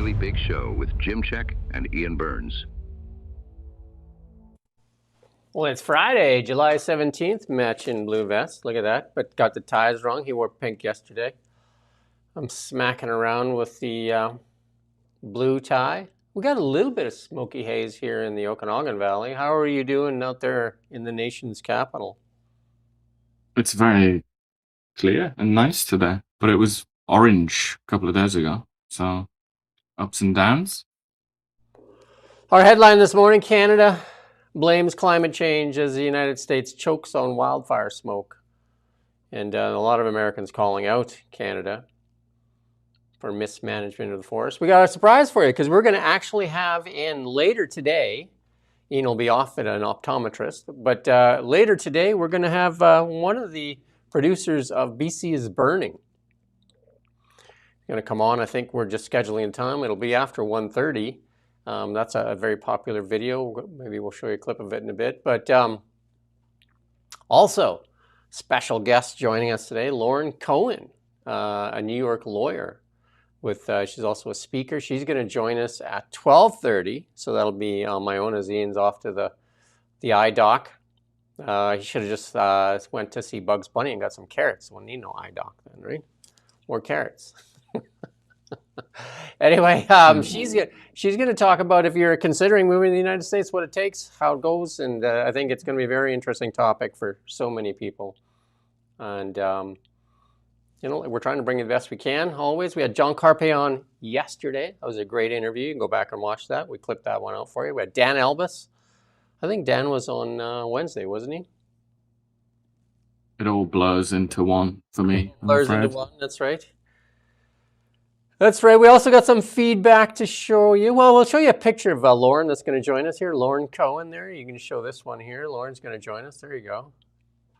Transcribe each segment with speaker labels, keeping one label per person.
Speaker 1: Really Big Show with Jim Check and Ian Burns.
Speaker 2: Well, it's Friday, July 17th, Match in blue vest. Look at that, but got the ties wrong. He wore pink yesterday. I'm smacking around with the blue tie. We got a little bit of smoky haze here in the Okanagan Valley. How are you doing out there in the nation's capital?
Speaker 3: It's very clear and nice today, but it was orange a couple of days ago. So ups and downs.
Speaker 2: Our headline this morning, Canada blames climate change as the United States chokes on wildfire smoke. And a lot of Americans calling out Canada for mismanagement of the forest. We got a surprise for you because we're going to actually have in later today, Ian will be off at an optometrist, but later today we're going to have one of the producers of BC is Burning. He's going to come on. I think we're just scheduling time. It'll be after 1:30. That's a very popular video. Maybe we'll show you a clip of it in a bit. But also, special guest joining us today, Lauren Cohen, a New York lawyer. She's also a speaker. She's going to join us at 12:30. So that'll be on my own as Ian's off to the eye doc. He should have just went to see Bugs Bunny and got some carrots. We'll need no eye doc then, right? More carrots. Anyway, she's going to talk about if you're considering moving to the United States, what it takes, how it goes, and I think it's going to be a very interesting topic for so many people. And we're trying to bring you the best we can. Always, we had John Carpe on yesterday. That was a great interview. You can go back and watch that. We clipped that one out for you. We had Dan Elbis. I think Dan was on Wednesday, wasn't he?
Speaker 3: It all blurs into one for me.
Speaker 2: Blurs into one. That's right. That's right. We also got some feedback to show you. Well, we'll show you a picture of Lauren that's going to join us here. Lauren Cohen there. You can show this one here. Lauren's going to join us. There you go.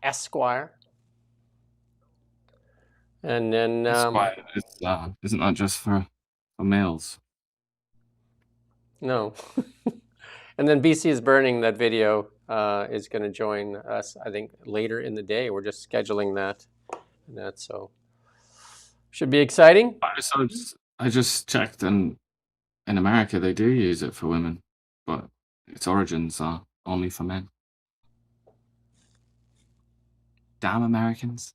Speaker 2: Esquire. And then...
Speaker 3: Esquire isn't that just for males?
Speaker 2: No. And then BC is Burning, that video, is going to join us, I think, later in the day. We're just scheduling that. So... should be exciting.
Speaker 3: I just checked, and in America they do use it for women, but its origins are only for men. Damn Americans.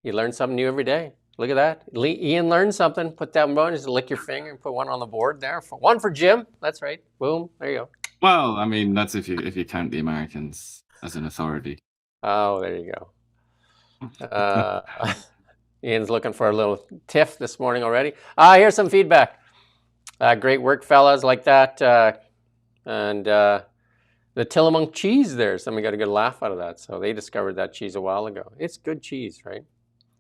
Speaker 2: You learn something new every day. Look at that. Ian learned something. Put that one, just lick your finger and put one on the board there. One for Jim. That's right. Boom. There you go.
Speaker 3: Well, I mean, that's if you count the Americans as an authority.
Speaker 2: Oh, there you go. Ian's looking for a little tiff this morning already. Here's some feedback. Great work, fellas, like that. And the Tillamook cheese there. Somebody got a good laugh out of that. So they discovered that cheese a while ago. It's good cheese, right?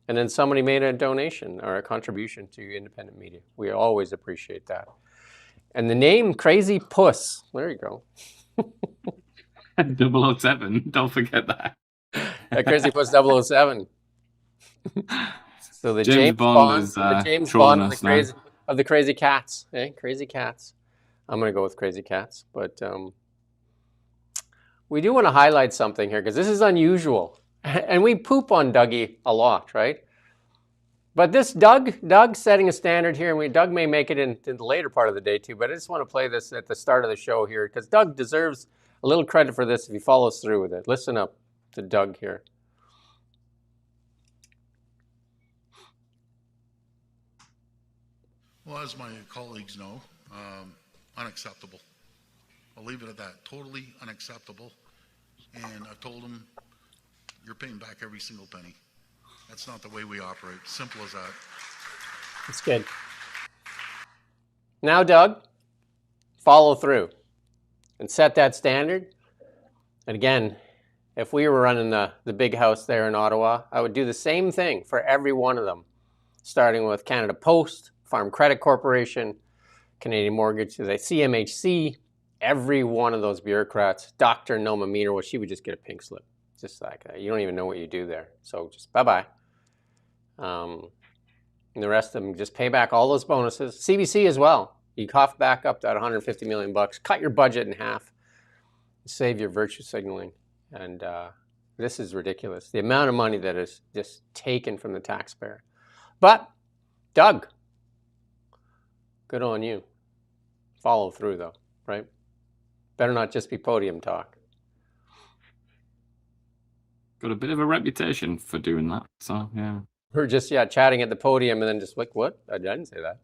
Speaker 2: And then somebody made a donation or a contribution to independent media. We always appreciate that. And the name Crazy Puss. There you go.
Speaker 3: 007. Don't forget that.
Speaker 2: Crazy Puss 007. So the James Bond is the James Bond of the crazy cats, eh? Crazy cats. I'm going to go with crazy cats, but we do want to highlight something here because this is unusual, and we poop on Dougie a lot, right? But this Doug's setting a standard here, and Doug may make it in the later part of the day too. But I just want to play this at the start of the show here because Doug deserves a little credit for this if he follows through with it. Listen up to Doug here.
Speaker 4: Well, as my colleagues know, unacceptable. I'll leave it at that. Totally unacceptable. And I've told them, you're paying back every single penny. That's not the way we operate. Simple as that.
Speaker 2: That's good. Now, Doug, follow through and set that standard. And again, if we were running the big house there in Ottawa, I would do the same thing for every one of them, starting with Canada Post, Farm Credit Corporation, Canadian Mortgage, the CMHC, every one of those bureaucrats, Dr. Noma Meter, well, she would just get a pink slip. Just like that. You don't even know what you do there. So just bye-bye. And the rest of them just pay back all those bonuses. CBC as well. You cough back up that $150 million, cut your budget in half, save your virtue signaling. And this is ridiculous. The amount of money that is just taken from the taxpayer. But, Doug, good on you. Follow through, though, right? Better not just be podium talk.
Speaker 3: Got a bit of a reputation for doing that. So, yeah.
Speaker 2: We're just, chatting at the podium and then just like, what? I didn't say that.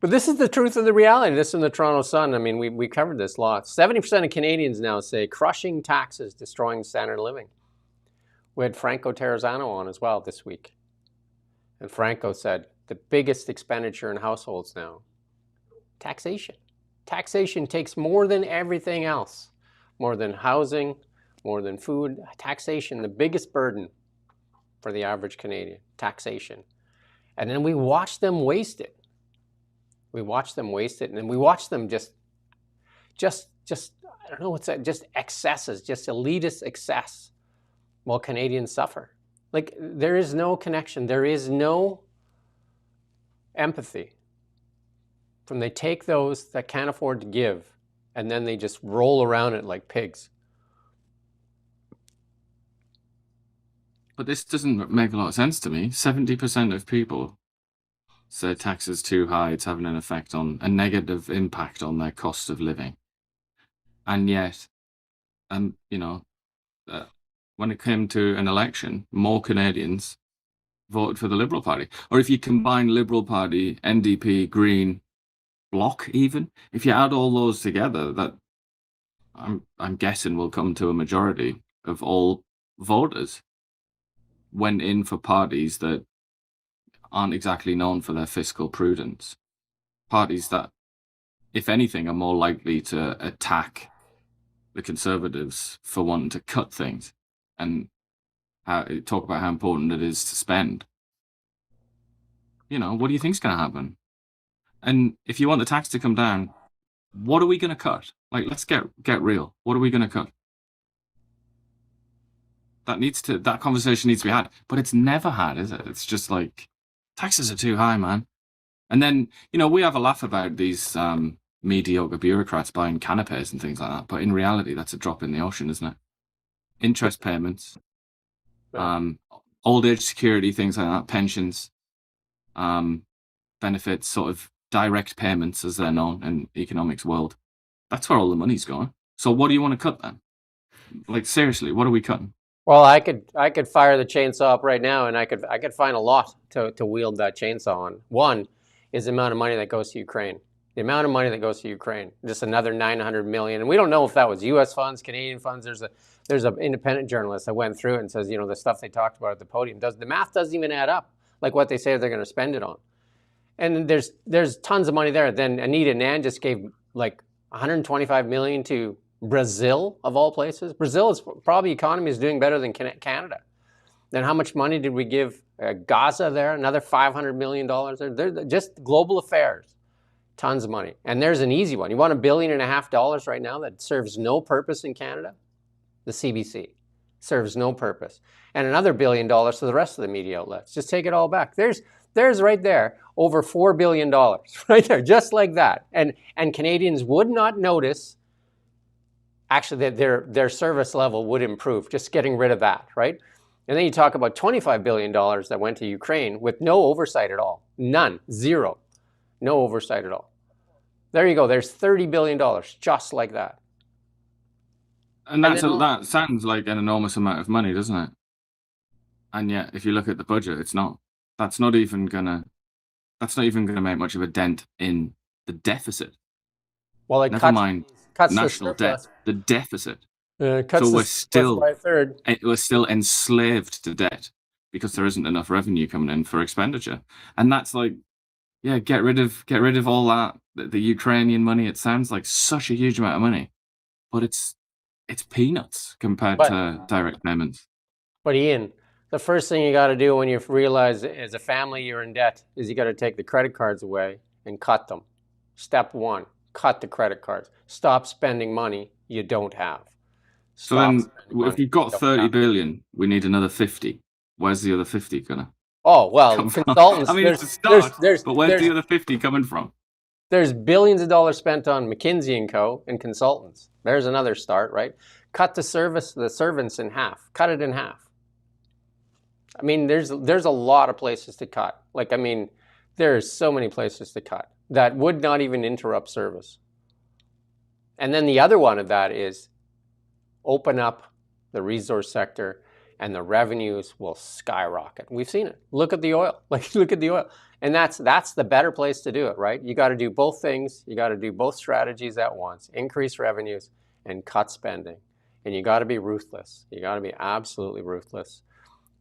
Speaker 2: But this is the truth of the reality. This is in the Toronto Sun. I mean, we covered this a lot. 70% of Canadians now say crushing taxes, destroying standard of living. We had Franco Terrazzano on as well this week. And Franco said the biggest expenditure in households now, taxation. Taxation takes more than everything else, more than housing, more than food. Taxation, the biggest burden for the average Canadian, taxation. And then we watch them waste it. We watch them waste it, and then we watch them just I don't know what's that, just excesses, just elitist excess, while Canadians suffer. Like, there is no connection. There is no empathy. From they take those that can't afford to give, and then they just roll around it like pigs.
Speaker 3: But this doesn't make a lot of sense to me. 70% of people say tax is too high, it's having an effect on a negative impact on their cost of living. And yet, when it came to an election, more Canadians voted for the Liberal Party. Or if you combine Liberal Party, NDP, Green, Bloc even, if you add all those together, that I'm guessing will come to a majority of all voters went in for parties that aren't exactly known for their fiscal prudence. Parties that, if anything, are more likely to attack the Conservatives for wanting to cut things and talk about how important it is to spend. What do you think's going to happen? And if you want the tax to come down, what are we going to cut? Like, let's get real. What are we going to cut? That conversation needs to be had, but it's never had, is it? It's just like, taxes are too high, man. And then, we have a laugh about these mediocre bureaucrats buying canapes and things like that. But in reality, that's a drop in the ocean, isn't it? Interest payments, old age security, things like that, pensions, benefits, sort of direct payments as they're known in the economics world. That's where all the money's going. So what do you want to cut then? Like, seriously, what are we cutting?
Speaker 2: Well, I could fire the chainsaw up right now, and I could find a lot to wield that chainsaw on. One is the amount of money that goes to Ukraine. The amount of money that goes to Ukraine, just another $900 million. And we don't know if that was U.S. funds, Canadian funds. There's an independent journalist that went through it and says, the stuff they talked about at the podium, the math doesn't even add up, like what they say they're going to spend it on. And there's tons of money there. Then Anita Nan just gave like $125 million to Brazil, of all places. Brazil is probably economy is doing better than Canada. Then how much money did we give Gaza there? Another $500 million there. They're just global affairs. Tons of money. And there's an easy one. You want $1.5 billion right now that serves no purpose in Canada? The CBC serves no purpose. And another $1 billion to the rest of the media outlets. Just take it all back. There's right there over $4 billion right there, just like that. And Canadians would not notice actually that their service level would improve, just getting rid of that, right? And then you talk about $25 billion that went to Ukraine with no oversight at all. None. Zero. No oversight at all. There you go. There's $30 billion just like that.
Speaker 3: And that sounds like an enormous amount of money, doesn't it? And yet, if you look at the budget, it's not. That's not even gonna make much of a dent in the deficit.
Speaker 2: Well, it
Speaker 3: Never mind
Speaker 2: cuts
Speaker 3: national debt, the deficit.
Speaker 2: Cuts
Speaker 3: so
Speaker 2: by a third.
Speaker 3: We're still enslaved to debt because there isn't enough revenue coming in for expenditure. And that's like, get rid of all that, the Ukrainian money. It sounds like such a huge amount of money, but it's peanuts compared to direct payments.
Speaker 2: But Ian, the first thing you got to do when you realize as a family you're in debt is you got to take the credit cards away and cut them. Step one, cut the credit cards. Stop spending money you don't have.
Speaker 3: So then, if you've got 30 billion, we need another 50. Where's the other 50 gonna?
Speaker 2: Oh well, consultants.
Speaker 3: I mean, it's a start, but where's the other 50 coming from?
Speaker 2: There's billions of dollars spent on McKinsey & Co. and consultants. There's another start, right? Cut the servants in half. Cut it in half. I mean, there's a lot of places to cut. There's so many places to cut. that would not even interrupt service. And then the other one of that is open up the resource sector and the revenues will skyrocket. We've seen it. Look at the oil. Look at the oil. And that's the better place to do it, right? You got to do both things. You got to do both strategies at once. Increase revenues and cut spending. And you got to be ruthless. You got to be absolutely ruthless.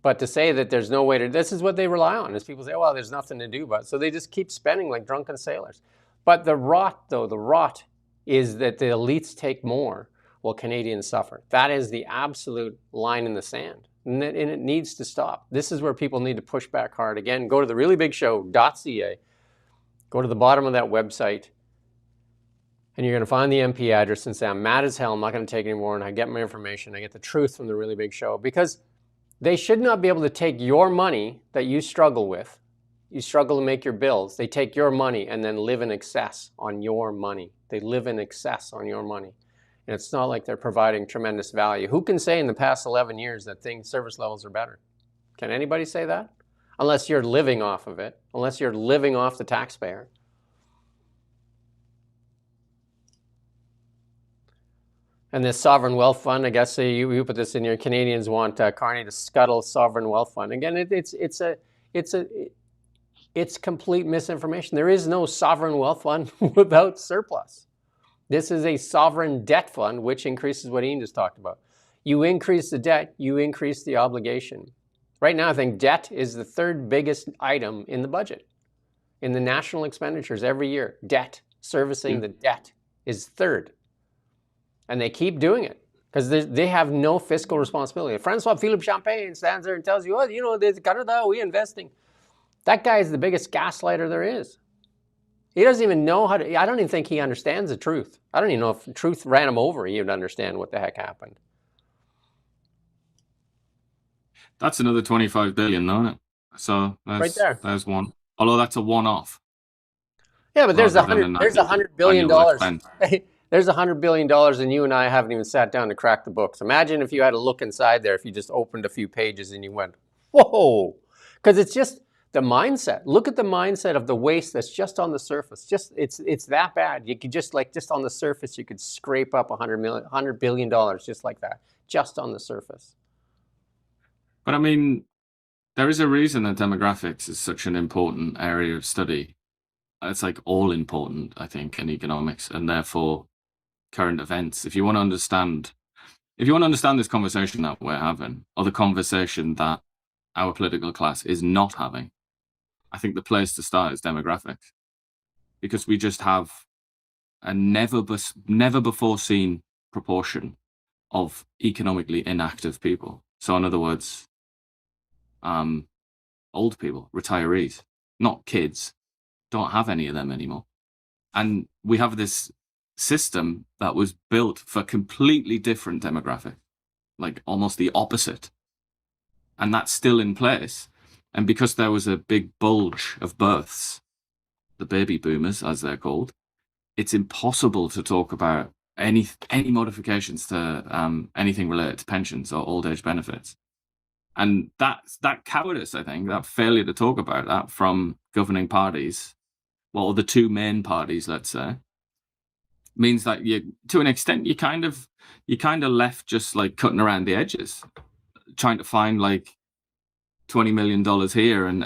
Speaker 2: But to say that there's no way to, this is what they rely on, is people say, well, there's nothing to do but. So they just keep spending like drunken sailors. But the rot is that the elites take more while Canadians suffer. That is the absolute line in the sand. And it needs to stop. This is where people need to push back hard. Again, go to thereallybigshow.ca. Go to the bottom of that website. And you're going to find the MP address and say, I'm mad as hell. I'm not going to take any more. And I get my information. I get the truth from The Really Big Show. Because they should not be able to take your money that you struggle with. You struggle to make your bills. They take your money and then live in excess on your money. They live in excess on your money. And it's not like they're providing tremendous value. Who can say in the past 11 years that service levels are better? Can anybody say that? Unless you're living off of it. Unless you're living off the taxpayer. And this sovereign wealth fund, I guess you put this in here. Canadians want Carney to scuttle sovereign wealth fund. Again, it's complete misinformation. There is no sovereign wealth fund without surplus. This is a sovereign debt fund, which increases what Ian just talked about. You increase the debt, you increase the obligation. Right now, I think debt is the third biggest item in the budget. In the national expenditures every year, debt, servicing the debt is third. And they keep doing it because they have no fiscal responsibility. Francois Philippe Champagne stands there and tells you, oh, there's Canada, we're investing. That guy is the biggest gaslighter there is. He doesn't even know how to, I don't even think he understands the truth. I don't even know if truth ran him over, he would understand what the heck happened.
Speaker 3: That's another 25 billion, though. So
Speaker 2: right there.
Speaker 3: There's one. Although that's a one-off.
Speaker 2: Yeah, but there's $100 billion. There's $100 billion and you and I haven't even sat down to crack the books. Imagine if you had to look inside there, if you just opened a few pages and you went, whoa, because it's just the mindset. Look at the mindset of the waste that's just on the surface. It's that bad. You could just on the surface, you could scrape up $100 billion just like that, just on the surface.
Speaker 3: But I mean, there is a reason that demographics is such an important area of study. It's like all important, I think, in economics, and therefore current events. If you want to understand this conversation that we're having, or the conversation that our political class is not having, I think the place to start is demographics, because we just have a never before seen proportion of economically inactive people. So in other words, old people, retirees, not kids, don't have any of them anymore. And we have this system that was built for completely different demographic, like almost the opposite. And that's still in place. And because there was a big bulge of births, the baby boomers, as they're called, it's impossible to talk about any modifications to anything related to pensions or old age benefits. And that cowardice, I think, that failure to talk about that from governing parties, well, the two main parties, let's say, means that to an extent, you kind of left just like cutting around the edges, trying to find like $20 million here, and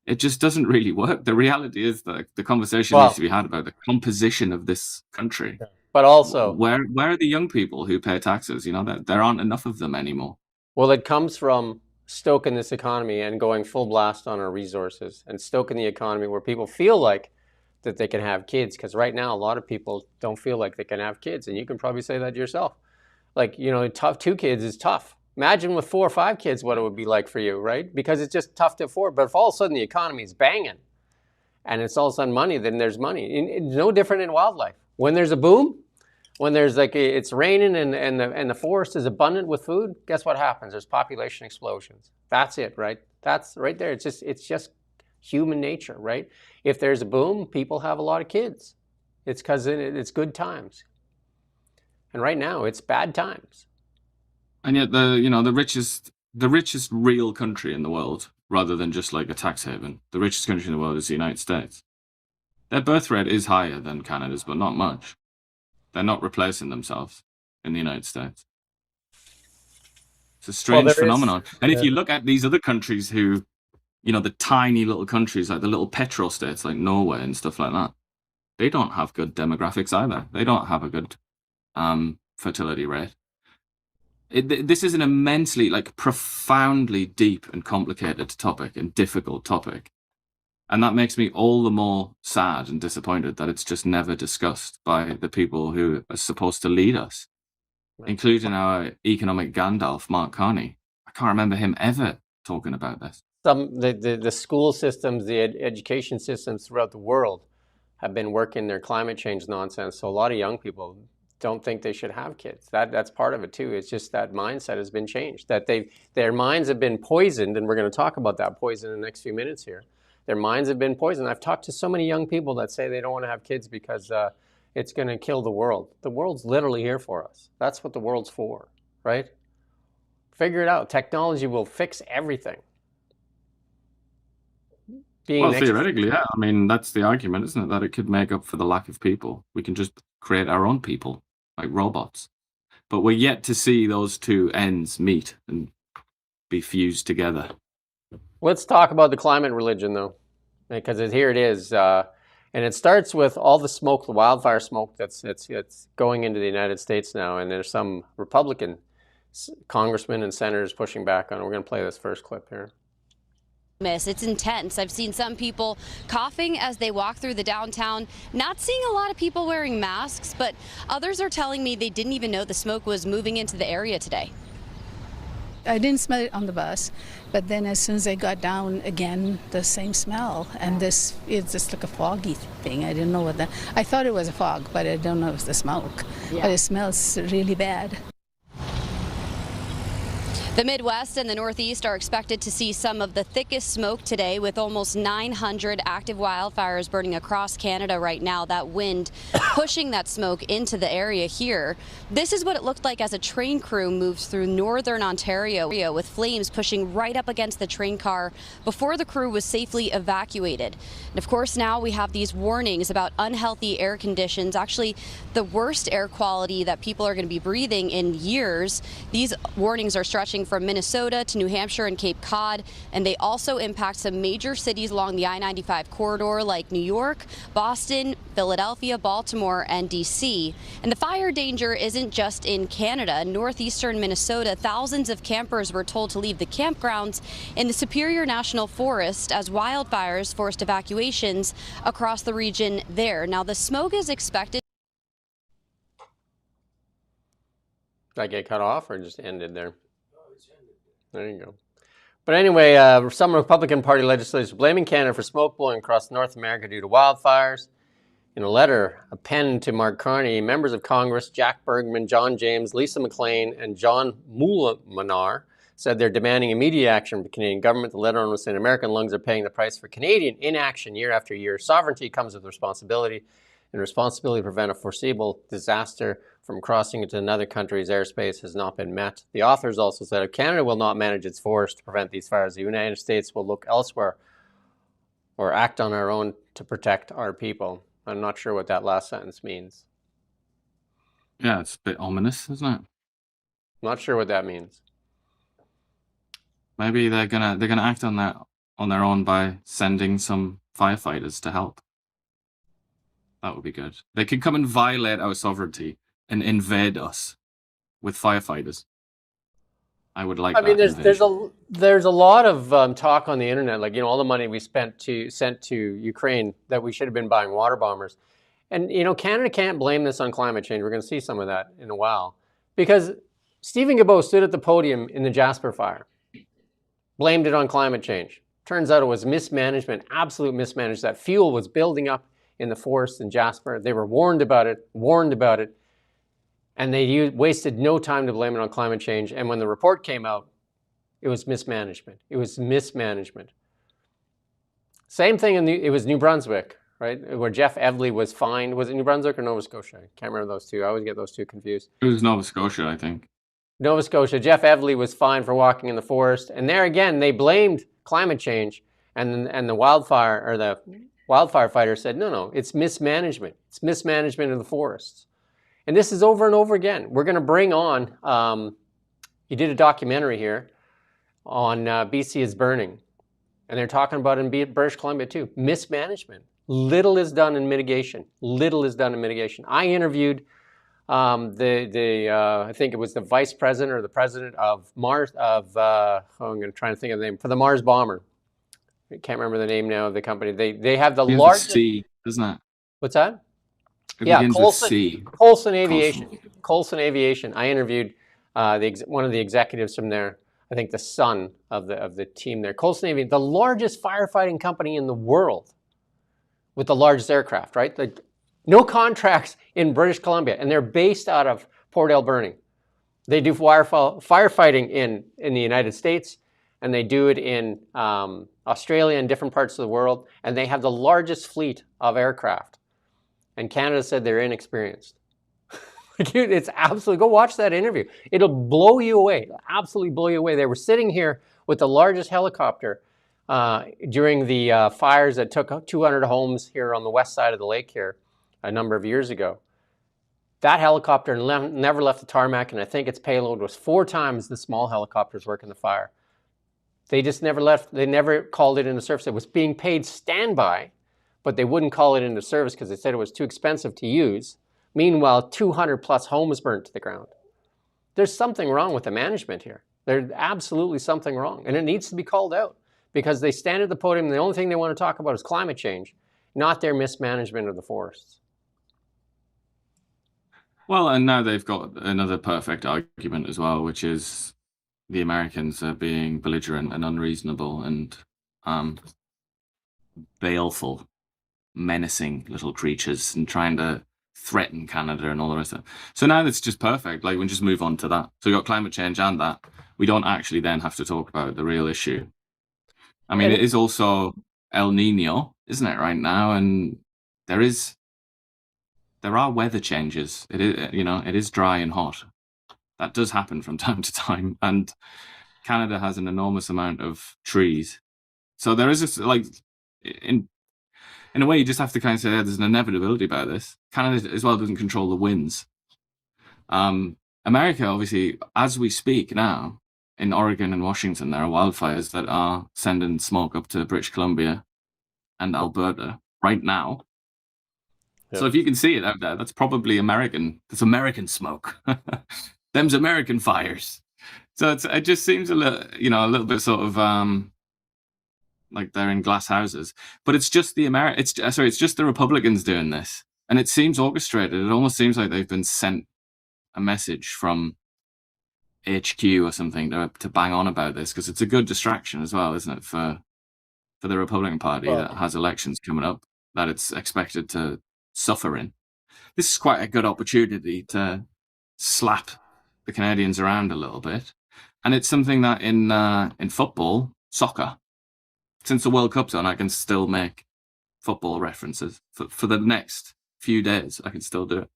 Speaker 3: it just doesn't really work. The reality is that the conversation needs to be had about the composition of this country.
Speaker 2: But also,
Speaker 3: where are the young people who pay taxes? There aren't enough of them anymore. Well,
Speaker 2: it comes from stoking this economy and going full blast on our resources and stoking the economy where people feel like that they can have kids. Because right now, a lot of people don't feel like they can have kids. And you can probably say that yourself. Like, 2 kids is tough. Imagine with 4 or 5 kids what it would be like for you, right? Because it's just tough to afford. But if all of a sudden the economy is banging and it's all of a sudden money, then there's money. It's no different in wildlife. When there's a boom, when there's it's raining and the forest is abundant with food, guess what happens? There's population explosions. That's it, right? That's right there. It's just human nature, right? If there's a boom, people have a lot of kids. It's because it's good times. And right now it's bad times.
Speaker 3: And yet the richest real country in the world, rather than just like a tax haven, the richest country in the world is the United States. Their birth rate is higher than Canada's, but not much. They're not replacing themselves in the United States. It's a strange phenomenon. And if you look at these other countries who, the tiny little countries, like the little petrostates like Norway and stuff like that, they don't have good demographics either. They don't have a good fertility rate. This is an immensely, profoundly deep and complicated topic and difficult topic. And that makes me all the more sad and disappointed that it's just never discussed by the people who are supposed to lead us, including our economic Gandalf, Mark Carney. I can't remember him ever talking about this.
Speaker 2: The school systems, the education systems throughout the world have been working their climate change nonsense. So a lot of young people don't think they should have kids. That's part of it too. It's just that mindset has been changed, that their minds have been poisoned, and we're going to talk about that poison in the next few minutes here. Their minds have been poisoned. I've talked to so many young people that say they don't want to have kids because it's going to kill the world. The world's literally here for us. That's what the world's for, right? Figure it out. Technology will fix everything.
Speaker 3: Theoretically, yeah. I mean, that's the argument, isn't it? That it could make up for the lack of people. We can just create our own people, like robots. But we're yet to see those two ends meet and be fused together.
Speaker 2: Let's talk about the climate religion, though, because here it is. And it starts with all the smoke, the wildfire smoke that's going into the United States now. And there's some Republican congressmen and senators pushing back on it. We're going to play this first clip here.
Speaker 5: It's intense. I've seen some people coughing as they walk through the downtown, not seeing a lot of people wearing masks, but others are telling me they didn't even know the smoke was moving into the area today.
Speaker 6: I didn't smell it on the bus, but then as soon as I got down again, the same smell. And this is just like a foggy thing. I didn't know what that, I thought it was a fog, but I don't know if it's the smoke. Yeah. But it smells really bad.
Speaker 5: The Midwest and the Northeast are expected to see some of the thickest smoke today, with almost 900 active wildfires burning across Canada right now. That wind pushing that smoke into the area here. This is what it looked like as a train crew moved through northern Ontario, with flames pushing right up against the train car before the crew was safely evacuated. And of course, now we have these warnings about unhealthy air conditions, actually the worst air quality that people are going to be breathing in years. These warnings are stretching from Minnesota to New Hampshire and Cape Cod, and they also impact some major cities along the I-95 corridor like New York, Boston, Philadelphia, Baltimore, and DC. And the fire danger isn't just in Canada. Northeastern Minnesota, thousands of campers were told to leave the campgrounds in the Superior National Forest as wildfires forced evacuations across the region there. Now, the smoke is expected.
Speaker 2: Did I get cut off or just ended there? There you go. But anyway, some Republican Party legislators are blaming Canada for smoke blowing across North America due to wildfires. In a letter penned to Mark Carney, members of Congress Jack Bergman, John James, Lisa McLean, and John Mullinaar said they're demanding immediate action from the Canadian government. The letter was saying American lungs are paying the price for Canadian inaction year after year. Sovereignty comes with responsibility, and responsibility to prevent a foreseeable disaster from crossing into another country's airspace has not been met. The authors also said if Canada will not manage its forests to prevent these fires, the United States will look elsewhere or act on our own to protect our people. I'm not sure what that last sentence means.
Speaker 3: Yeah, it's a bit ominous, isn't it?
Speaker 2: Not sure what that means.
Speaker 3: Maybe they're gonna act on that on their own by sending some firefighters to help. That would be good. They could come and violate our sovereignty and invade us with firefighters. I would like. I mean,
Speaker 2: there's a lot of talk on the internet, like all the money we sent to Ukraine that we should have been buying water bombers, and Canada can't blame this on climate change. We're going to see some of that in a while, because Stephen Guilbeault stood at the podium in the Jasper fire, blamed it on climate change. Turns out it was mismanagement, absolute mismanagement. That fuel was building up in the forest in Jasper. They were warned about it, and they wasted no time to blame it on climate change. And when the report came out, it was mismanagement. Same thing it was New Brunswick, right? Where Jeff Evely was fined. Was it New Brunswick or Nova Scotia? I can't remember those two. I always get those two confused.
Speaker 3: It was Nova Scotia, I think.
Speaker 2: Nova Scotia. Jeff Evely was fined for walking in the forest. And there again, they blamed climate change and the wildfire, or wildfire fighters said, no, it's mismanagement. It's mismanagement of the forests. And this is over and over again. We're going to bring on, you did a documentary here on BC is Burning. And they're talking about in British Columbia too. Mismanagement. Little is done in mitigation. Little is done in mitigation. I interviewed I think it was the vice president or the president of Mars, I'm going to try and think of the name, for the Mars bomber. I can't remember the name now of the company. They have the largest.
Speaker 3: C, doesn't it?
Speaker 2: What's that?
Speaker 3: It
Speaker 2: Yeah,
Speaker 3: begins with C.
Speaker 2: Coulson Aviation. Coulson Aviation. I interviewed one of the executives from there. I think the son of the team there. Coulson Aviation, the largest firefighting company in the world, with the largest aircraft. Right? No contracts in British Columbia, and they're based out of Port Alberni. They do firefighting in the United States, and they do it in Australia and different parts of the world, and they have the largest fleet of aircraft. And Canada said they're inexperienced. It's absolutely, go watch that interview. It'll blow you away. It'll absolutely blow you away. They were sitting here with the largest helicopter during the fires that took 200 homes here on the west side of the lake here a number of years ago. That helicopter never left the tarmac, and I think its payload was 4 times the small helicopters working the fire. They just never left. They never called it into service. It was being paid standby, but they wouldn't call it into service because they said it was too expensive to use. Meanwhile, 200 plus homes burnt to the ground. There's something wrong with the management here. There's absolutely something wrong, and it needs to be called out because they stand at the podium and the only thing they want to talk about is climate change, not their mismanagement of the forests.
Speaker 3: Well, and now they've got another perfect argument as well, which is the Americans are being belligerent and unreasonable and baleful, menacing little creatures and trying to threaten Canada and all the rest of it. So now it's just perfect. Like, we can just move on to that. So we've got climate change and that. We don't actually then have to talk about the real issue. I mean, it is also El Nino, isn't it, right now? And there are weather changes. It is, it is dry and hot. That does happen from time to time. And Canada has an enormous amount of trees. So there is this, like, in a way, you just have to kind of say there's an inevitability about this. Canada as well doesn't control the winds. America, obviously, as we speak now, in Oregon and Washington, there are wildfires that are sending smoke up to British Columbia and Alberta right now. Yep. So if you can see it out there, that's probably American. That's American smoke. Them's American fires. So it just seems a little bit sort of like they're in glass houses. But it's just it's just the Republicans doing this, and it seems orchestrated. It almost seems like they've been sent a message from HQ or something to bang on about this, because it's a good distraction as well, isn't it, for the Republican Party that has elections coming up that it's expected to suffer in. This is quite a good opportunity to slap the Canadians around a little bit, and it's something that in football, soccer, since the World Cup's on, I can still make football references for the next few days. I can still do it.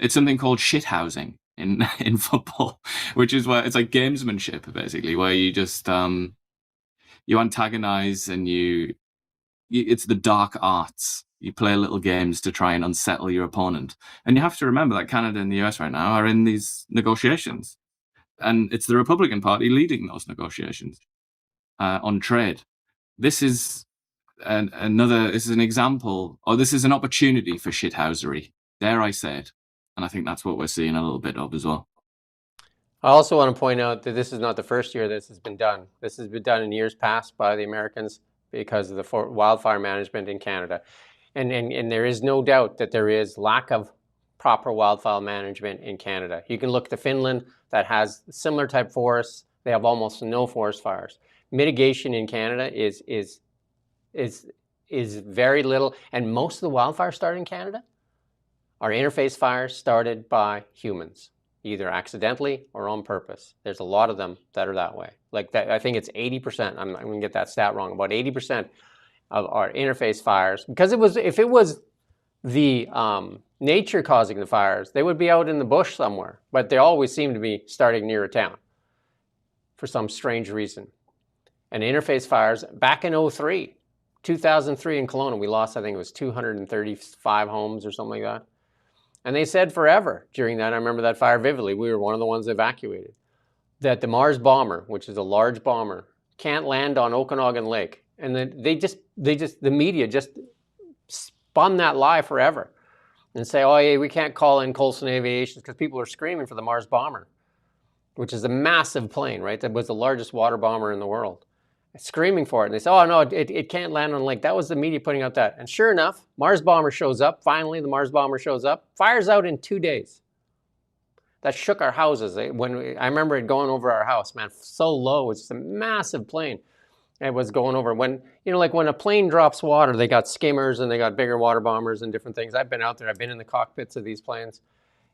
Speaker 3: It's something called shithousing in football, which is where it's like gamesmanship, basically, where you just you antagonize and it's the dark arts. You play little games to try and unsettle your opponent. And you have to remember that Canada and the US right now are in these negotiations, and it's the Republican Party leading those negotiations on trade. This is this is an example, or this is an opportunity for shithousery, dare I say it. And I think that's what we're seeing a little bit of as well.
Speaker 2: I also want to point out that this is not the first year this has been done. This has been done in years past by the Americans because of the wildfire management in Canada. And there is no doubt that there is lack of proper wildfire management in Canada. You can look to Finland that has similar type forests. They have almost no forest fires. Mitigation in Canada is very little, and most of the wildfires started in Canada are interface fires started by humans, either accidentally or on purpose. There's a lot of them that are that way. Like that, I think it's 80%. I'm going to get that stat wrong. About 80% of our interface fires, because if it was the nature causing the fires, they would be out in the bush somewhere. But they always seem to be starting near a town for some strange reason. And interface fires back in 2003, 2003 in Kelowna, we lost, I think it was 235 homes or something like that. And they said forever during that, I remember that fire vividly, we were one of the ones evacuated, that the Mars bomber, which is a large bomber, can't land on Okanagan Lake. And then the media just spun that lie forever and say, oh yeah, we can't call in Coulson Aviation because people are screaming for the Mars bomber, which is a massive plane, right? That was the largest water bomber in the world. Screaming for it. And they say, oh no, it can't land on the lake. That was the media putting out that. And sure enough, Mars bomber shows up. Finally, the Mars bomber shows up. Fires out in 2 days. That shook our houses. I remember it going over our house, man, so low. It's a massive plane. It was going over. When, like when a plane drops water, they got skimmers and they got bigger water bombers and different things. I've been out there. I've been in the cockpits of these planes.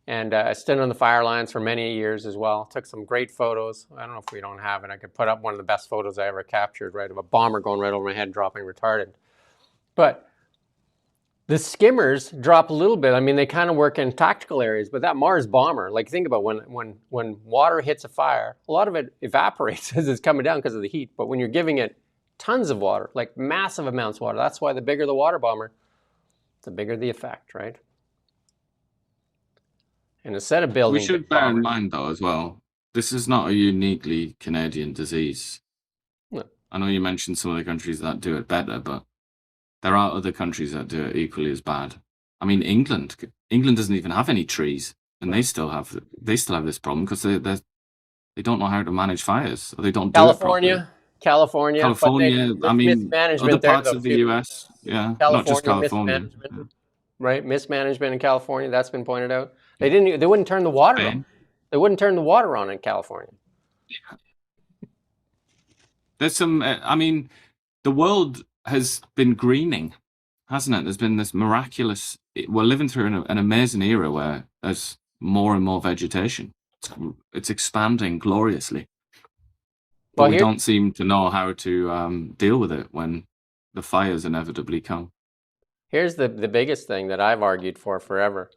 Speaker 2: And I stood on the fire lines for many years as well. Took some great photos. I don't know if we don't have it. I could put up one of the best photos I ever captured, right, of a bomber going right over my head, dropping retardant. But the skimmers drop a little bit. I mean, they kind of work in tactical areas, but that Mars bomber, like think about when water hits a fire, a lot of it evaporates as it's coming down because of the heat. But when you're giving it tons of water, like massive amounts of water, that's why the bigger the water bomber, the bigger the effect, right? And instead of building,
Speaker 3: we should bear in mind though as well, this is not a uniquely Canadian disease.
Speaker 2: No.
Speaker 3: I know you mentioned some of the countries that do it better, but there are other countries that do it equally as bad. I mean, England doesn't even have any trees, and they still have this problem because they don't know how to manage fires, or they don't do it properly.
Speaker 2: California.
Speaker 3: I mean, other parts of the US, yeah, not just California.
Speaker 2: Mismanagement, right? Mismanagement in California, that's been pointed out. They wouldn't turn the water on. They wouldn't turn the water on in California.
Speaker 3: There's some, I mean, the world has been greening, hasn't it? There's been this miraculous, we're living through an amazing era where there's more and more vegetation. It's expanding gloriously. But we don't seem to know how to deal with it when the fires inevitably come.
Speaker 2: Here's the biggest thing that I've argued for forever.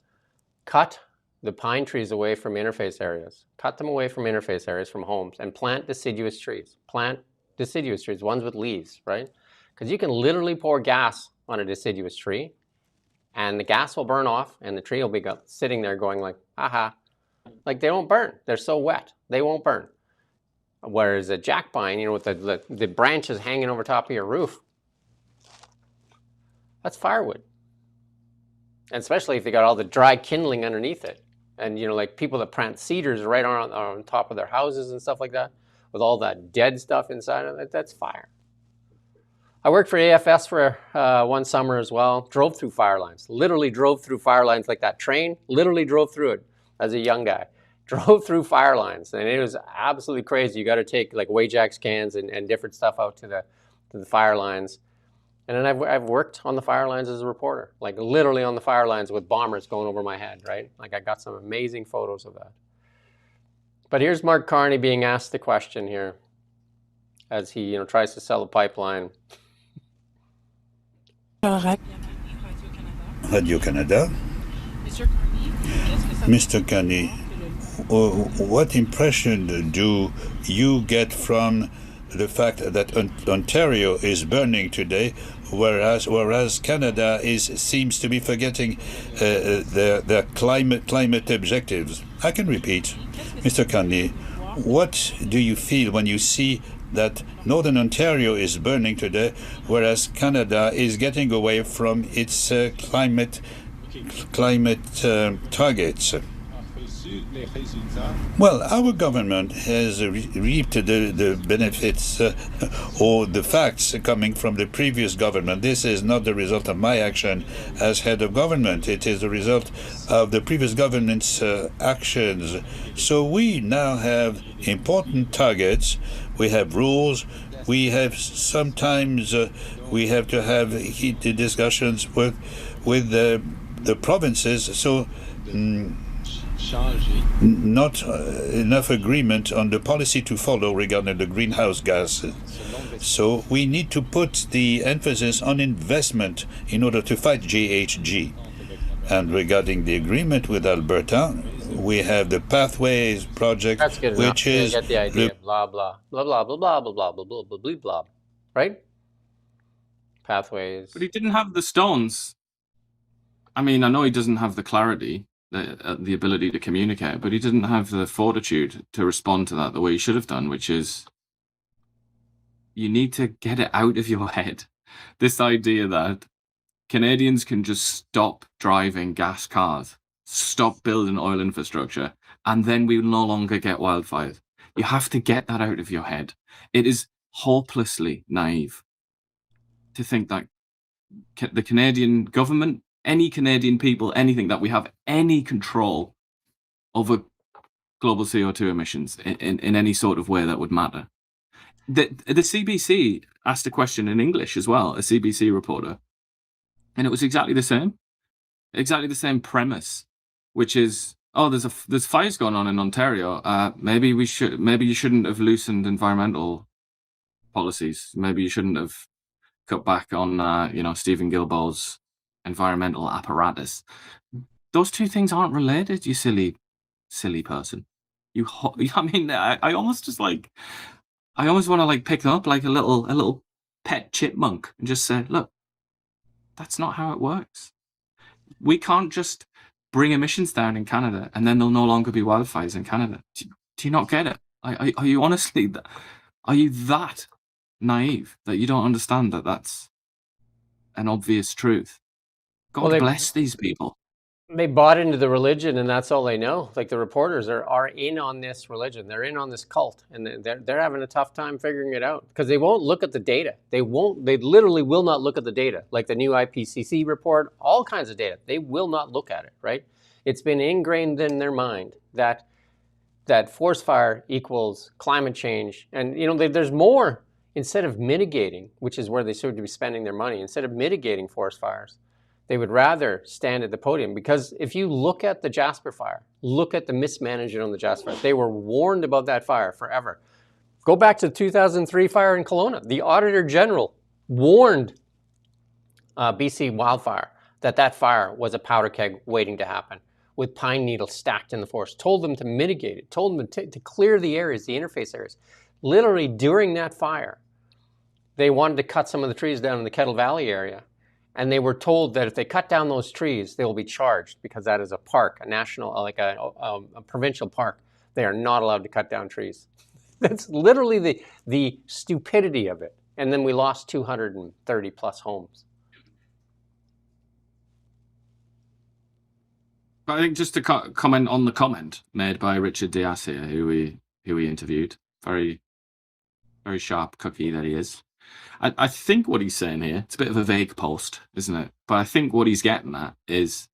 Speaker 2: Cut the pine trees away from interface areas. Cut them away from interface areas, from homes, and plant deciduous trees. Plant deciduous trees, ones with leaves, right? Because you can literally pour gas on a deciduous tree, and the gas will burn off, and the tree will be sitting there going like, aha. Like they don't burn. They're so wet. They won't burn. Whereas a jack pine, with the branches hanging over top of your roof, that's firewood. And especially if they got all the dry kindling underneath it. And, like people that plant cedars right on top of their houses and stuff like that, with all that dead stuff inside of it, that's fire. I worked for AFS for one summer as well, drove through fire lines, literally drove through fire lines like that train, literally drove through it as a young guy. Drove through fire lines, and it was absolutely crazy. You got to take like Wajax cans and different stuff out to the fire lines. And then I've worked on the fire lines as a reporter, like literally on the fire lines with bombers going over my head, right? Like I got some amazing photos of that. But here's Mark Carney being asked the question here as he tries to sell a pipeline.
Speaker 7: Radio-Canada. Mr. Carney, what impression do you get from the fact that Ontario is burning today, whereas Canada seems to be forgetting their climate objectives? I can repeat, Mr. Carney, what do you feel when you see that Northern Ontario is burning today, whereas Canada is getting away from its climate targets? Well, our government has reaped the benefits or the facts coming from the previous government. This is not the result of my action as head of government. It is the result of the previous government's actions. So we now have important targets. We have rules. We have sometimes we have to have heated discussions with the provinces. So. Not enough agreement on the policy to follow regarding the greenhouse gases. So we need to put the emphasis on investment in order to fight GHG. And regarding the agreement with Alberta, we have the Pathways project,
Speaker 2: That's good
Speaker 7: which
Speaker 2: enough.
Speaker 7: is
Speaker 2: You get the idea. Blah blah blah blah blah blah blah blah blah blah blah blah blah. Right? pathways.
Speaker 3: But he didn't have the stones. I mean, I know he doesn't have the clarity, the ability to communicate, but he didn't have the fortitude to respond to that the way he should have done, which is you need to get it out of your head. This idea that Canadians can just stop driving gas cars, stop building oil infrastructure, and then we will no longer get wildfires. You have to get that out of your head. It is hopelessly naive to think that the Canadian government, any Canadian people, anything, that we have any control over global CO2 emissions in any sort of way that would matter. The CBC asked a question in English as well, a CBC reporter, and it was exactly the same premise, which is, oh, there's fires going on in Ontario. Maybe you shouldn't have loosened environmental policies. Maybe you shouldn't have cut back on Stephen Guilbeault's environmental apparatus. Those two things aren't related, you silly person. I mean, I almost want to pick them up like a little pet chipmunk and just say, look, that's not how it works. We can't just bring emissions down in Canada and then there'll no longer be wildfires in Canada. Do you not get it? Are you honestly, are you that naive that you don't understand that that's an obvious truth? God bless these people.
Speaker 2: They bought into the religion, and that's all they know. Like, the reporters are in on this religion. They're in on this cult, and they're having a tough time figuring it out because they won't look at the data. They literally will not look at the data, like the new IPCC report, all kinds of data. They will not look at it, right? It's been ingrained in their mind that forest fire equals climate change. And, there's more. Instead of mitigating, which is where they seem to be spending their money, instead of mitigating forest fires, they would rather stand at the podium. Because if you look at the Jasper fire, look at the mismanagement on the Jasper fire. They were warned about that fire forever. Go back to the 2003 fire in Kelowna. The Auditor General warned BC Wildfire that fire was a powder keg waiting to happen with pine needles stacked in the forest, told them to mitigate it, told them to clear the areas, the interface areas. Literally during that fire, they wanted to cut some of the trees down in the Kettle Valley area. And they were told that if they cut down those trees, they will be charged because that is a park, a national, a provincial park. They are not allowed to cut down trees. That's literally the stupidity of it. And then we lost 230 plus homes.
Speaker 3: I think just to comment on the comment made by Richard Diaz here, who we interviewed, very, very sharp cookie that he is. I think what he's saying here, it's a bit of a vague post, isn't it? But I think what he's getting at is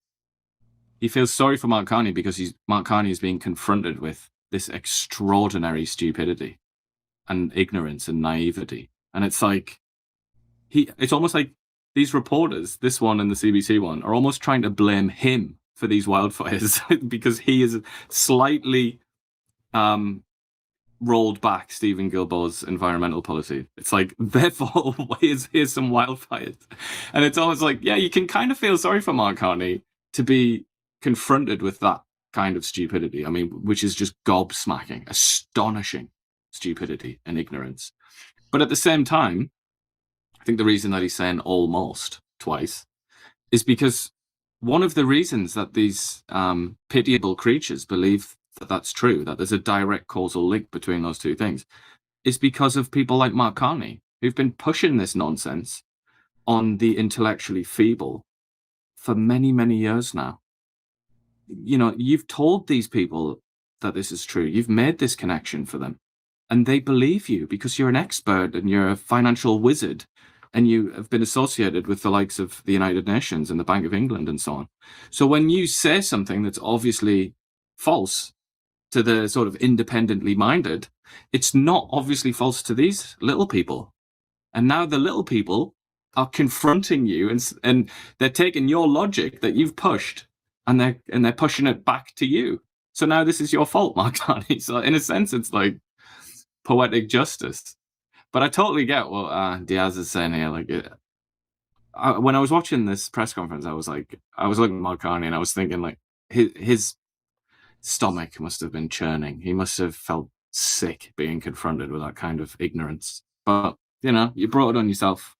Speaker 3: he feels sorry for Mark Carney because Mark Carney is being confronted with this extraordinary stupidity and ignorance and naivety. And it's almost like these reporters, this one and the CBC one, are almost trying to blame him for these wildfires because he is slightly rolled back Stephen Guilbeault's environmental policy. It's like, therefore, here's some wildfires. And it's almost like, yeah, you can kind of feel sorry for Mark Carney to be confronted with that kind of stupidity. I mean, which is just gobsmacking, astonishing stupidity and ignorance. But at the same time, I think the reason that he's saying almost twice is because one of the reasons that these pitiable creatures believe that that's true, that there's a direct causal link between those two things, is because of people like Mark Carney, who've been pushing this nonsense on the intellectually feeble for many, many years now. You've told these people that this is true. You've made this connection for them. And they believe you because you're an expert and you're a financial wizard and you have been associated with the likes of the United Nations and the Bank of England and so on. So when you say something that's obviously false to the sort of independently minded, it's not obviously false to these little people. And now the little people are confronting you and they're taking your logic that you've pushed and they're pushing it back to you. So now this is your fault, Mark Carney. So in a sense, it's like poetic justice. But I totally get what Diaz is saying here. When I was watching this press conference, I was looking at Mark Carney and I was thinking, like, his stomach must have been churning. He must have felt sick being confronted with that kind of ignorance. But, you brought it on yourself.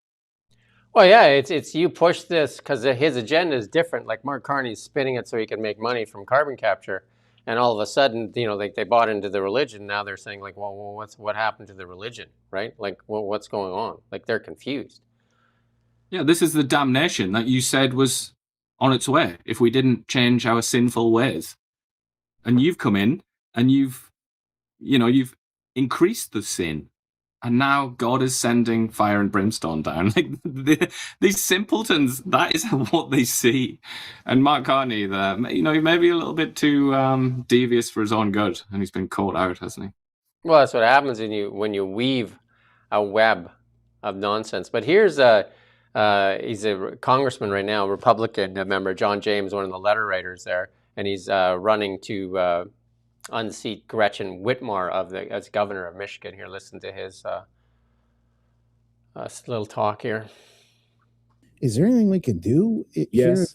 Speaker 2: Well, yeah, it's you push this because his agenda is different. Like Mark Carney's spinning it so he can make money from carbon capture, and all of a sudden, they bought into the religion. Now they're saying like, well, what happened to the religion, right? Like, well, what's going on? Like they're confused.
Speaker 3: Yeah, this is the damnation that you said was on its way if we didn't change our sinful ways. And you've come in and you've increased the sin. And now God is sending fire and brimstone down. Like these simpletons, that is what they see. And Mark Carney, there, he may be a little bit too devious for his own good, and he's been caught out, hasn't he?
Speaker 2: Well, that's what happens when you weave a web of nonsense. But he's a congressman right now, Republican member, John James, one of the letter writers there, and he's running to unseat Gretchen Whitmer as governor of Michigan. Here, listen to his little talk here.
Speaker 8: Is there anything we can do?
Speaker 9: Yes.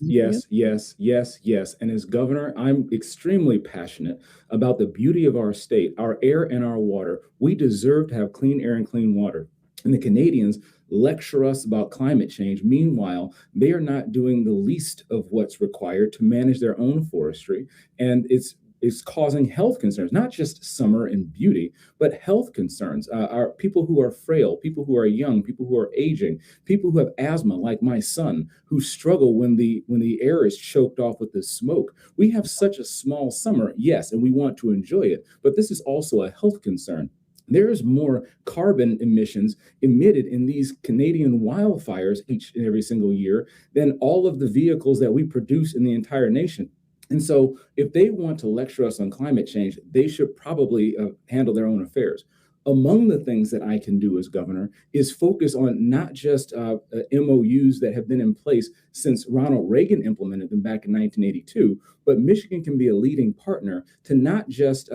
Speaker 9: And as governor, I'm extremely passionate about the beauty of our state, our air and our water. We deserve to have clean air and clean water. And the Canadians lecture us about climate change. Meanwhile, they are not doing the least of what's required to manage their own forestry. And it's causing health concerns, not just summer and beauty, but health concerns. Are people who are frail, people who are young, people who are aging, people who have asthma, like my son, who struggle when the air is choked off with the smoke. We have such a small summer, yes, and we want to enjoy it, but this is also a health concern. There's more carbon emissions emitted in these Canadian wildfires each and every single year than all of the vehicles that we produce in the entire nation. And so if they want to lecture us on climate change, they should probably handle their own affairs. Among the things that I can do as governor is focus on not just MOUs that have been in place since Ronald Reagan implemented them back in 1982, but Michigan can be a leading partner to not just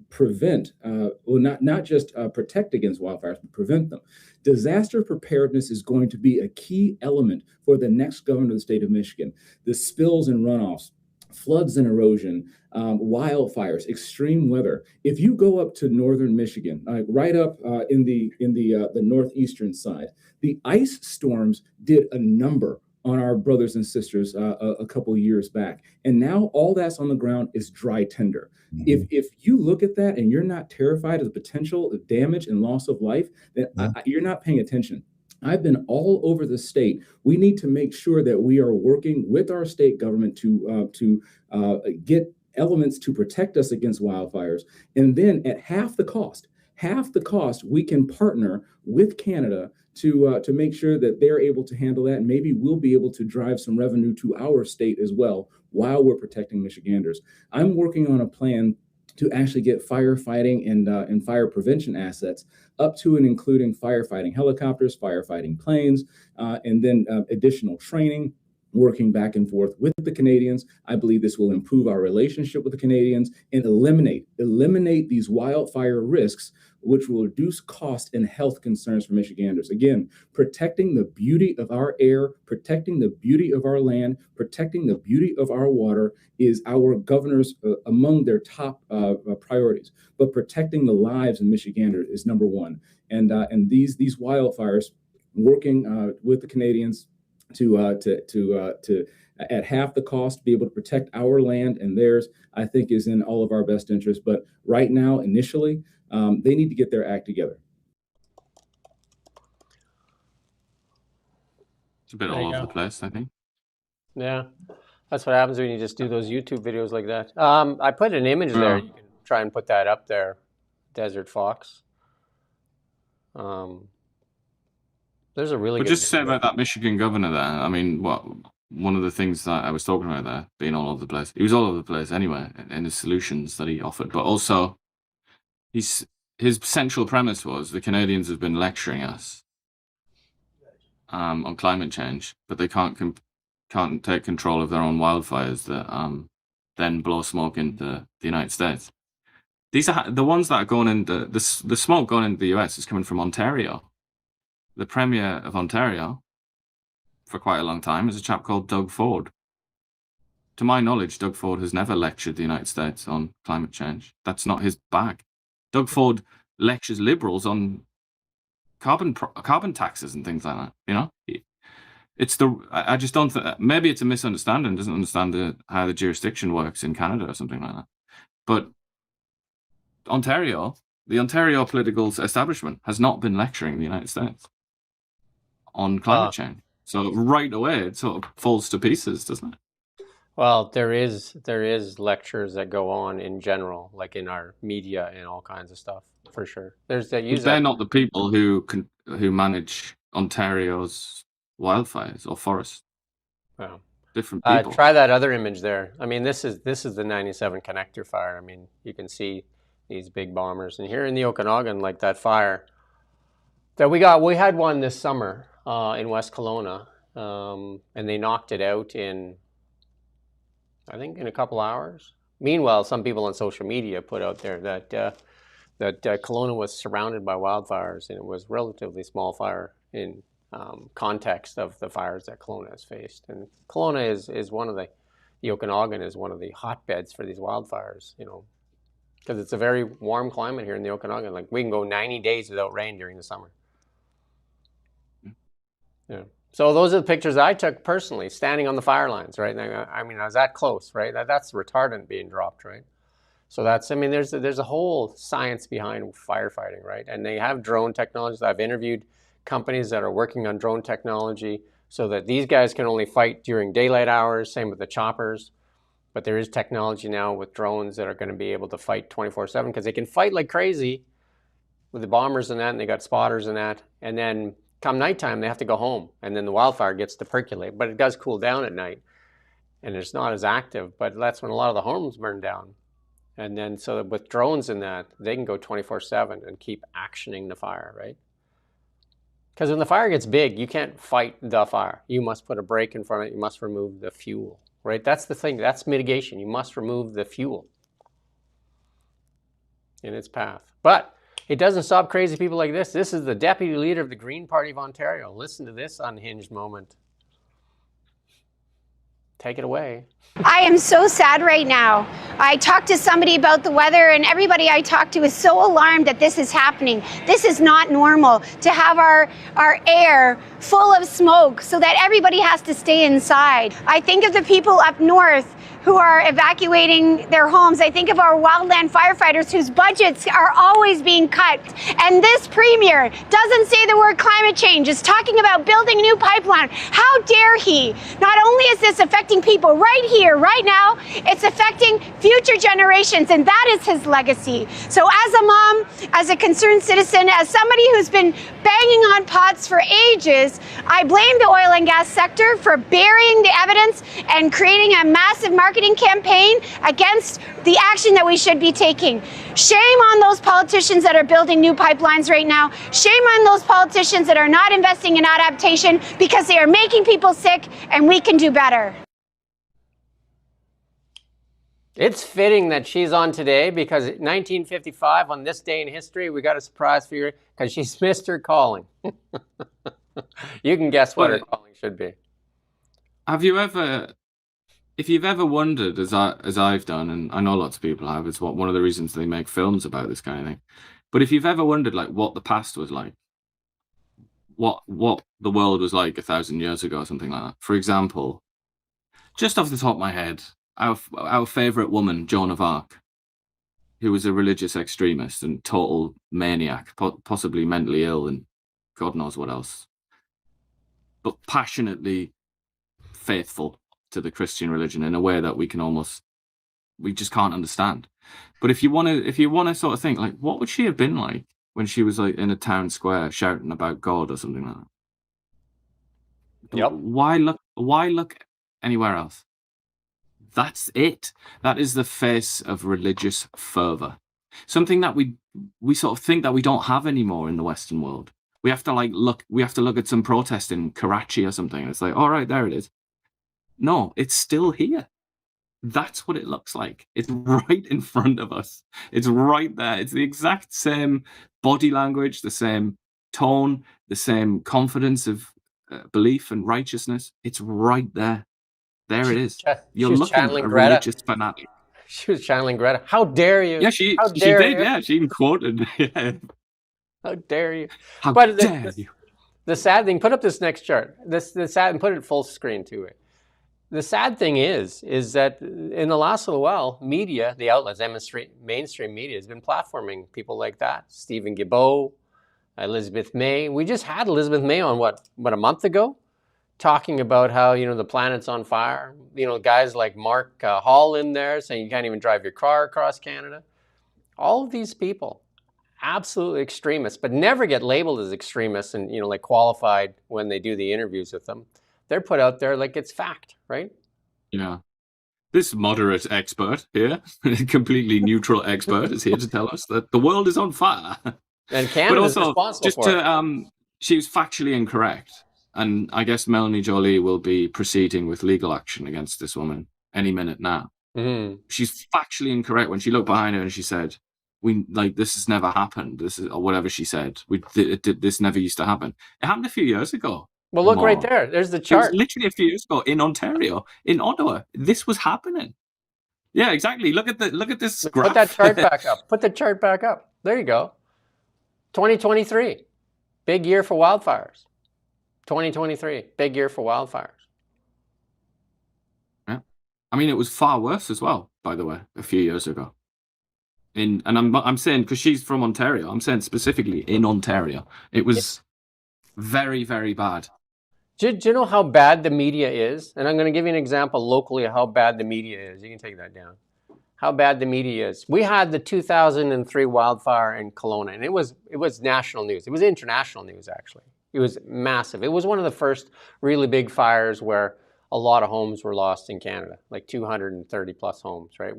Speaker 9: protect against wildfires, but prevent them. Disaster preparedness is going to be a key element for the next governor of the state of Michigan. The spills and runoffs, floods and erosion, wildfires, extreme weather. If you go up to northern Michigan, right up in the northeastern side, the ice storms did a number on our brothers and sisters a couple of years back. And now all that's on the ground is dry tinder. Mm-hmm. If you look at that and you're not terrified of the potential of damage and loss of life, then you're not paying attention. I've been all over the state. We need to make sure that we are working with our state government to get elements to protect us against wildfires. And then at half the cost, we can partner with Canada to make sure that they're able to handle that. And maybe we'll be able to drive some revenue to our state as well while we're protecting Michiganders. I'm working on a plan to actually get firefighting and fire prevention assets up to and including firefighting helicopters, firefighting planes, and then additional training, working back and forth with the Canadians. I believe this will improve our relationship with the Canadians and eliminate these wildfire risks, which will reduce cost and health concerns for Michiganders. Again, protecting the beauty of our air, protecting the beauty of our land, protecting the beauty of our water is our governors among their top priorities. But protecting the lives of Michiganders is number one. And these wildfires, working with the Canadians to at half the cost be able to protect our land and theirs, I think is in all of our best interest. But right now, initially, they need to get their act together.
Speaker 3: It's a bit all over the place, I think.
Speaker 2: Yeah, that's what happens when you just do those YouTube videos like that. I put an image there. You can try and put that up there. Desert Fox. There's a really good
Speaker 3: just say about that Michigan governor there. I mean, one of the things that I was talking about there, being all over the place. He was all over the place anyway in his solutions that he offered, but also his central premise was the Canadians have been lecturing us on climate change, but they can't take control of their own wildfires that then blow smoke into the United States. These are the ones that are going into the smoke going into the US is coming from Ontario. The Premier of Ontario, for quite a long time, is a chap called Doug Ford. To my knowledge, Doug Ford has never lectured the United States on climate change. That's not his bag. Doug Ford lectures Liberals on carbon taxes and things like that. You know, I just don't think, maybe it's a misunderstanding. Doesn't understand how the jurisdiction works in Canada or something like that. But the Ontario political establishment has not been lecturing the United States on climate change. So right away, it sort of falls to pieces, doesn't it?
Speaker 2: Well, there is lectures that go on in general, like in our media and all kinds of stuff, for sure.
Speaker 3: They're not the people who manage Ontario's wildfires or forests.
Speaker 2: Wow.
Speaker 3: Different people.
Speaker 2: Try that other image there. I mean, this is the 97 connector fire. I mean, you can see these big bombers, and here in the Okanagan, like that fire that we had one this summer in West Kelowna, and they knocked it out in, I think, in a couple hours. Meanwhile, some people on social media put out there that Kelowna was surrounded by wildfires, and it was a relatively small fire in context of the fires that Kelowna has faced. And Kelowna is one of the Okanagan is one of the hotbeds for these wildfires, you know, because it's a very warm climate here in the Okanagan. Like, we can go 90 days without rain during the summer. Yeah. So those are the pictures I took personally, standing on the fire lines, right? I mean, I was that close, right? That's retardant being dropped, right? So there's a whole science behind firefighting, right? And they have drone technologies. I've interviewed companies that are working on drone technology so that these guys can only fight during daylight hours, same with the choppers. But there is technology now with drones that are going to be able to fight 24/7, because they can fight like crazy with the bombers and that, and they got spotters and that. And then come nighttime, they have to go home, and then the wildfire gets to percolate. But it does cool down at night, and it's not as active. But that's when a lot of the homes burn down. And then so with drones and that, they can go 24/7 and keep actioning the fire, right? Because when the fire gets big, you can't fight the fire. You must put a brake in front of it. You must remove the fuel, right? That's the thing. That's mitigation. You must remove the fuel in its path. But it doesn't stop crazy people like this. This is the deputy leader of the Green Party of Ontario. Listen to this unhinged moment. Take it away.
Speaker 10: I am so sad right now. I talked to somebody about the weather, and everybody I talked to is so alarmed that this is happening. This is not normal to have our air full of smoke so that everybody has to stay inside. I think of the people up north who are evacuating their homes. I think of our wildland firefighters whose budgets are always being cut. And this premier doesn't say the word climate change, is talking about building a new pipeline. How dare he? Not only is this affecting people right here, right now, it's affecting future generations, and that is his legacy. So as a mom, as a concerned citizen, as somebody who's been banging on pots for ages, I blame the oil and gas sector for burying the evidence and creating a massive marketing campaign against the action that we should be taking. Shame on those politicians that are building new pipelines right now. Shame on those politicians that are not investing in adaptation, because they are making people sick, and we can do better.
Speaker 2: It's fitting that she's on today, because 1955, on this day in history, we got a surprise for you, because she's missed her calling. You can guess what her calling should be.
Speaker 3: Have you ever, if you've ever wondered, as I've done, and I know lots of people have, it's one of the reasons they make films about this kind of thing. But if you've ever wondered, like, what the past was like, what the world was like 1,000 years ago, or something like that. For example, just off the top of my head, our favorite woman, Joan of Arc, who was a religious extremist and total maniac, possibly mentally ill, and God knows what else, but passionately faithful to the Christian religion in a way that we just can't understand. But if you want to sort of think, like, what would she have been like when she was like in a town square shouting about God or something like that?
Speaker 2: Yep.
Speaker 3: Why look anywhere else? That's it. That is the face of religious fervor. Something that we sort of think that we don't have anymore in the Western world. We have to look at some protest in Karachi or something, and it's like, all right, there it is. No, it's still here. That's what it looks like. It's right in front of us. It's right there. It's the exact same body language, the same tone, the same confidence of belief and righteousness. It's right there. There it is. You're looking at a religious fanatic.
Speaker 2: She was channeling Greta. How dare you?
Speaker 3: Yeah, she did. Yeah, she even quoted. Yeah.
Speaker 2: How dare you?
Speaker 3: How
Speaker 2: But
Speaker 3: dare you?
Speaker 2: the sad thing, put up this next chart. The sad, and put it full screen to it. The sad thing is that in the last little while, media, the outlets, mainstream media has been platforming people like that. Stephen Guilbeault, Elizabeth May. We just had Elizabeth May on what a month ago, talking about how, the planet's on fire. Guys like Mark Hall in there saying you can't even drive your car across Canada. All of these people, absolutely extremists, but never get labeled as extremists and, like qualified when they do the interviews with them. They're put out there like it's fact, right?
Speaker 3: Yeah. This moderate expert here, completely neutral expert, is here to tell us that the world is on fire.
Speaker 2: And Canada's responsible for it.
Speaker 3: She was factually incorrect. And I guess Melanie Joly will be proceeding with legal action against this woman any minute now.
Speaker 2: Mm-hmm.
Speaker 3: She's factually incorrect when she looked behind her and she said, this has never happened. Or whatever she said. This never used to happen. It happened a few years ago.
Speaker 2: Well, look right there. There's the chart.
Speaker 3: It was literally a few years ago in Ontario, in Ottawa. This was happening. Yeah, exactly. Look at this graph.
Speaker 2: Put that chart back up. Put the chart back up. There you go. 2023, big year for wildfires. 2023, big year for wildfires.
Speaker 3: Yeah, I mean, it was far worse as well, by the way, a few years ago. And I'm saying, because she's from Ontario, I'm saying specifically in Ontario, it was very, very bad.
Speaker 2: Do you know how bad the media is? And I'm going to give you an example locally of how bad the media is. You can take that down. How bad the media is. We had the 2003 wildfire in Kelowna, and it was national news. It was international news, actually. It was massive. It was one of the first really big fires where a lot of homes were lost in Canada, like 230 plus homes, right?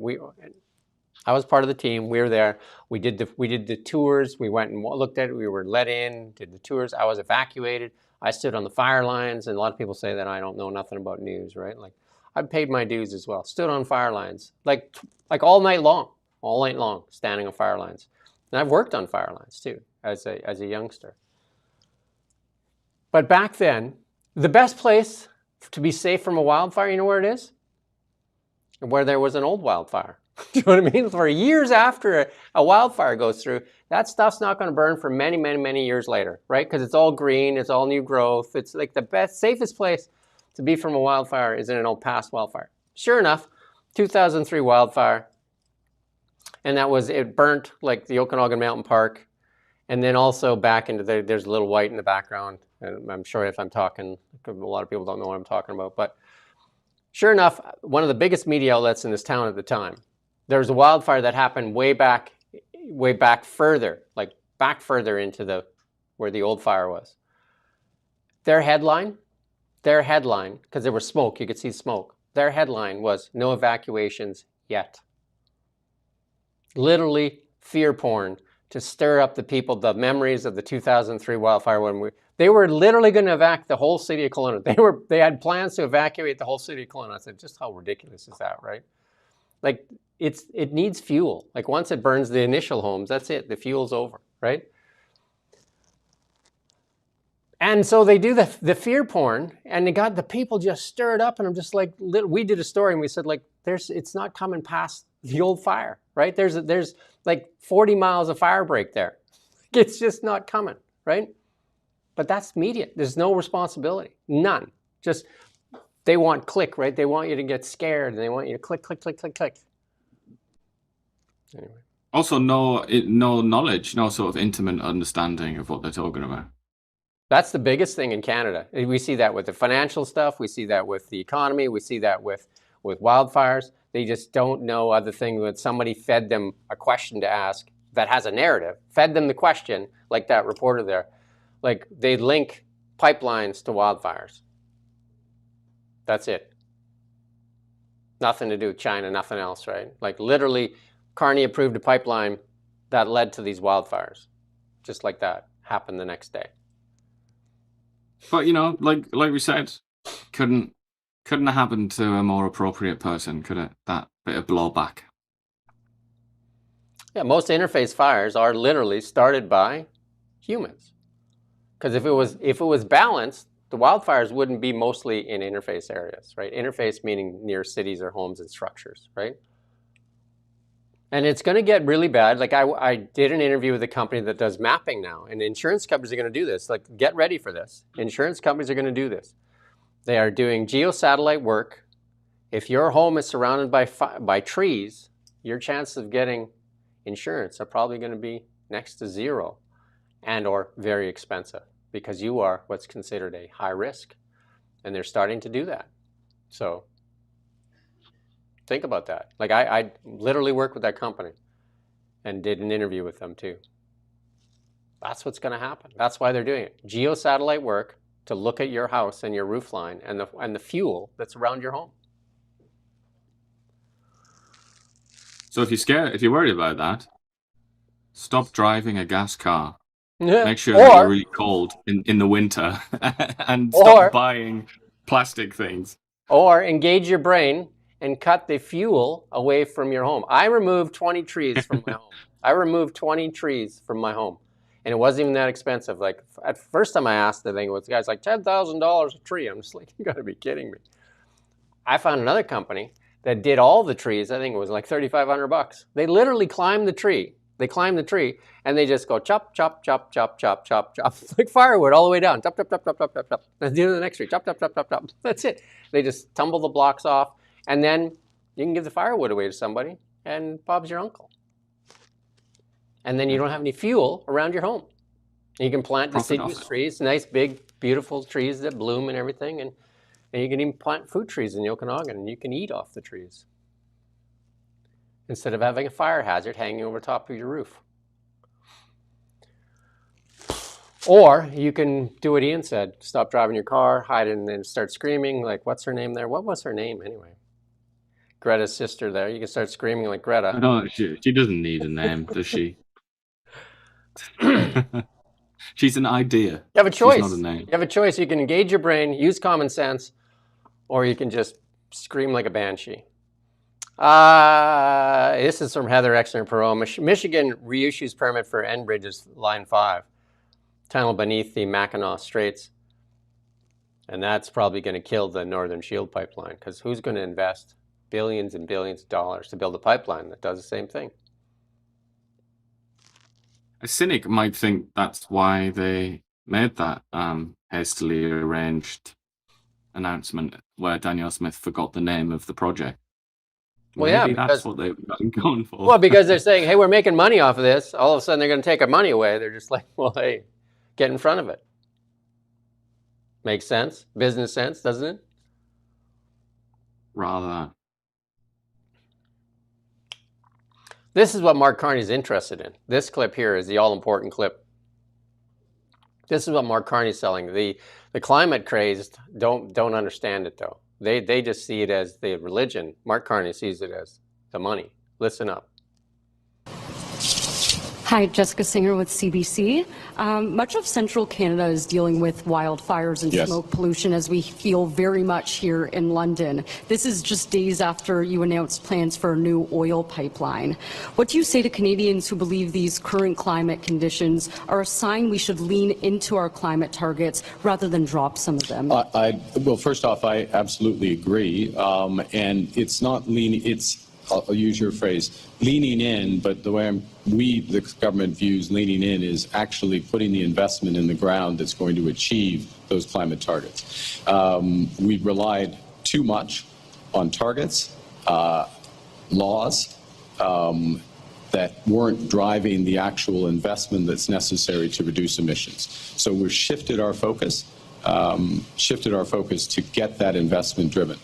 Speaker 2: I was part of the team. We were there. We did the tours. We went and looked at it. We were let in, did the tours. I was evacuated. I stood on the fire lines, and a lot of people say that I don't know nothing about news, right? Like, I paid my dues as well. Stood on fire lines, like all night long, standing on fire lines. And I've worked on fire lines too, as a youngster. But back then, the best place to be safe from a wildfire, you know where it is? Where there was an old wildfire. Do you know what I mean? For years after a wildfire goes through, that stuff's not going to burn for many, many, many years later, right? Because it's all green, it's all new growth. It's like the best, safest place to be from a wildfire is in an old past wildfire. Sure enough, 2003 wildfire, and it burnt like the Okanagan Mountain Park, and then also back into there's a little white in the background. And I'm sure if I'm talking, a lot of people don't know what I'm talking about, but sure enough, one of the biggest media outlets in this town at the time, there was a wildfire that happened way back further, like back further into where the old fire was. Their headline, because there was smoke, you could see smoke. Their headline was, "No evacuations yet." Literally fear porn to stir up the people, the memories of the 2003 wildfire when they were literally going to evacuate the whole city of Kelowna. They had plans to evacuate the whole city of Kelowna. I said, just how ridiculous is that, right? Like, it needs fuel. Like, once it burns the initial homes, that's it. The fuel's over, right? And so they do the fear porn, and they got the people just stirred up. And I'm just like, we did a story, and we said, like, it's not coming past the old fire, right? There's like 40 miles of fire break there. It's just not coming, right? But that's media. There's no responsibility, none. Just they want click, right? They want you to get scared, and they want you to click, click, click, click, click. Anyway.
Speaker 3: Also, no knowledge, no sort of intimate understanding of what they're talking about.
Speaker 2: That's the biggest thing in Canada. We see that with the financial stuff. We see that with the economy. We see that with wildfires. They just don't know other things. When somebody fed them a question to ask that has a narrative, fed them the question, like that reporter there, like they link pipelines to wildfires. That's it. Nothing to do with China, nothing else, right? Like literally, Carney approved a pipeline that led to these wildfires. Just like that. Happened the next day.
Speaker 3: But, like we said, couldn't have happened to a more appropriate person, could it? That bit of blowback.
Speaker 2: Yeah, most interface fires are literally started by humans. Because if it was balanced, the wildfires wouldn't be mostly in interface areas, right? Interface meaning near cities or homes and structures, right? And it's going to get really bad. Like I did an interview with a company that does mapping now, and insurance companies are going to do this. Like, get ready for this. Insurance companies are going to do this. They are doing geosatellite work. If your home is surrounded by trees, your chances of getting insurance are probably going to be next to zero and or very expensive, because you are what's considered a high risk. And they're starting to do that. So think about that. Like I literally worked with that company and did an interview with them too. That's what's going to happen. That's why they're doing it. Geosatellite work to look at your house and your roof line and the fuel that's around your home.
Speaker 3: So if you're worried about that, stop driving a gas car. Make sure that you're really cold in the winter and stop buying plastic things.
Speaker 2: Or engage your brain and cut the fuel away from your home. I removed 20 trees from my home. I removed 20 trees from my home. And it wasn't even that expensive. Like, at first time I asked, the thing was, the guy's like, $10,000 a tree. I'm just like, you gotta be kidding me. I found another company that did all the trees. I think it was like $3,500. They literally climbed the tree. They climb the tree and they just go chop, chop, chop, chop, chop, chop, chop, like firewood all the way down. Chop, chop, chop, chop, chop, chop, chop. Then do the next tree. Chop, chop, chop, chop, chop. That's it. They just tumble the blocks off, and then you can give the firewood away to somebody, and Bob's your uncle. And then you don't have any fuel around your home. You can plant deciduous trees, nice, big, beautiful trees that bloom and everything, and you can even plant fruit trees in the Okanagan, and you can eat off the trees, instead of having a fire hazard hanging over top of your roof. Or you can do what Ian said, stop driving your car, hide it, and then start screaming like, what's her name there? What was her name anyway? Greta's sister there. You can start screaming like Greta.
Speaker 3: No, she doesn't need a name, does she? She's an idea.
Speaker 2: You have a choice.
Speaker 3: She's not a name.
Speaker 2: You have a choice. You can engage your brain, use common sense, or you can just scream like a banshee. This is from Heather Exner in Perot. Michigan reissues permit for Enbridge's Line 5, tunnel beneath the Mackinac Straits. And that's probably going to kill the Northern Shield pipeline, because who's going to invest billions and billions of dollars to build a pipeline that does the same thing?
Speaker 3: A cynic might think that's why they made that hastily arranged announcement where Danielle Smith forgot the name of the project.
Speaker 2: Well, yeah,
Speaker 3: because that's what they've been going for.
Speaker 2: Well, because they're saying, hey, we're making money off of this. All of a sudden, they're going to take our money away. They're just like, well, hey, get in front of it. Makes sense. Business sense, doesn't it?
Speaker 3: Rather.
Speaker 2: This is what Mark Carney's interested in. This clip here is the all-important clip. This is what Mark Carney's selling. The climate crazed don't understand it, though. They just see it as the religion. Mark Carney sees it as the money. Listen up.
Speaker 11: Hi, Jessica Singer with CBC. Much of central Canada is dealing with wildfires and smoke pollution, as we feel very much here in London. This is just days after you announced plans for a new oil pipeline. What do you say to Canadians who believe these current climate conditions are a sign we should lean into our climate targets rather than drop some of them?
Speaker 12: Well, first off, I absolutely agree. And it's not leaning, I'll use your phrase, leaning in, but the way the government views leaning in is actually putting the investment in the ground that's going to achieve those climate targets. We've relied too much on targets, laws that weren't driving the actual investment that's necessary to reduce emissions. So we've shifted our focus to get that investment driven.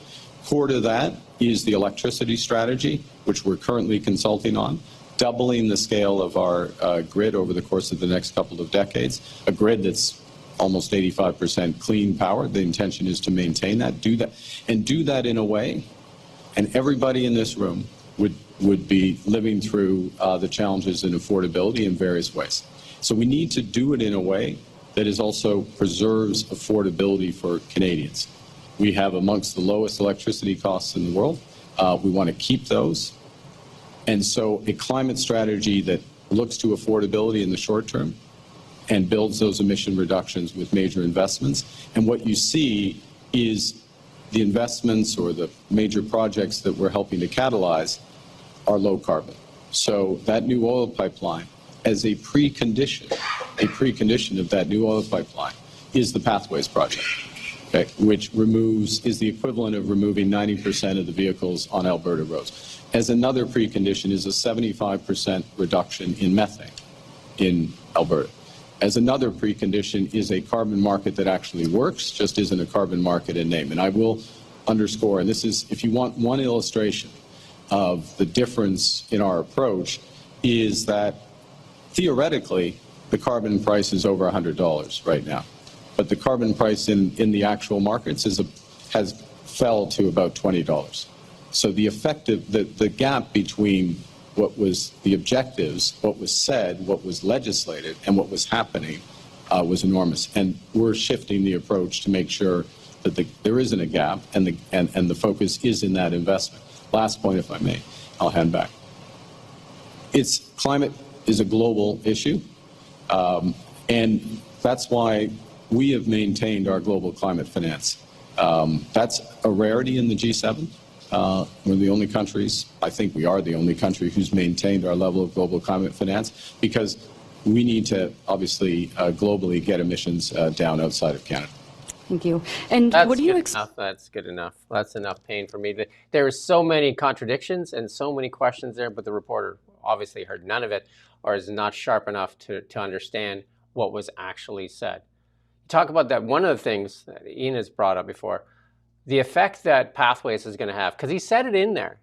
Speaker 12: Core to that is the electricity strategy, which we're currently consulting on, doubling the scale of our grid over the course of the next couple of decades, a grid that's almost 85% clean power. The intention is to maintain that, do that in a way, and everybody in this room would be living through the challenges in affordability in various ways. So we need to do it in a way that is also preserves affordability for Canadians. We have amongst the lowest electricity costs in the world. We want to keep those. And so a climate strategy that looks to affordability in the short term and builds those emission reductions with major investments. And what you see is the investments or the major projects that we're helping to catalyze are low carbon. So that new oil pipeline, as a precondition of that new oil pipeline, is the Pathways project, okay, which is the equivalent of removing 90% of the vehicles on Alberta roads. As another precondition is a 75% reduction in methane in Alberta. As another precondition is a carbon market that actually works, just isn't a carbon market in name. And I will underscore, and this is, if you want one illustration of the difference in our approach, is that theoretically the carbon price is over $100 right now, but the carbon price in the actual markets has fell to about $20. So the gap between what was the objectives, what was said, what was legislated, and what was happening was enormous. And we're shifting the approach to make sure that there isn't a gap, and the focus is in that investment. Last point, if I may, I'll hand back. Climate is a global issue, and that's why we have maintained our global climate finance. That's a rarity in the G7. We're the only countries, I think we are the only country who's maintained our level of global climate finance, because we need to obviously globally get emissions down outside of Canada.
Speaker 11: Thank you. And
Speaker 2: That's
Speaker 11: what do you
Speaker 2: That's good enough. That's enough pain for me. There are so many contradictions and so many questions there, but the reporter obviously heard none of it, or is not sharp enough to understand what was actually said. Talk about that. One of the things that Ian has brought up before, the effect that Pathways is going to have, because he said it in there,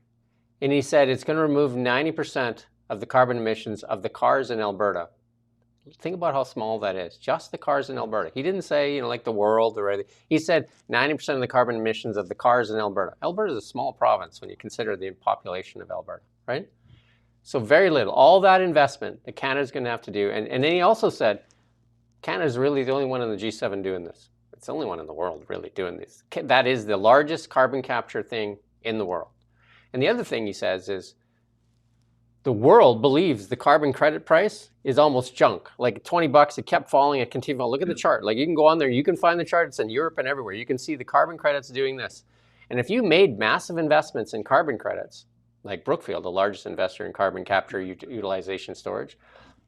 Speaker 2: and he said it's going to remove 90% of the carbon emissions of the cars in Alberta. Think about how small that is, just the cars in Alberta. He didn't say, like the world or anything. He said 90% of the carbon emissions of the cars in Alberta. Alberta is a small province when you consider the population of Alberta, right? So very little. All that investment that Canada's going to have to do. And then he also said, Canada's really the only one in the G7 doing this. It's the only one in the world really doing this. That is the largest carbon capture thing in the world. And the other thing he says is, the world believes the carbon credit price is almost junk. Like $20, it kept falling, it continued falling. Look at the chart. Like you can go on there, you can find the chart. It's in Europe and everywhere. You can see the carbon credits doing this. And if you made massive investments in carbon credits, like Brookfield, the largest investor in carbon capture utilization storage,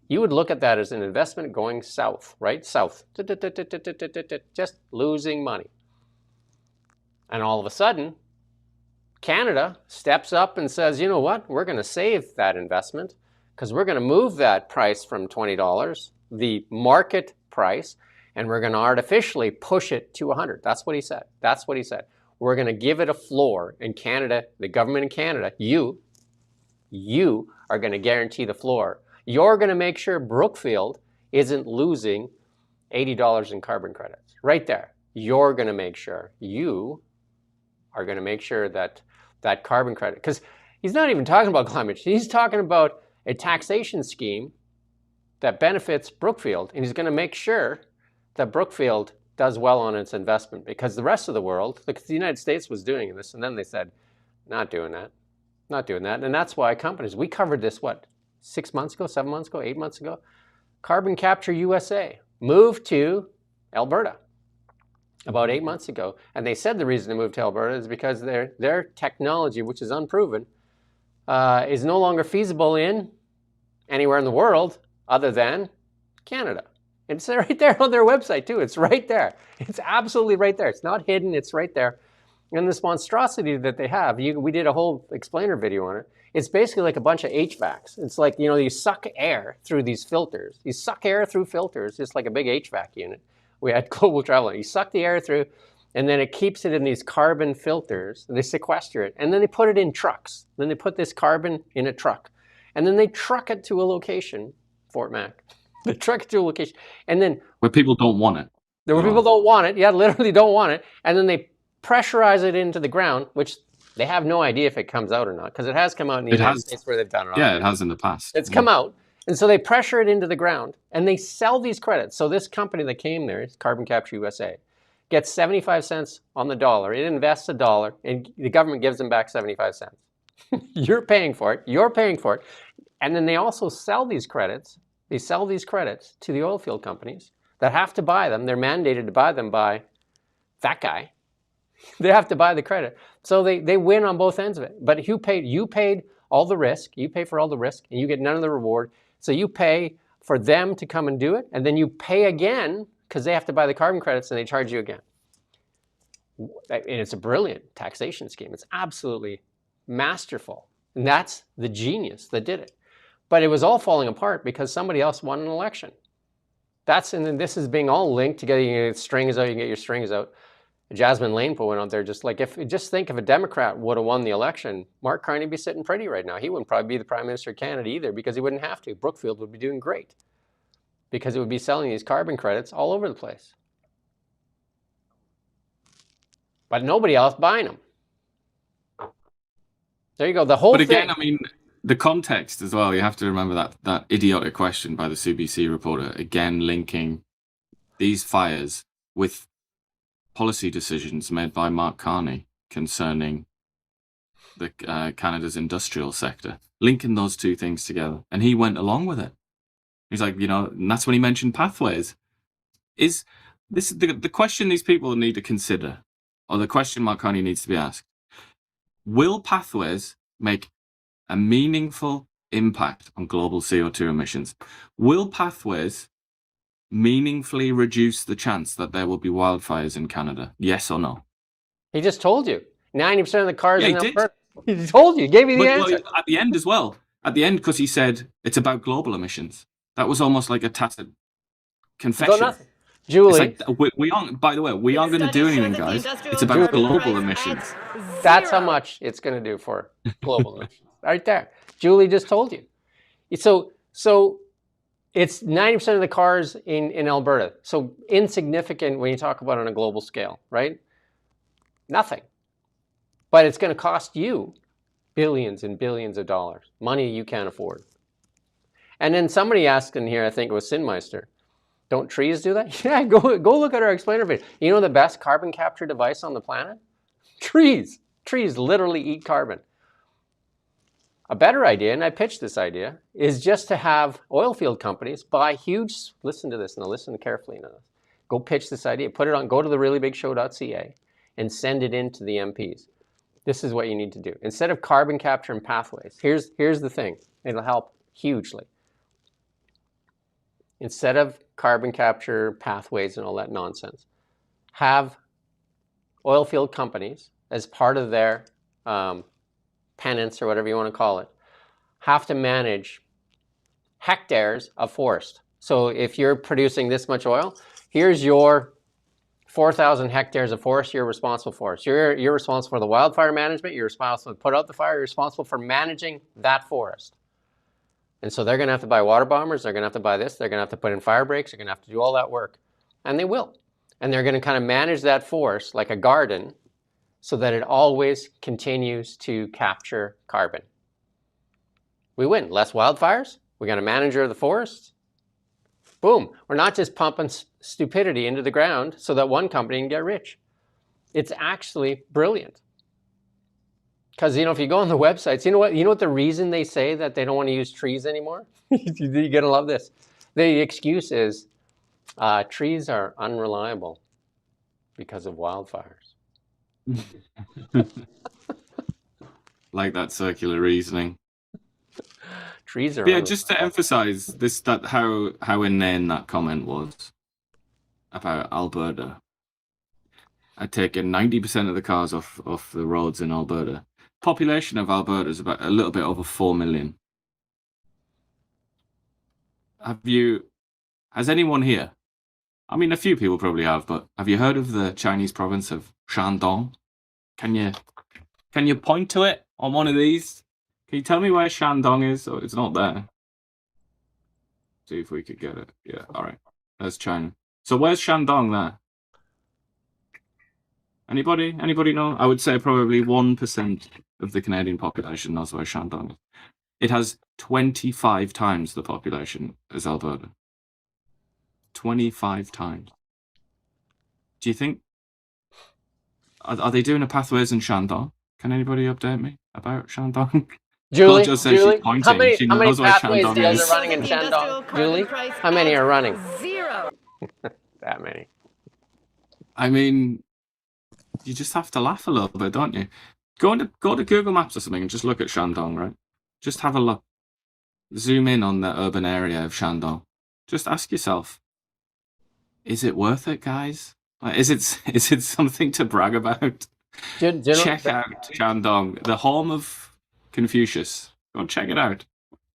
Speaker 2: you would look at that as an investment going south, right? South, just losing money. And all of a sudden, Canada steps up and says, you know what, we're going to save that investment because we're going to move that price from $20, the market price, and we're going to artificially push it to 100. That's what he said. That's what he said. We're going to give it a floor in Canada, the government in Canada, you are going to guarantee the floor. You're going to make sure Brookfield isn't losing $80 in carbon credits. Right there. You're going to make sure. You are going to make sure that that carbon credit, because he's not even talking about climate change. He's talking about a taxation scheme that benefits Brookfield, and he's going to make sure that Brookfield does well on its investment, because the rest of the world, like the United States was doing this, and then they said, not doing that, not doing that. And that's why companies, we covered this, what, 6 months ago, 7 months ago, 8 months ago? Carbon Capture USA moved to Alberta about 8 months ago. And they said the reason to move to Alberta is because their technology, which is unproven, is no longer feasible in anywhere in the world other than Canada. It's right there on their website too. It's right there. It's absolutely right there. It's not hidden. It's right there. And this monstrosity that they have, we did a whole explainer video on it. It's basically like a bunch of HVACs. It's like, you suck air through these filters. You suck air through filters, just like a big HVAC unit. We had global travel. You suck the air through, and then it keeps it in these carbon filters. And they sequester it, and then they put it in trucks. Then they put this carbon in a truck, and then they truck it to a location, Fort Mac. They truck it to a location, and then
Speaker 3: where people don't want it.
Speaker 2: Where people don't want it, yeah, literally don't want it, and then they pressurize it into the ground, which they have no idea if it comes out or not, because it has come out in the United States where they've done it.
Speaker 3: Yeah, it has in the past.
Speaker 2: It's come out. And so they pressure it into the ground, and they sell these credits. So this company that came there, Carbon Capture USA, gets 75 cents on the dollar. It invests $1, and the government gives them back 75 cents. You're paying for it. You're paying for it. And then they also sell these credits. They sell these credits to the oil field companies that have to buy them. They're mandated to buy them by that guy. They have to buy the credit. So they win on both ends of it. But you paid all the risk. You pay for all the risk, and you get none of the reward. So you pay for them to come and do it, and then you pay again because they have to buy the carbon credits, and they charge you again. And it's a brilliant taxation scheme. It's absolutely masterful. And that's the genius that did it. But it was all falling apart because somebody else won an election. And then this is being all linked together. You get strings out, you get your strings out. Jasmine Lane went out there just think if a Democrat would have won the election, Mark Carney would be sitting pretty right now. He wouldn't probably be the Prime Minister of Canada either because he wouldn't have to. Brookfield would be doing great because it would be selling these carbon credits all over the place. But nobody else buying them. There you go. The whole
Speaker 3: thing. But again,
Speaker 2: thing.
Speaker 3: I mean, the context as well. You have to remember that idiotic question by the CBC reporter, again linking these fires with policy decisions made by Mark Carney concerning the Canada's industrial sector, linking those two things together. And he went along with it. He's like, and that's when he mentioned pathways. Is this the question these people need to consider, or the question Mark Carney needs to be asked? Will pathways make a meaningful impact on global CO2 emissions? Will pathways meaningfully reduce the chance that there will be wildfires in Canada? Yes or no?
Speaker 2: He just told you. 90% of the cars in Alberta. He told you. He gave you the answer.
Speaker 3: Well, at the end as well. At the end, because he said it's about global emissions. That was almost like a tacit confession.
Speaker 2: So nothing. Julie.
Speaker 3: It's like, we aren't, by the way, we aren't going to do anything, guys. It's about global emissions.
Speaker 2: That's how much it's going to do for global emissions. Right there. Julie just told you. So it's 90% of the cars in Alberta. So insignificant when you talk about it on a global scale, right? Nothing. But it's going to cost you billions and billions of dollars, money you can't afford. And then somebody asked in here, I think it was Sinmeister, don't trees do that? Yeah, go look at our explainer video. You know the best carbon capture device on the planet? Trees. Trees literally eat carbon. A better idea, and I pitched this idea, is just to have oil field companies buy huge, listen to this, now listen carefully now. Go pitch this idea, put it on, go to the reallybigshow.ca and send it in to the MPs. This is what you need to do. Instead of carbon capture and pathways, here's the thing, it'll help hugely. Instead of carbon capture, pathways, and all that nonsense, have oil field companies, as part of their penance or whatever you want to call it, have to manage hectares of forest. So if you're producing this much oil, here's your 4,000 hectares of forest you're responsible for. So you're responsible for the wildfire management, you're responsible to put out the fire, you're responsible for managing that forest. And so they're going to have to buy water bombers, they're going to have to buy this, they're going to have to put in fire breaks, they're going to have to do all that work. And they will. And they're going to kind of manage that forest like a garden so that it always continues to capture carbon. We win. Less wildfires, we got a manager of the forest. Boom. We're not just pumping stupidity into the ground so that one company can get rich. It's actually brilliant. Because, if you go on the websites, you know what the reason they say that they don't want to use trees anymore? You're going to love this. The excuse is trees are unreliable because of wildfires.
Speaker 3: Like that circular reasoning.
Speaker 2: Trees are
Speaker 3: unreliable. Just to emphasize this, that how inane that comment was about Alberta. I'd taken 90% of the cars off the roads in Alberta. Population of Alberta is about a little bit over 4 million. Has anyone here, I mean, a few people probably have, but have you heard of the Chinese province of Shandong? Can you point to it on one of these? Can you tell me where Shandong is? Oh, it's not there. See if we could get it. Yeah, all right. There's China. So where's Shandong there? Anybody know? I would say probably 1% of the Canadian population knows where Shandong is. It has 25 times the population as Alberta. 25 times. Do you think... Are they doing a pathways in Shandong? Can anybody update me about Shandong?
Speaker 2: Julie,
Speaker 3: she's pointing.
Speaker 2: how many
Speaker 3: pathways
Speaker 2: do you guys are running in Shandong? Julie, how many are running? 0. That many.
Speaker 3: I mean... You just have to laugh a little bit, don't you? Go to Google Maps or something and just look at Shandong, right? Just have a look. Zoom in on the urban area of Shandong. Just ask yourself, is it worth it, guys? Like, is it something to brag about? Check out Shandong, the home of Confucius. Go check it out.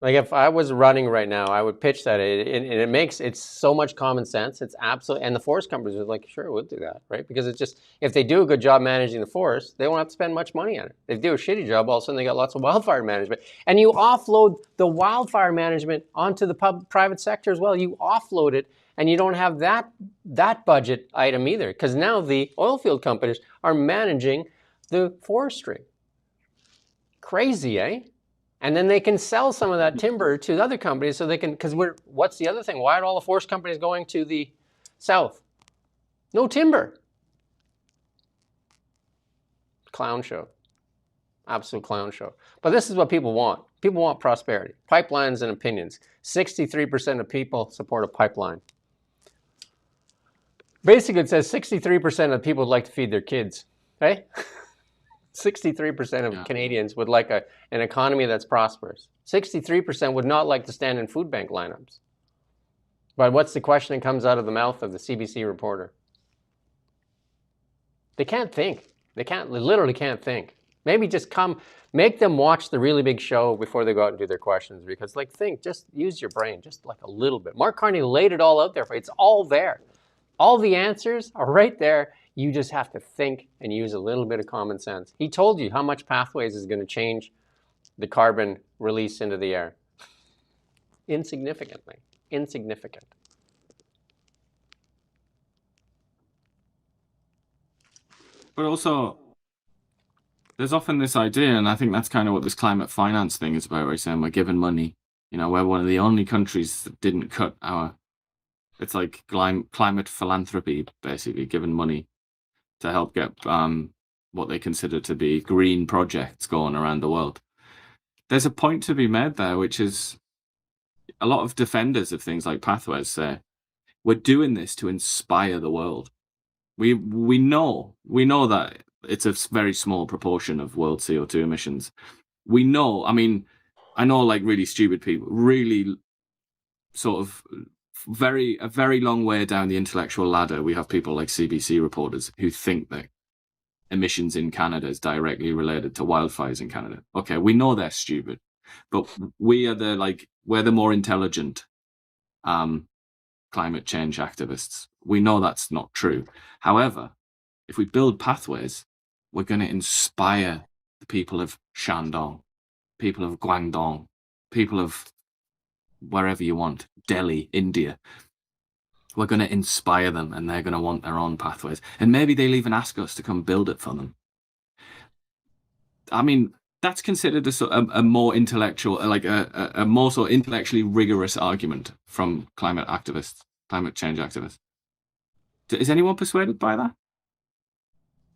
Speaker 2: Like if I was running right now, I would pitch that, and it's so much common sense. It's absolutely, and the forest companies are like, sure, we'll do that, right? Because it's just, if they do a good job managing the forest, they won't have to spend much money on it. If they do a shitty job, all of a sudden they got lots of wildfire management, and you offload the wildfire management onto the private sector as well. You offload it, and you don't have that budget item either, because now the oil field companies are managing the forestry. Crazy, eh? And then they can sell some of that timber to other companies so they can, because what's the other thing? Why are all the forest companies going to the south? No timber. Clown show. Absolute clown show. But this is what people want. People want prosperity. Pipelines and opinions. 63% of people support a pipeline. Basically, it says 63% of people would like to feed their kids. Right? 63% of Canadians would like an economy that's prosperous. 63% would not like to stand in food bank lineups. But what's the question that comes out of the mouth of the CBC reporter? They can't think. They literally can't think. Maybe just make them watch the really big show before they go out and do their questions, because just use your brain, just like a little bit. Mark Carney laid it all out there for you. It's all there. All the answers are right there. You just have to think and use a little bit of common sense. He told you how much Pathways is going to change the carbon release into the air. Insignificantly. Insignificant.
Speaker 3: But also, there's often this idea, and I think that's kind of what this climate finance thing is about, where you're saying we're giving money. You know, we're one of the only countries that didn't cut it's like climate philanthropy, basically, giving money to help get what they consider to be green projects going around the world. There's a point to be made there, which is a lot of defenders of things like Pathways say, we're doing this to inspire the world. We know that it's a very small proportion of world CO2 emissions. We know, I know like really stupid people, really sort of a very long way down the intellectual ladder, we have people like CBC reporters who think that emissions in Canada is directly related to wildfires in Canada. Okay, we know they're stupid, but we're the more intelligent climate change activists. We know that's not true. However, if we build Pathways, we're going to inspire the people of Shandong, people of Guangdong, people of wherever you want, Delhi, India. We're going to inspire them, and they're going to want their own pathways. And maybe they'll even ask us to come build it for them. That's considered a more intellectual, a more sort of intellectually rigorous argument from climate change activists. Is anyone persuaded by that?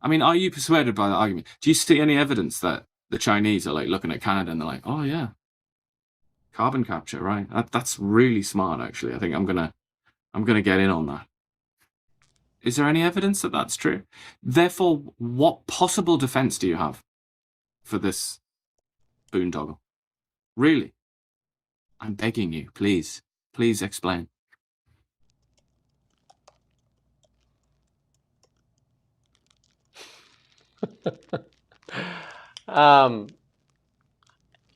Speaker 3: Are you persuaded by that argument? Do you see any evidence that the Chinese are looking at Canada and they're like, oh yeah, carbon capture, right? That's really smart, actually. I think I'm gonna get in on that. Is there any evidence that that's true? Therefore, what possible defense do you have for this boondoggle? Really? I'm begging you, please explain.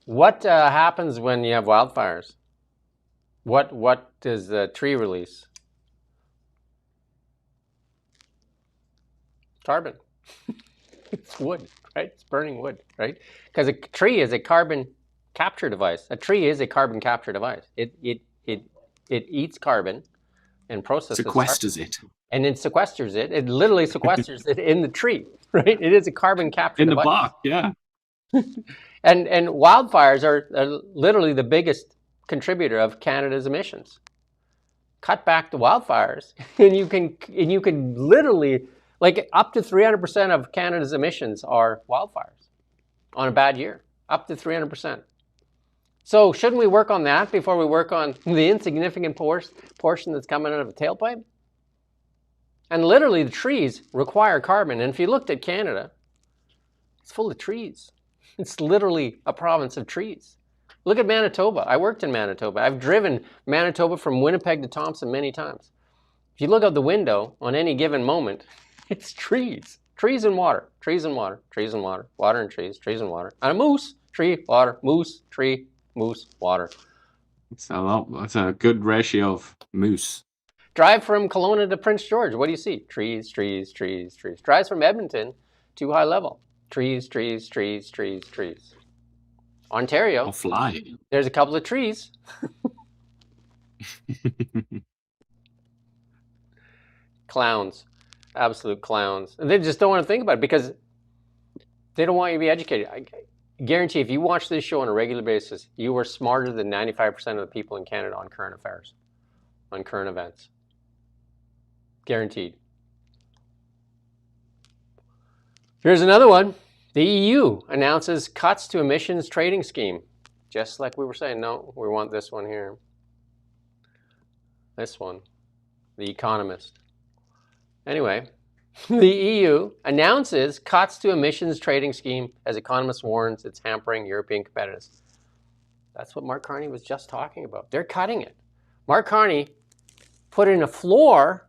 Speaker 2: What happens when you have wildfires? What does the tree release? Carbon. It's wood, right? It's burning wood, right? Because a tree is a carbon capture device. A tree is a carbon capture device. It eats carbon and processes
Speaker 3: sequesters
Speaker 2: carbon.
Speaker 3: It.
Speaker 2: And it sequesters it. It literally sequesters it in the tree, right? It is a carbon capture device.
Speaker 3: In the bark, yeah.
Speaker 2: And wildfires are literally the biggest contributor of Canada's emissions. Cut back the wildfires, and you can literally, up to 300% of Canada's emissions are wildfires on a bad year, up to 300%. So shouldn't we work on that before we work on the insignificant portion that's coming out of the tailpipe? And literally the trees require carbon. And if you looked at Canada, it's full of trees. It's literally a province of trees. Look at Manitoba. I worked in Manitoba. I've driven Manitoba from Winnipeg to Thompson many times. If you look out the window on any given moment, it's trees. Trees and water, trees and water, trees and water, water and trees and water. And a moose, tree, water, moose, tree, moose, water.
Speaker 3: That's a good ratio of moose.
Speaker 2: Drive from Kelowna to Prince George. What do you see? Trees, trees, trees, trees. Drives from Edmonton to High Level. Trees, trees, trees, trees, trees. Ontario.
Speaker 3: Or fly.
Speaker 2: There's a couple of trees. Clowns. Absolute clowns. And they just don't want to think about it because they don't want you to be educated. I guarantee if you watch this show on a regular basis, you are smarter than 95% of the people in Canada on current affairs, on current events. Guaranteed. Here's another one. The EU announces cuts to emissions trading scheme. Just like we were saying, no, we want this one here. This one. The Economist. Anyway, the EU announces cuts to emissions trading scheme as Economist warns it's hampering European competitiveness. That's what Mark Carney was just talking about. They're cutting it. Mark Carney put in a floor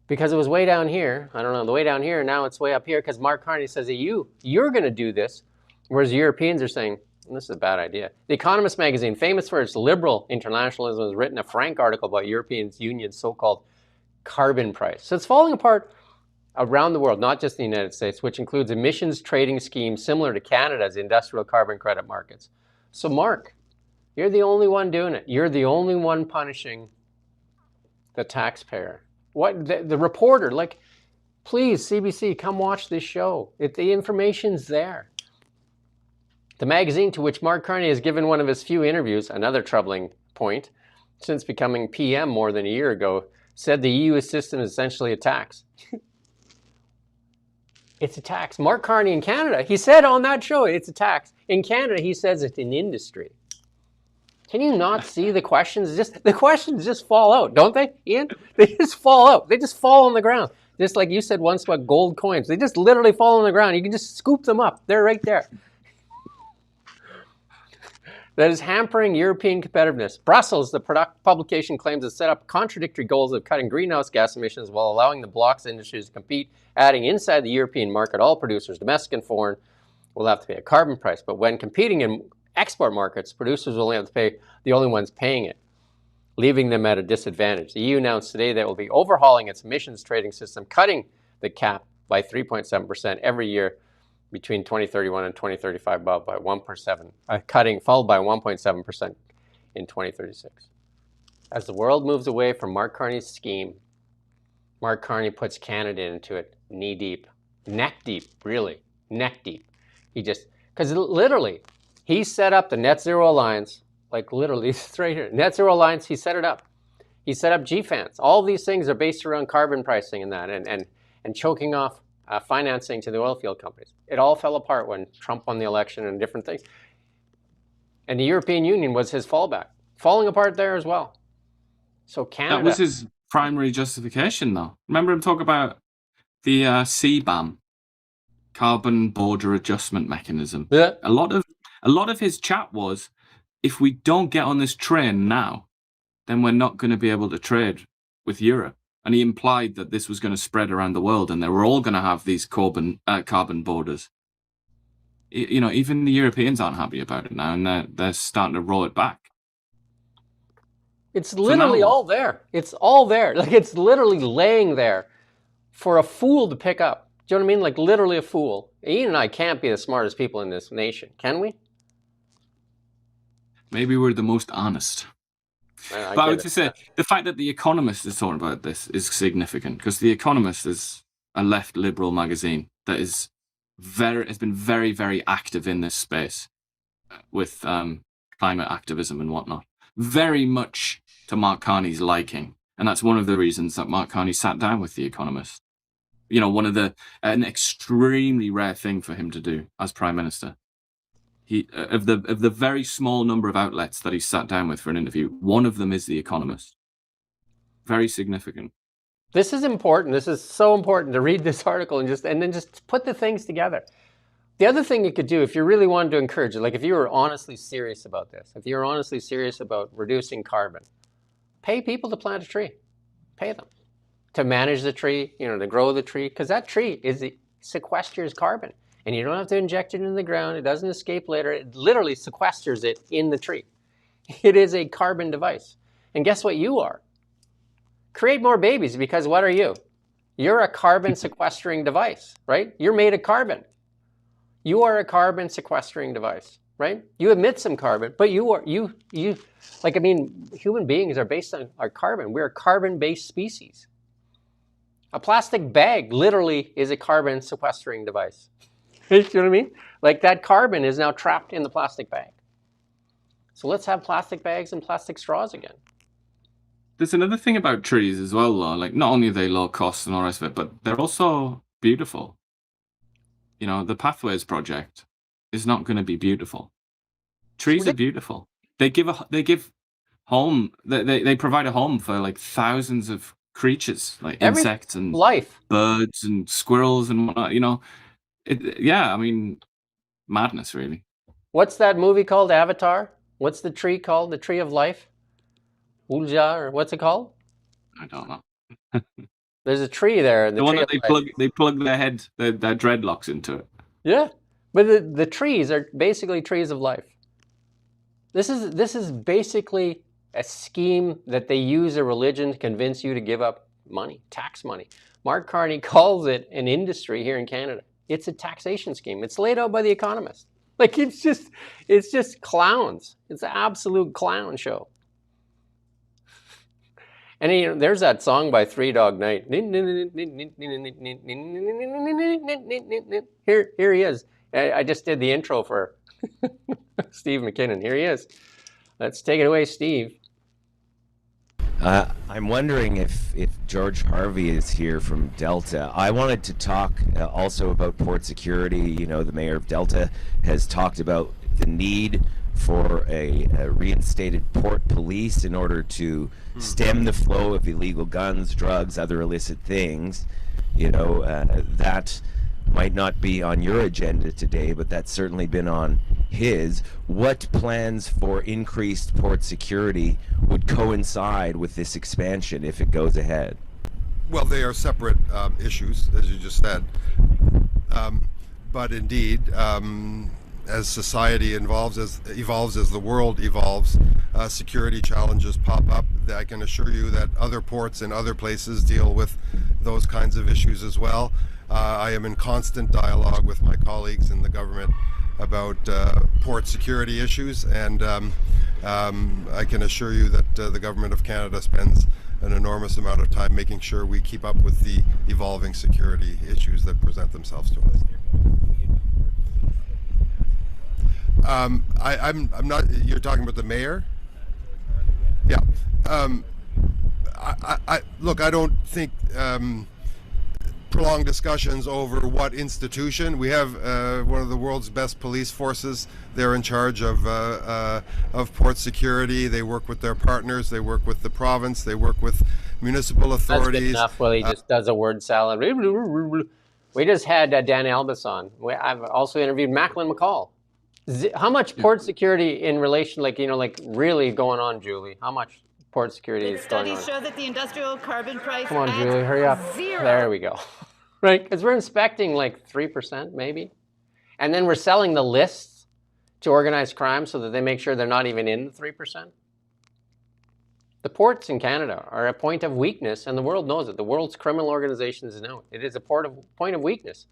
Speaker 2: because it was way down here. I don't know, the way down here, now it's way up here because Mark Carney says, you're going to do this, whereas Europeans are saying, this is a bad idea. The Economist magazine, famous for its liberal internationalism, has written a frank article about European Union's so-called carbon price. So it's falling apart around the world, not just the United States, which includes emissions trading schemes similar to Canada's industrial carbon credit markets. So Mark, you're the only one doing it. You're the only one punishing the taxpayer. What the reporter, like, please, CBC, come watch this show. The information's there. The magazine to which Mark Carney has given one of his few interviews, another troubling point, since becoming PM more than a year ago, said the EU system is essentially a tax. It's a tax. Mark Carney in Canada, he said on that show, it's a tax. In Canada, he says it's an industry. Can you not see the questions? The questions just fall out, don't they, Ian? They just fall out. They just fall on the ground. Just like you said once about gold coins. They just literally fall on the ground. You can just scoop them up. They're right there. That is hampering European competitiveness. Brussels, the publication claims, has set up contradictory goals of cutting greenhouse gas emissions while allowing the bloc's industries to compete, adding inside the European market, all producers, domestic and foreign, will have to pay a carbon price. But when competing in export markets, producers will only have to pay the only ones paying it, leaving them at a disadvantage. The EU announced today that it will be overhauling its emissions trading system, cutting the cap by 3.7% every year between 2031 and 2035, followed by 1.7% in 2036. As the world moves away from Mark Carney's scheme, Mark Carney puts Canada into it knee deep, neck deep, really, neck deep. Because literally, he set up the Net Zero Alliance, like literally, it's right here. Net Zero Alliance, he set it up. He set up GFANS. All these things are based around carbon pricing and that, and choking off financing to the oil field companies. It all fell apart when Trump won the election and different things. And the European Union was his fallback, falling apart there as well. So Canada...
Speaker 3: That was his primary justification, though. Remember him talk about the CBAM, Carbon Border Adjustment Mechanism.
Speaker 2: Yeah.
Speaker 3: A lot of his chat was, if we don't get on this train now, then we're not going to be able to trade with Europe. And he implied that this was going to spread around the world and they were all going to have these carbon borders. You know, even the Europeans aren't happy about it now, and they're starting to roll it back.
Speaker 2: It's literally all there. It's all there. Like, it's literally laying there for a fool to pick up. Do you know what I mean? Like, literally a fool. Ian and I can't be the smartest people in this nation, can we?
Speaker 3: Maybe we're the most honest. But I would just say, the fact that The Economist is talking about this is significant, because The Economist is a left liberal magazine that has been very, very active in this space with climate activism and whatnot. Very much to Mark Carney's liking. And that's one of the reasons that Mark Carney sat down with The Economist. You know, an extremely rare thing for him to do as Prime Minister. He of the very small number of outlets that he sat down with for an interview, one of them is The Economist. Very significant.
Speaker 2: This is important. This is so important to read this article and then just put the things together. The other thing you could do, if you really wanted to encourage it, like if you were honestly serious about this, if you were honestly serious about reducing carbon, pay people to plant a tree. Pay them to manage the tree, to grow the tree, because that tree sequesters carbon. And you don't have to inject it into the ground. It doesn't escape later. It literally sequesters it in the tree. It is a carbon device. And guess what you are? Create more babies, because what are you? You're a carbon sequestering device, right? You're made of carbon. You are a carbon sequestering device, right? You emit some carbon, but human beings are based on our carbon. We're a carbon-based species. A plastic bag literally is a carbon sequestering device. You know what I mean? Like that carbon is now trapped in the plastic bag. So let's have plastic bags and plastic straws again.
Speaker 3: There's another thing about trees as well, though. Like, not only are they low cost and all the rest of it, but they're also beautiful. The Pathways Project is not going to be beautiful. Trees are beautiful. They give home. They provide a home for like thousands of creatures, like insects and
Speaker 2: life,
Speaker 3: birds and squirrels and whatnot. Madness, really.
Speaker 2: What's that movie called? Avatar? What's the tree called? The tree of life? Ulja, or what's it called?
Speaker 3: I don't know.
Speaker 2: There's a tree there.
Speaker 3: The one that they plug their dreadlocks into it.
Speaker 2: Yeah, but the trees are basically trees of life. This is basically a scheme that they use a religion to convince you to give up money, tax money. Mark Carney calls it an industry here in Canada. It's a taxation scheme. It's laid out by The Economist. Like it's just clowns. It's an absolute clown show. And there's that song by Three Dog Night. Here he is. I just did the intro for Steve McKinnon. Here he is. Let's take it away, Steve.
Speaker 13: I'm wondering if George Harvey is here from Delta. I wanted to talk also about port security. The mayor of Delta has talked about the need for a reinstated port police in order to stem the flow of illegal guns, drugs, other illicit things. That might not be on your agenda today, but that's certainly been on his. What plans for increased port security would coincide with this expansion if it goes ahead?
Speaker 14: Well, they are separate issues, as you just said. But indeed, as society evolves, as the world evolves, security challenges pop up. I can assure you that other ports and other places deal with those kinds of issues as well. I am in constant dialogue with my colleagues in the government about port security issues, and I can assure you that the Government of Canada spends an enormous amount of time making sure we keep up with the evolving security issues that present themselves to us. I'm not. You're talking about the mayor? Yeah. Look, I don't think prolonged discussions over what institution. We have one of the world's best police forces. They're in charge of port security. They work with their partners. They work with the province. They work with municipal authorities.
Speaker 2: That's good enough. Well, he just does a word salad. We just had Dan Albus on. I've also interviewed Macklin McCall. How much port security in relation, like really going on, Julie? How much port security is going on?
Speaker 15: Studies show that the industrial carbon price.
Speaker 2: Come on, Julie, hurry up.
Speaker 15: Zero.
Speaker 2: There we go. Right, because we're inspecting like 3% maybe, and then we're selling the lists to organized crime so that they make sure they're not even in the 3%. The ports in Canada are a point of weakness, and the world knows it. The world's criminal organizations know it. It is a point of weakness.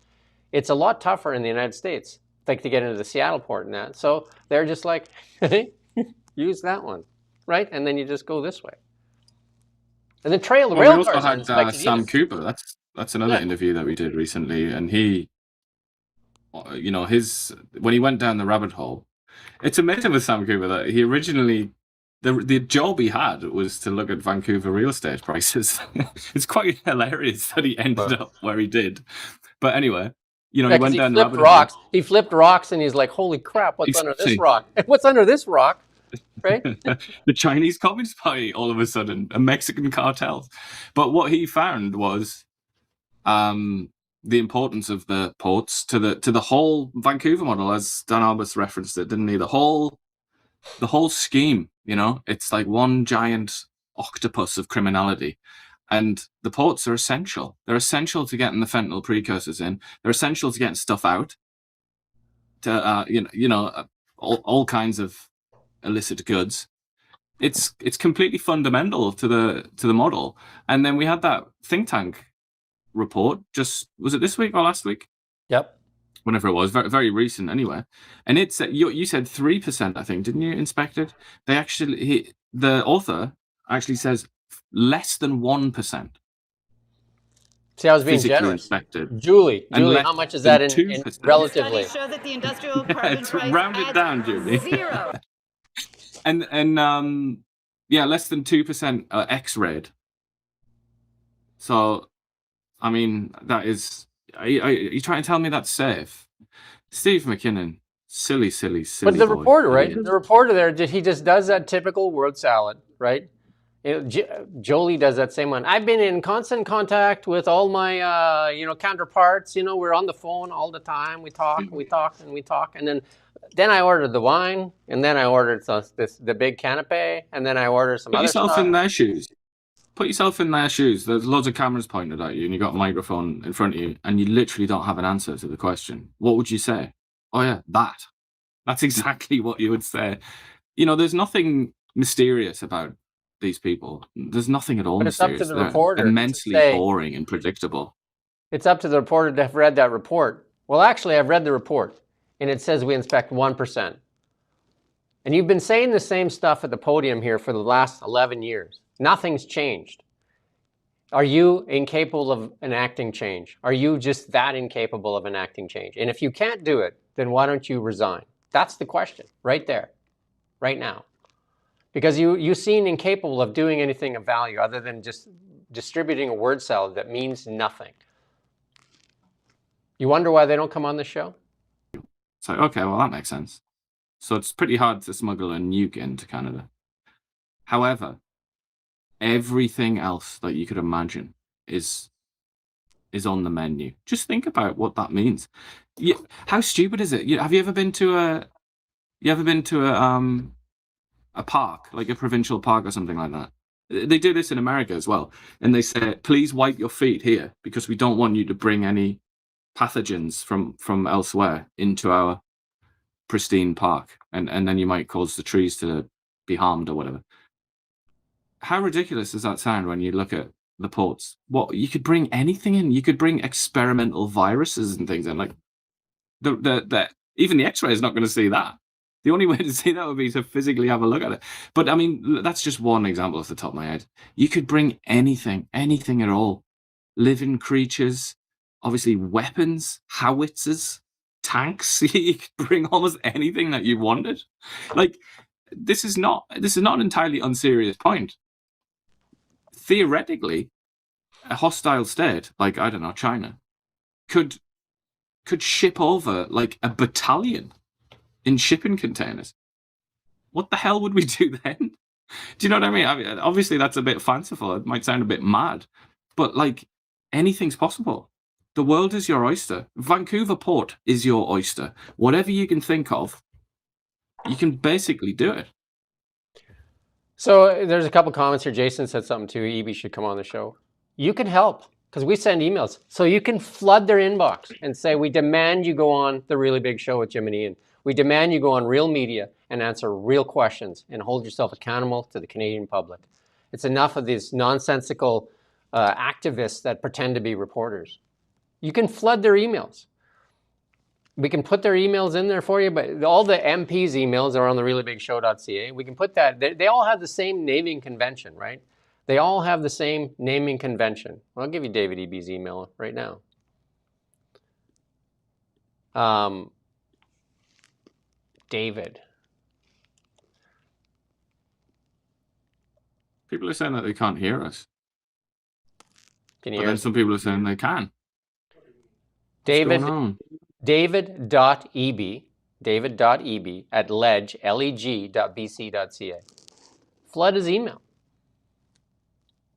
Speaker 2: It's a lot tougher in the United States, like to get into the Seattle port and that. So they're just like, hey, use that one, right? And then you just go this way. And the rail
Speaker 3: we also
Speaker 2: cars
Speaker 3: had Sam Cooper. That's another interview that we did recently, and he, when he went down the rabbit hole, it's amazing with Sam Cooper that he originally. The job he had was to look at Vancouver real estate prices. It's quite hilarious that he ended up where he did. But anyway, he went down the rabbit
Speaker 2: rocks. Hole. He flipped rocks, and he's like, "Holy crap! What's under this rock? What's under this rock?" Right?
Speaker 3: The Chinese Communist Party, all of a sudden, a Mexican cartel. But what he found was, the importance of the ports to the whole Vancouver model, as Dan Arbus referenced it, didn't he? The whole scheme, you know, it's like one giant octopus of criminality. And the ports are essential. They're essential to getting the fentanyl precursors in. They're essential to getting stuff out. To all kinds of illicit goods. It's completely fundamental to the model. And then we had that think tank report. Was it this week or last week?
Speaker 2: Yep.
Speaker 3: Whenever it was, very, very recent anyway. And it's you said 3%, I think, didn't you? Inspected. The author actually says less than 1%.
Speaker 2: See, I was being generous.
Speaker 3: Inspected.
Speaker 2: Julie, how much is that in relatively?
Speaker 15: Studies show that the industrial carbon price
Speaker 3: round it down, Julie.
Speaker 15: 0.
Speaker 3: and less than 2% X-rayed. So, I mean, that is. Are you trying to tell me that's safe? Steve McKinnon, silly.
Speaker 2: But the reporter, right? The reporter there, he just does that typical word salad, right? Jolie does that same one. I've been in constant contact with all my, counterparts. You know, we're on the phone all the time. We talk, and then I ordered the wine, and then I ordered the big canapé, and then I ordered some other stuff.
Speaker 3: Put yourself in their shoes. Put yourself in their shoes. There's loads of cameras pointed at you, and you got a microphone in front of you, and you literally don't have an answer to the question. What would you say? Oh yeah, that. That's exactly what you would say. You know, there's nothing mysterious about these people. There's nothing at all
Speaker 2: but it's
Speaker 3: mysterious.
Speaker 2: Up to the reporter.
Speaker 3: They're immensely boring and predictable.
Speaker 2: It's up to the reporter to have read that report. Well, actually, I've read the report, and it says we inspect 1%. And you've been saying the same stuff at the podium here for the last 11 years. Nothing's changed. Are you incapable of enacting change? Are you just that incapable of enacting change? And if you can't do it, then why don't you resign? That's the question, right there, right now. Because you seem incapable of doing anything of value other than just distributing a word salad that means nothing. You wonder why they don't come on the show?
Speaker 3: So, okay, well, that makes sense. So it's pretty hard to smuggle a nuke into Canada. However, everything else that you could imagine is on the menu. Just think about what that means. How stupid is it? Have you ever been to a park, like a provincial park or something like that? They do this in America as well. And they say, please wipe your feet here because we don't want you to bring any pathogens from elsewhere into our pristine park. And then you might cause the trees to be harmed or whatever. How ridiculous does that sound when you look at the ports? What, you could bring anything in. You could bring experimental viruses and things in. Like even the X-ray is not going to see that. The only way to see that would be to physically have a look at it. But I mean, that's just one example off the top of my head. You could bring anything at all. Living creatures, obviously weapons, howitzers, tanks. You could bring almost anything that you wanted. Like, this is not an entirely unserious point. Theoretically, a hostile state, like, I don't know, China, could ship over like a battalion in shipping containers. What the hell would we do then? Do you know what I mean? Obviously that's a bit fanciful. It might sound a bit mad, but like, anything's possible. The world is your oyster. Vancouver Port is your oyster. Whatever you can think of, you can basically do it.
Speaker 2: So there's a couple comments here. Jason said something too. EB should come on the show. You can help because we send emails. So you can flood their inbox and say, we demand you go on The Really Big Show with Jim and Ian. We demand you go on real media and answer real questions and hold yourself accountable to the Canadian public. It's enough of these nonsensical activists that pretend to be reporters. You can flood their emails. We can put their emails in there for you, but all the MPs' emails are on thereallybigshow.ca. We can put that. They all have the same naming convention, right? They all have the same naming convention. I'll give you David EB's email right now. David.
Speaker 3: People are saying that they can't hear us.
Speaker 2: Can you
Speaker 3: but
Speaker 2: hear
Speaker 3: then
Speaker 2: us?
Speaker 3: Some people are saying they can.
Speaker 2: David.eb at leg.bc.ca. Flood his email.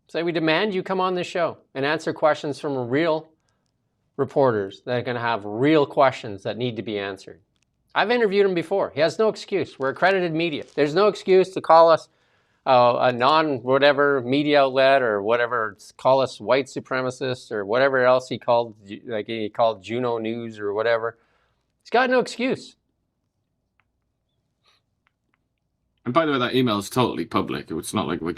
Speaker 2: Say, we demand you come on this show and answer questions from real reporters that are going to have real questions that need to be answered. I've interviewed him before. He has no excuse. We're accredited media. There's no excuse to call us a non-whatever media outlet or whatever, call us white supremacists or whatever else he called, like he called Juno News or whatever. He's got no excuse.
Speaker 3: And by the way, that email is totally public. It's not like we're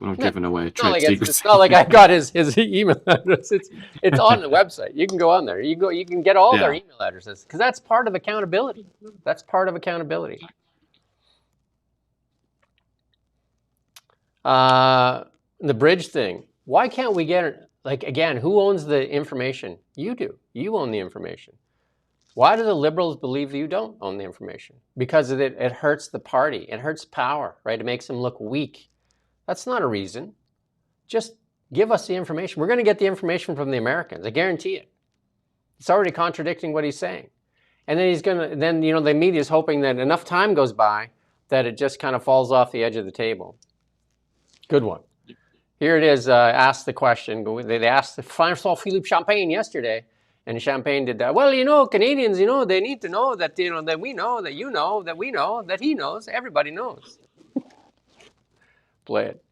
Speaker 3: not giving away trade secrets.
Speaker 2: It's not like I got his email address. It's on the website. You can go on there. You can get all their email addresses because that's part of accountability. That's part of accountability. The bridge thing. Why can't we get it? Like, again, who owns the information? You do. You own the information. Why do the Liberals believe you don't own the information? Because it hurts the party. It hurts power, right? It makes them look weak. That's not a reason. Just give us the information. We're going to get the information from the Americans. I guarantee it. It's already contradicting what he's saying. And then the media is hoping that enough time goes by that it just kind of falls off the edge of the table. Good one. Here it is, ask the question. They asked François Philippe Champagne yesterday, and Champagne did that. Well, Canadians, they need to know that, that we know, that you know, that we know, that he knows, everybody knows. Play it.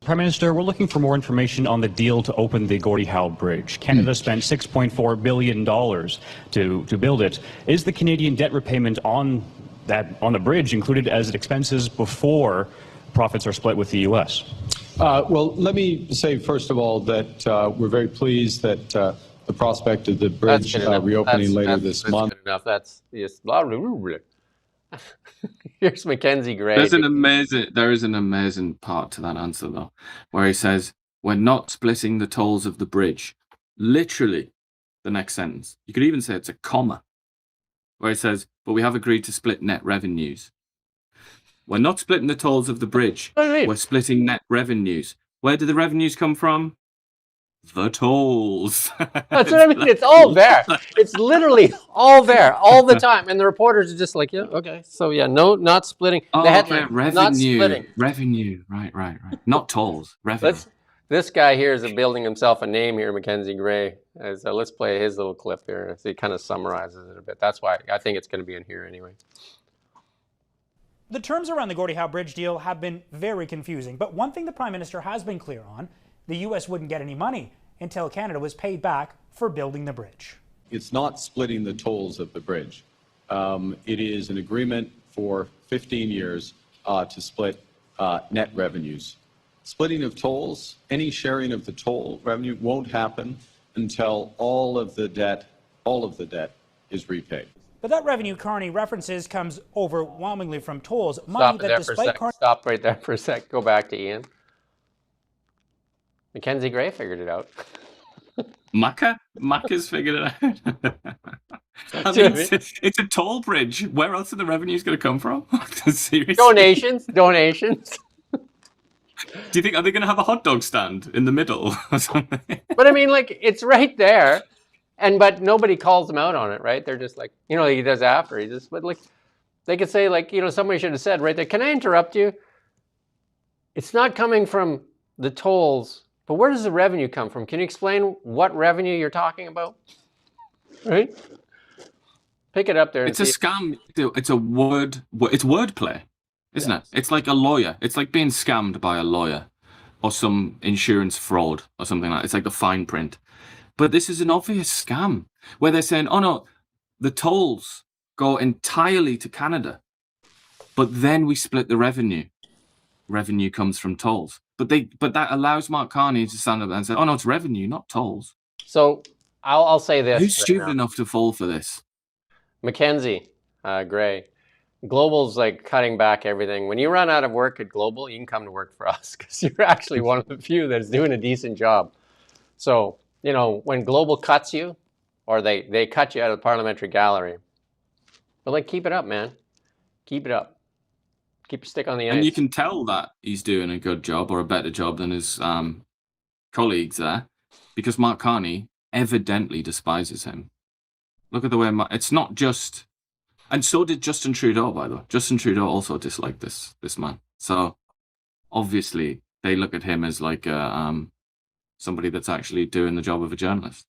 Speaker 16: Prime Minister, we're looking for more information on the deal to open the Gordie Howe Bridge. Canada spent $6.4 billion to build it. Is the Canadian debt repayment on the bridge included as expenses before profits are split with the U.S.?
Speaker 12: Well, let me say, first of all, that we're very pleased that the prospect of the bridge reopening later this month.
Speaker 2: Good enough. That's just blah, blah, blah, blah. Here's Mackenzie Gray.
Speaker 3: There is an amazing part to that answer, though, where he says, we're not splitting the tolls of the bridge. Literally, the next sentence. You could even say it's a comma, where he says, but we have agreed to split net revenues. We're not splitting the tolls of the bridge. We're splitting net revenues. Where do the revenues come from? The tolls.
Speaker 2: That's what I mean. It's all there. It's literally all there all the time. And the reporters are just like, yeah, okay. So, yeah, no, not splitting.
Speaker 3: Oh,
Speaker 2: the headline,
Speaker 3: revenue.
Speaker 2: Not splitting.
Speaker 3: Revenue. Right. Not tolls. Revenue.
Speaker 2: This guy here is building himself a name here, Mackenzie Gray. Let's play his little clip here. He kind of summarizes it a bit. That's why I think it's going to be in here anyway.
Speaker 17: The terms around the Gordie Howe Bridge deal have been very confusing, but one thing the Prime Minister has been clear on, the U.S. wouldn't get any money until Canada was paid back for building the bridge.
Speaker 12: It's not splitting the tolls of the bridge. It is an agreement for 15 years to split net revenues. Splitting of tolls, any sharing of the toll revenue won't happen until all of the debt is repaid.
Speaker 17: But that revenue Carney references comes overwhelmingly from tolls. Money that despite
Speaker 2: Stop right there for a sec. Go back to Ian. Mackenzie Gray figured it out.
Speaker 3: Macca's figured it out. I mean, it's a toll bridge. Where else are the revenues going to come from? Seriously?
Speaker 2: Donations.
Speaker 3: Do you think, are they going to have a hot dog stand in the middle or something?
Speaker 2: But I mean, like, it's right there. But nobody calls them out on it, right? They're just like, he does after. But like, they could say, like, somebody should have said right there, can I interrupt you? It's not coming from the tolls, but where does the revenue come from? Can you explain what revenue you're talking about? Right? Pick it up there.
Speaker 3: It's a scam. It's wordplay, isn't it? It's like a lawyer. It's like being scammed by a lawyer or some insurance fraud or something like that. It's like the fine print. But this is an obvious scam where they're saying, oh no, the tolls go entirely to Canada, but then we split the revenue. Revenue comes from tolls. But that allows Mark Carney to stand up and say, oh no, it's revenue, not tolls.
Speaker 2: So I'll say this.
Speaker 3: Who's stupid enough to fall for this?
Speaker 2: Mackenzie Gray. Global's like cutting back everything. When you run out of work at Global, you can come to work for us because you're actually one of the few that's doing a decent job. So, when Global cuts you, or they cut you out of the parliamentary gallery, but like, keep it up, man. Keep it up. Keep your stick on the ice.
Speaker 3: And you can tell that he's doing a good job or a better job than his colleagues there, because Mark Carney evidently despises him. Look at the way it's not just, and so did Justin Trudeau, by the way. Justin Trudeau also disliked this man. So obviously they look at him as like somebody that's actually doing the job of a journalist.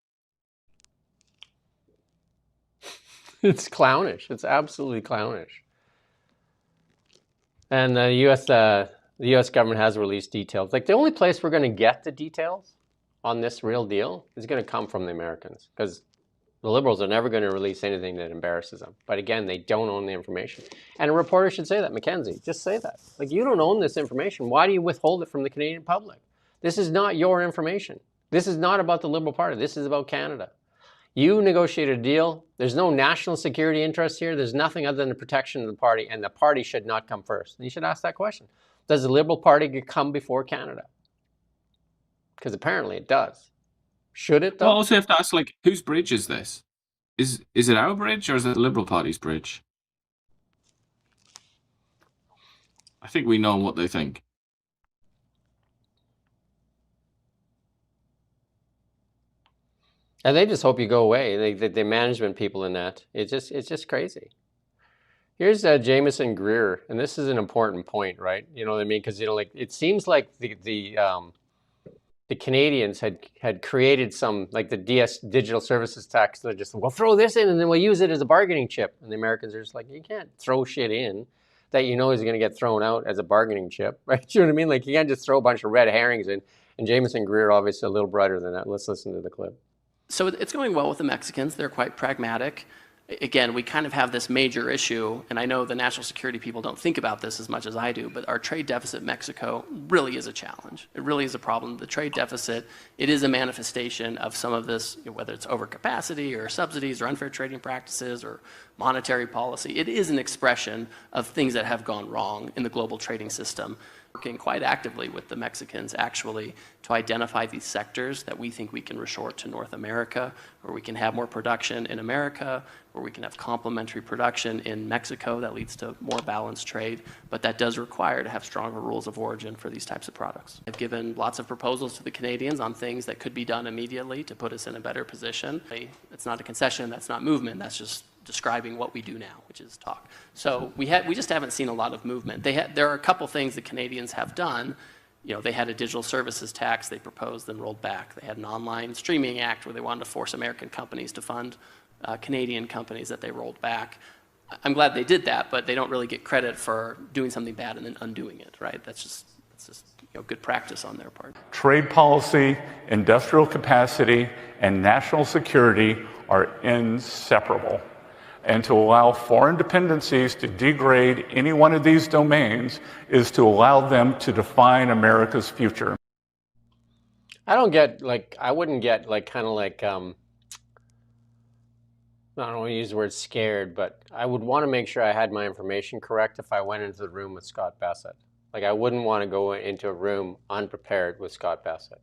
Speaker 2: It's clownish. It's absolutely clownish. And the U.S. government has released details. Like, the only place we're going to get the details on this real deal is going to come from the Americans, because the Liberals are never going to release anything that embarrasses them. But again, they don't own the information. And a reporter should say that. Mackenzie, just say that. Like, you don't own this information. Why do you withhold it from the Canadian public? This is not your information. This is not about the Liberal Party. This is about Canada. You negotiated a deal. There's no national security interest here. There's nothing other than the protection of the party, and the party should not come first. And you should ask that question. Does the Liberal Party come before Canada? Because apparently it does. Should it, though?
Speaker 3: Well, also you have to ask, like, whose bridge is this? Is it our bridge, or is it the Liberal Party's bridge? I think we know what they think.
Speaker 2: And they just hope you go away. The management people in that, it's just crazy. Here's Jameson Greer, and this is an important point, right? You know what I mean? Because, you know, like, it seems like the Canadians had created some, like, the digital services tax. They're just, we'll throw this in and then we'll use it as a bargaining chip. And the Americans are just like, you can't throw shit in that you know is going to get thrown out as a bargaining chip, right? You know what I mean? Like, you can't just throw a bunch of red herrings in. And Jameson Greer, obviously, a little brighter than that. Let's listen to the clip.
Speaker 18: So it's going well with the Mexicans. They're quite pragmatic. Again, we kind of have this major issue, and I know the national security people don't think about this as much as I do, but our trade deficit in Mexico really is a challenge. It really is a problem. The trade deficit, it is a manifestation of some of this, whether it's overcapacity or subsidies or unfair trading practices or monetary policy. It is an expression of things that have gone wrong in the global trading system. Working quite actively with the Mexicans, actually, to identify these sectors that we think we can reshort to North America, where we can have more production in America, where we can have complementary production in Mexico that leads to more balanced trade, but that does require to have stronger rules of origin for these types of products. I've given lots of proposals to the Canadians on things that could be done immediately to put us in a better position. It's not a concession, that's not movement, that's just describing what we do now, which is talk. So we just haven't seen a lot of movement. There are a couple things the Canadians have done. You know, they had a digital services tax they proposed, then rolled back. They had an online streaming act where they wanted to force American companies to fund Canadian companies that they rolled back. I'm glad they did that, but they don't really get credit for doing something bad and then undoing it, right? That's just good practice on their part.
Speaker 19: Trade policy, industrial capacity, and national security are inseparable. And to allow foreign dependencies to degrade any one of these domains is to allow them to define America's future.
Speaker 2: I don't get, like, I wouldn't get, like, kind of like, I don't want to use the word scared, but I would want to make sure I had my information correct if I went into the room with Scott Bassett. Like, I wouldn't want to go into a room unprepared with Scott Bassett,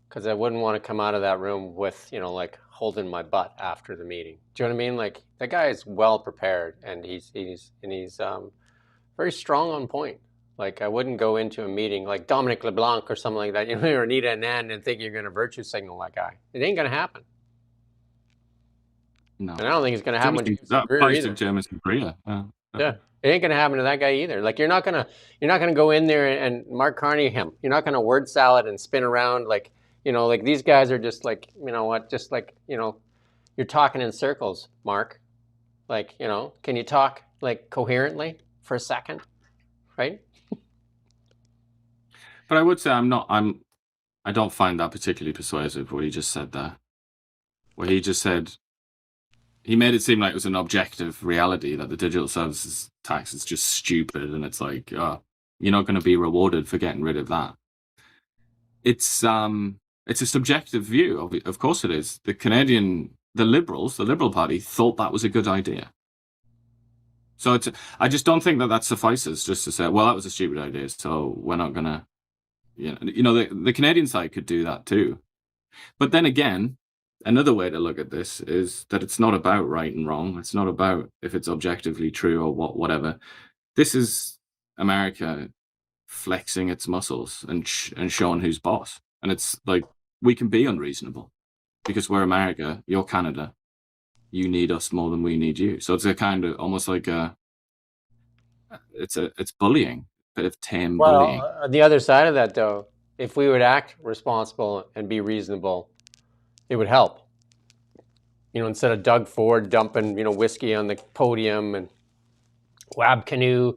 Speaker 2: because I wouldn't want to come out of that room with, you know, like, holding my butt after the meeting. Do you know what I mean? Like, that guy is well prepared, and he's very strong on point. Like, I wouldn't go into a meeting like Dominic LeBlanc or something like that, you know, or Anita Anand, and think you're going to virtue signal that guy. It ain't going to happen.
Speaker 3: No.
Speaker 2: And I don't think it's going to happen to
Speaker 3: Greer
Speaker 2: either.
Speaker 3: Jameson Greer.
Speaker 2: Yeah, it ain't going to happen to that guy either. Like, you're not going to go in there and Mark Carney him. You're not going to word salad and spin around like, you know, like, these guys are just like, you know what, just like, you know, you're talking in circles, Mark. Like, you know, can you talk, like, coherently for a second, right?
Speaker 3: But I would say I don't find that particularly persuasive, what he just said there. Where he just said, he made it seem like it was an objective reality that the digital services tax is just stupid, and it's like, oh, you're not going to be rewarded for getting rid of that. It's a subjective view. Of course it is. The Liberals, the Liberal Party, thought that was a good idea. So I just don't think that suffices just to say, well, that was a stupid idea, so we're not going to, you know, the Canadian side could do that too. But then again, another way to look at this is that it's not about right and wrong. It's not about if it's objectively true or whatever. This is America flexing its muscles and showing who's boss. And it's like, we can be unreasonable because we're America, you're Canada. You need us more than we need you. So it's a kind of almost like it's bullying, a bit of tame bullying.
Speaker 2: On the other side of that, though, if we would act responsible and be reasonable, it would help. instead of Doug Ford dumping, whiskey on the podium and Wab Canoe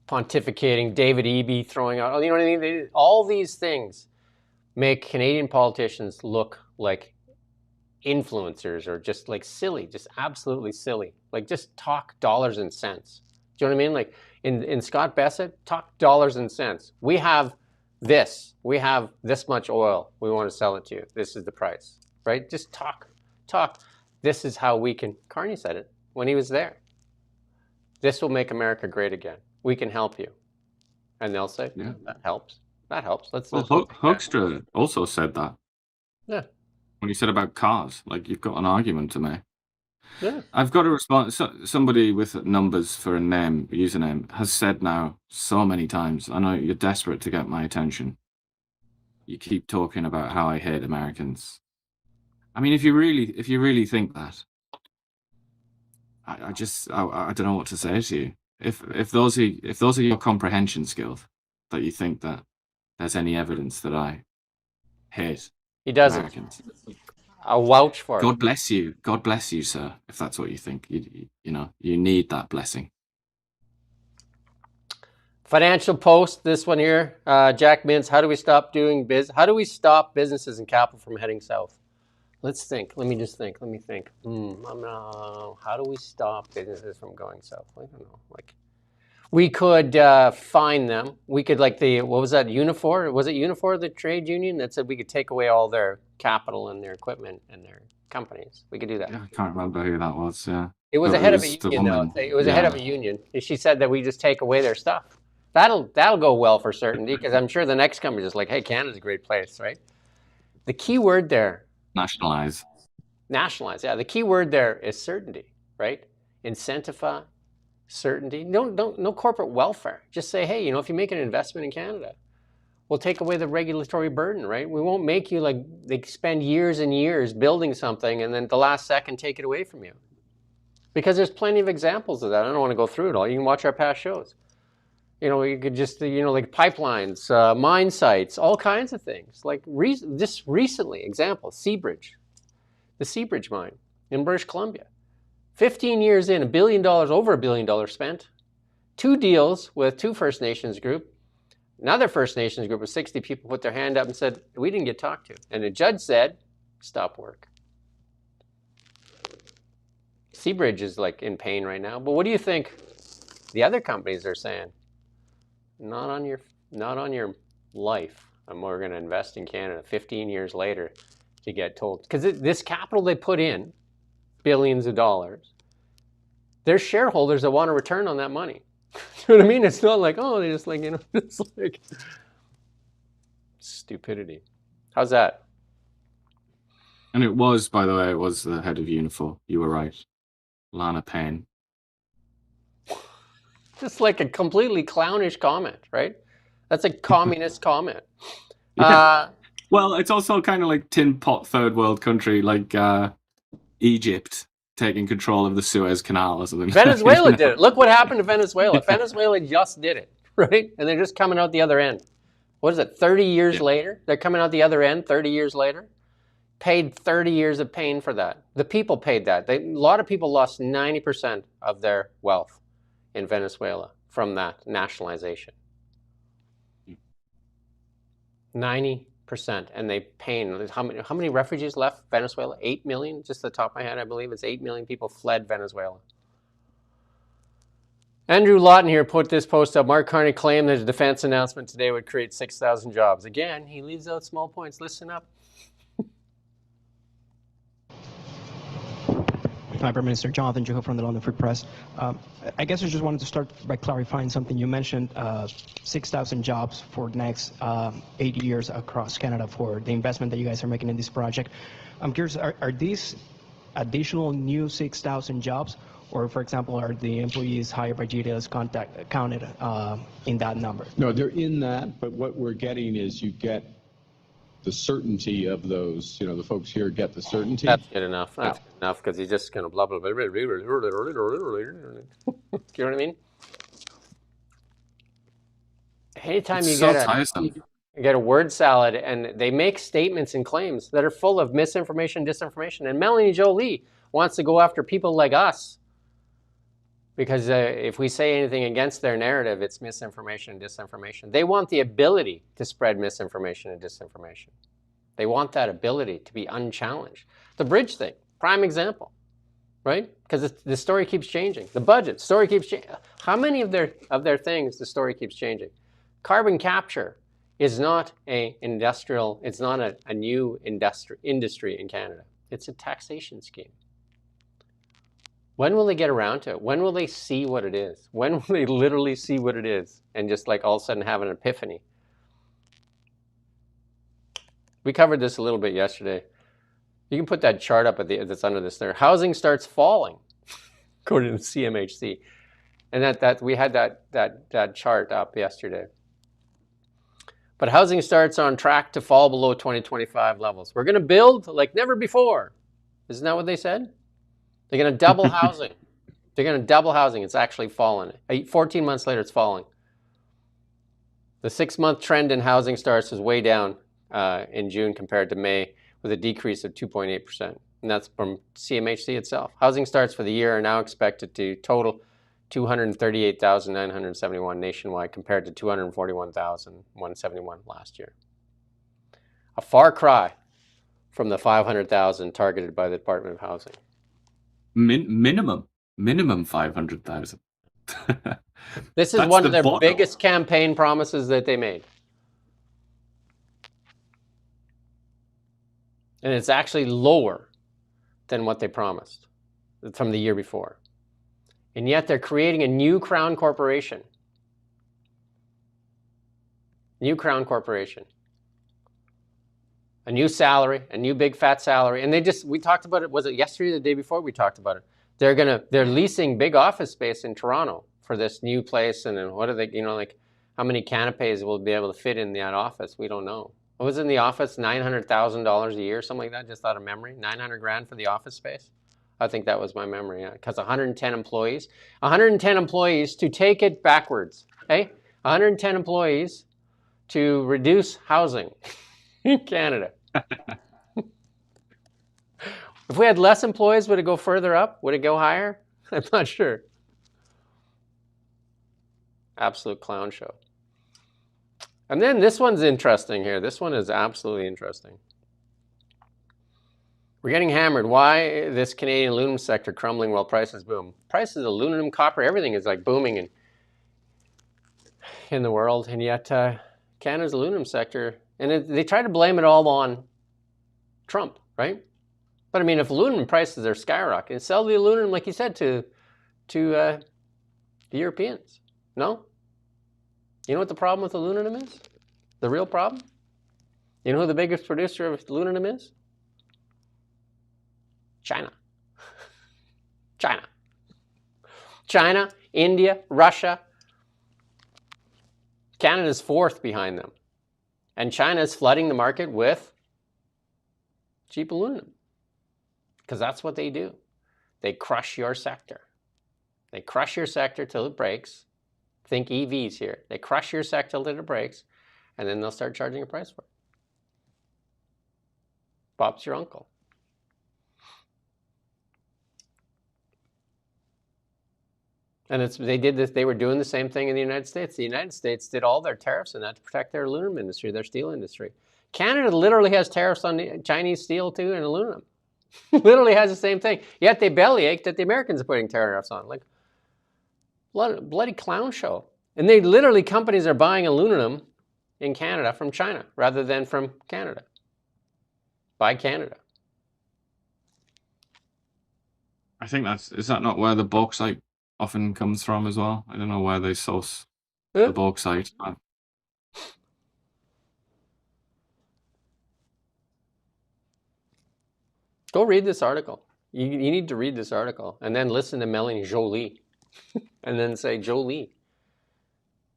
Speaker 2: pontificating, David Eby throwing out, you know what I mean? All these things make Canadian politicians look like influencers or just like silly, just absolutely silly. Like just talk dollars and cents. Do you know what I mean? Like in Scott Bessett, talk dollars and cents. We have this much oil. We want to sell it to you. This is the price, right? Just talk. This is how we can, Carney said it when he was there. This will make America great again. We can help you. And they'll say, yeah, that helps. That helps. Let's
Speaker 3: Hoekstra also said that.
Speaker 2: Yeah.
Speaker 3: When he said about cars, like you've got an argument to make.
Speaker 2: Yeah.
Speaker 3: I've got to respond. Somebody with numbers for a username, has said now so many times, I know you're desperate to get my attention. You keep talking about how I hate Americans. I mean, if you really think that, I don't know what to say to you. If those are your comprehension skills, that you think that there's any evidence that I hate
Speaker 2: he doesn't.
Speaker 3: Americans.
Speaker 2: I'll vouch for it.
Speaker 3: God bless you, sir. If that's what you think, you need that blessing.
Speaker 2: Financial Post, this one here, Jack Mintz. How do we stop businesses and capital from heading south? Let's think. Let me think. How do we stop businesses from going south? I don't know. Like, we could fine them. We could, like what was that, Unifor? Was it Unifor, the trade union, that said we could take away all their capital and their equipment and their companies? We could do that.
Speaker 3: Yeah, I can't remember who that was. Yeah.
Speaker 2: It was a head of a union, though. It was a head of a union. She said that we just take away their stuff. That'll go well for certainty, because I'm sure the next company is like, hey, Canada's a great place, right? The key word there.
Speaker 3: Nationalize,
Speaker 2: yeah. The key word there is certainty, right? Incentify, certainty. No corporate welfare. Just say, hey, if you make an investment in Canada, we'll take away the regulatory burden, right? We won't make you spend years and years building something and then the last second take it away from you. Because there's plenty of examples of that. I don't want to go through it all. You can watch our past shows. You could just, like pipelines, mine sites, all kinds of things. Like just recently, example, Seabridge, the Seabridge mine in British Columbia. 15 years in, over $1 billion spent. 2 deals with 2 First Nations group. Another First Nations group of 60 people put their hand up and said, we didn't get talked to. And the judge said, stop work. Seabridge is in pain right now. But what do you think the other companies are saying? Not on your life. And we're going to invest in Canada 15 years later to get told. Because this capital they put in, billions of dollars, there's shareholders that want a return on that money. You know what I mean? It's not like, oh, they just it's like stupidity. How's that?
Speaker 3: And it was, by the way, it was the head of Unifor. You were right. Lana Payne.
Speaker 2: Just like a completely clownish comment, right? That's a communist comment.
Speaker 3: Yeah. Well, it's also kind of like tin pot third world country, like Egypt taking control of the Suez Canal or something.
Speaker 2: Venezuela did it. Look what happened to Venezuela. Venezuela just did it, right? And they're just coming out the other end. What is it, 30 years later? They're coming out the other end 30 years later. Paid 30 years of pain for that. The people paid that. A lot of people lost 90% of their wealth in Venezuela from that nationalization. 90%. And they pain. How many refugees left Venezuela? 8 million? Just the top of my head, I believe it's 8 million people fled Venezuela. Andrew Lawton here put this post up. Mark Carney claimed that a defense announcement today would create 6,000 jobs. Again, he leaves out small points. Listen up.
Speaker 20: Hi, Prime Minister. Jonathan Juho from the London Free Press. I guess I just wanted to start by clarifying something. You mentioned 6,000 jobs for the next 80 years across Canada for the investment that you guys are making in this project. I'm curious, are these additional new 6,000 jobs, or, for example, are the employees hired by GDS counted in that number?
Speaker 12: No, they're in that, but what we're getting is you get the certainty of those, the folks here get the certainty.
Speaker 2: That's good enough. That's good enough, because he's just going to blah, blah, blah, blah, blah, blah, blah, blah. You know what I mean? Anytime you get get a word salad, and they make statements and claims that are full of misinformation, disinformation. And Melanie Jolie wants to go after people like us because if we say anything against their narrative, it's misinformation and disinformation. They want the ability to spread misinformation and disinformation. They want that ability to be unchallenged. The bridge thing, prime example, right? Because the story keeps changing. The budget, story keeps changing. How many of their things the story keeps changing? Carbon capture is not a industrial, it's not a new industry in Canada. It's a taxation scheme. When will they get around to it? When will they see what it is? When will they literally see what it is and just like all of a sudden have an epiphany? We covered this a little bit yesterday. You can put that chart up that's under this there. Housing starts falling, according to the CMHC. And that we had that chart up yesterday. But housing starts on track to fall below 2025 levels. We're going to build like never before. Isn't that what they said? They're going to double housing. They're going to double housing. It's actually fallen. 14 months later, it's falling. The 6-month trend in housing starts is way down in June compared to May, with a decrease of 2.8%. And that's from CMHC itself. Housing starts for the year are now expected to total 238,971 nationwide compared to 241,171 last year. A far cry from the 500,000 targeted by the Department of Housing.
Speaker 3: Minimum 500,000.
Speaker 2: This is one of their biggest campaign promises that they made. And it's actually lower than what they promised from the year before. And yet they're creating a new Crown Corporation. New Crown Corporation. A new salary, a new big fat salary. And we talked about it, was it yesterday or the day before we talked about it? They're leasing big office space in Toronto for this new place. And then what are they, like how many canapes will be able to fit in that office? We don't know. What was in the office? $900,000 a year, something like that, just out of memory. 900 grand for the office space. I think that was my memory, yeah. Because 110 employees. 110 employees to take it backwards, okay? 110 employees to reduce housing in Canada. If we had less employees, would it go further up? Would it go higher? I'm not sure. Absolute clown show. And then this one's interesting here. This one is absolutely interesting. We're getting hammered. Why this Canadian aluminum sector crumbling while prices boom? Prices of aluminum, copper, everything is like booming in the world. And yet Canada's aluminum sector, and they try to blame it all on Trump, right? But I mean, if aluminum prices are skyrocketing, sell the aluminum, like you said, to the Europeans. No? You know what the problem with aluminum is? The real problem? You know who the biggest producer of aluminum is? China. China. China, India, Russia. Canada's fourth behind them. And China is flooding the market with cheap aluminum. Because that's what they do. They crush your sector. They crush your sector till it breaks. Think EVs here. They crush your sector till it breaks, and then they'll start charging a price for it. Bob's your uncle. And they did this. They were doing the same thing in the United States. The United States did all their tariffs and that to protect their aluminum industry, their steel industry. Canada literally has tariffs on the Chinese steel too and aluminum. Literally has the same thing. Yet they bellyache that the Americans are putting tariffs on. Like bloody clown show. And they literally, companies are buying aluminum in Canada from China rather than from Canada. By Canada.
Speaker 3: I think is that not where the bauxite often comes from as well? I don't know where they source the bauxite. But...
Speaker 2: Go read this article. You need to read this article and then listen to Melanie Jolie and then say, Jolie,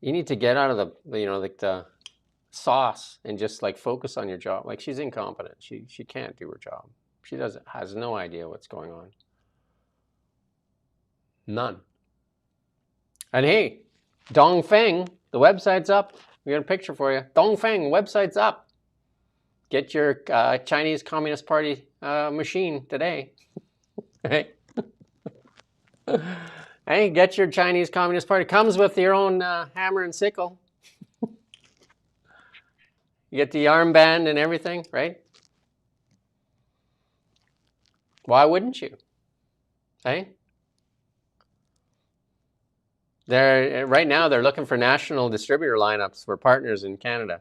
Speaker 2: you need to get out of the sauce and just like focus on your job. Like, she's incompetent. She can't do her job. She has no idea what's going on. None. And hey, Dongfeng, the website's up. We got a picture for you. Dongfeng, website's up. Get your Chinese Communist Party machine today. Hey. Hey, get your Chinese Communist Party. Comes with your own hammer and sickle. You get the armband and everything, right? Why wouldn't you? Hey? Right now, they're looking for national distributor lineups for partners in Canada.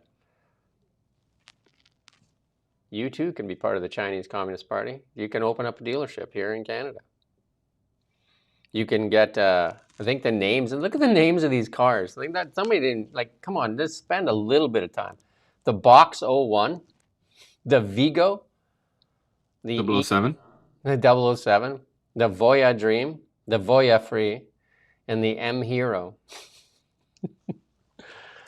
Speaker 2: You too can be part of the Chinese Communist Party. You can open up a dealership here in Canada. You can get, I think the names, and look at the names of these cars. I think that somebody didn't, like, come on, just spend a little bit of time. The Box 01, the Vigo, the
Speaker 3: 007,
Speaker 2: the 007, the Voya Dream, the Voya Free, and the M Hero.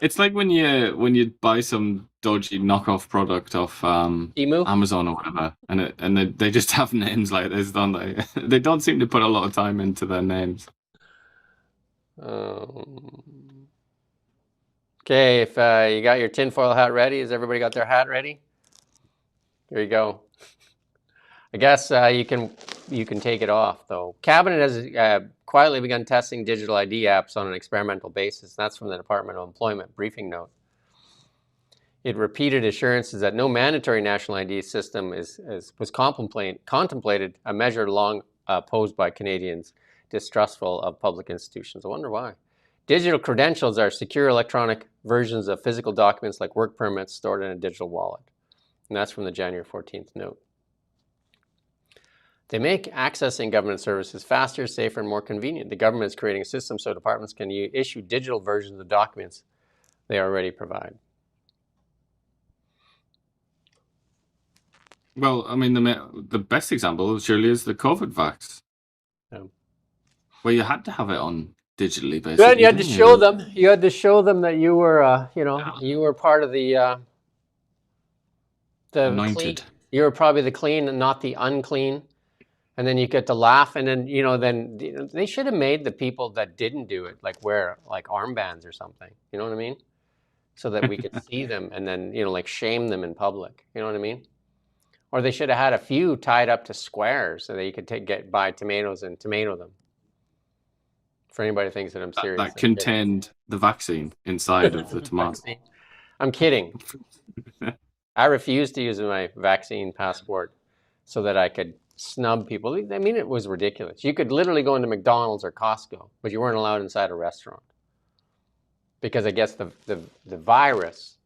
Speaker 3: It's like when you buy some dodgy knockoff product off Amazon or whatever, and they just have names like this, don't they? They don't seem to put a lot of time into their names.
Speaker 2: Okay, if you got your tinfoil hat ready, has everybody got their hat ready? Here you go. I guess you can take it off, though. Cabinet has quietly begun testing digital ID apps on an experimental basis. That's from the Department of Employment briefing note. It repeated assurances that no mandatory national ID system was contemplated, a measure long opposed by Canadians distrustful of public institutions. I wonder why. Digital credentials are secure electronic versions of physical documents like work permits stored in a digital wallet. And that's from the January 14th note. They make accessing government services faster, safer, and more convenient. The government is creating a system so departments can issue digital versions of documents they already provide.
Speaker 3: Well, I mean, the best example surely is the COVID vax, where you had to have it on digitally, basically.
Speaker 2: Then you had to show them. You had to show them that you were, you were part of the
Speaker 3: anointed.
Speaker 2: Clean. You were probably the clean and not the unclean. And then you get to laugh, and then then they should have made the people that didn't do it wear armbands or something. You know what I mean? So that we could see them, and then shame them in public. You know what I mean? Or they should have had a few tied up to squares so that you could buy tomatoes and tomato them. For anybody who thinks that I'm serious.
Speaker 3: That contained the vaccine inside of the tomato.
Speaker 2: I'm kidding. I refused to use my vaccine passport so that I could snub people. I mean, it was ridiculous. You could literally go into McDonald's or Costco, but you weren't allowed inside a restaurant. Because I guess the virus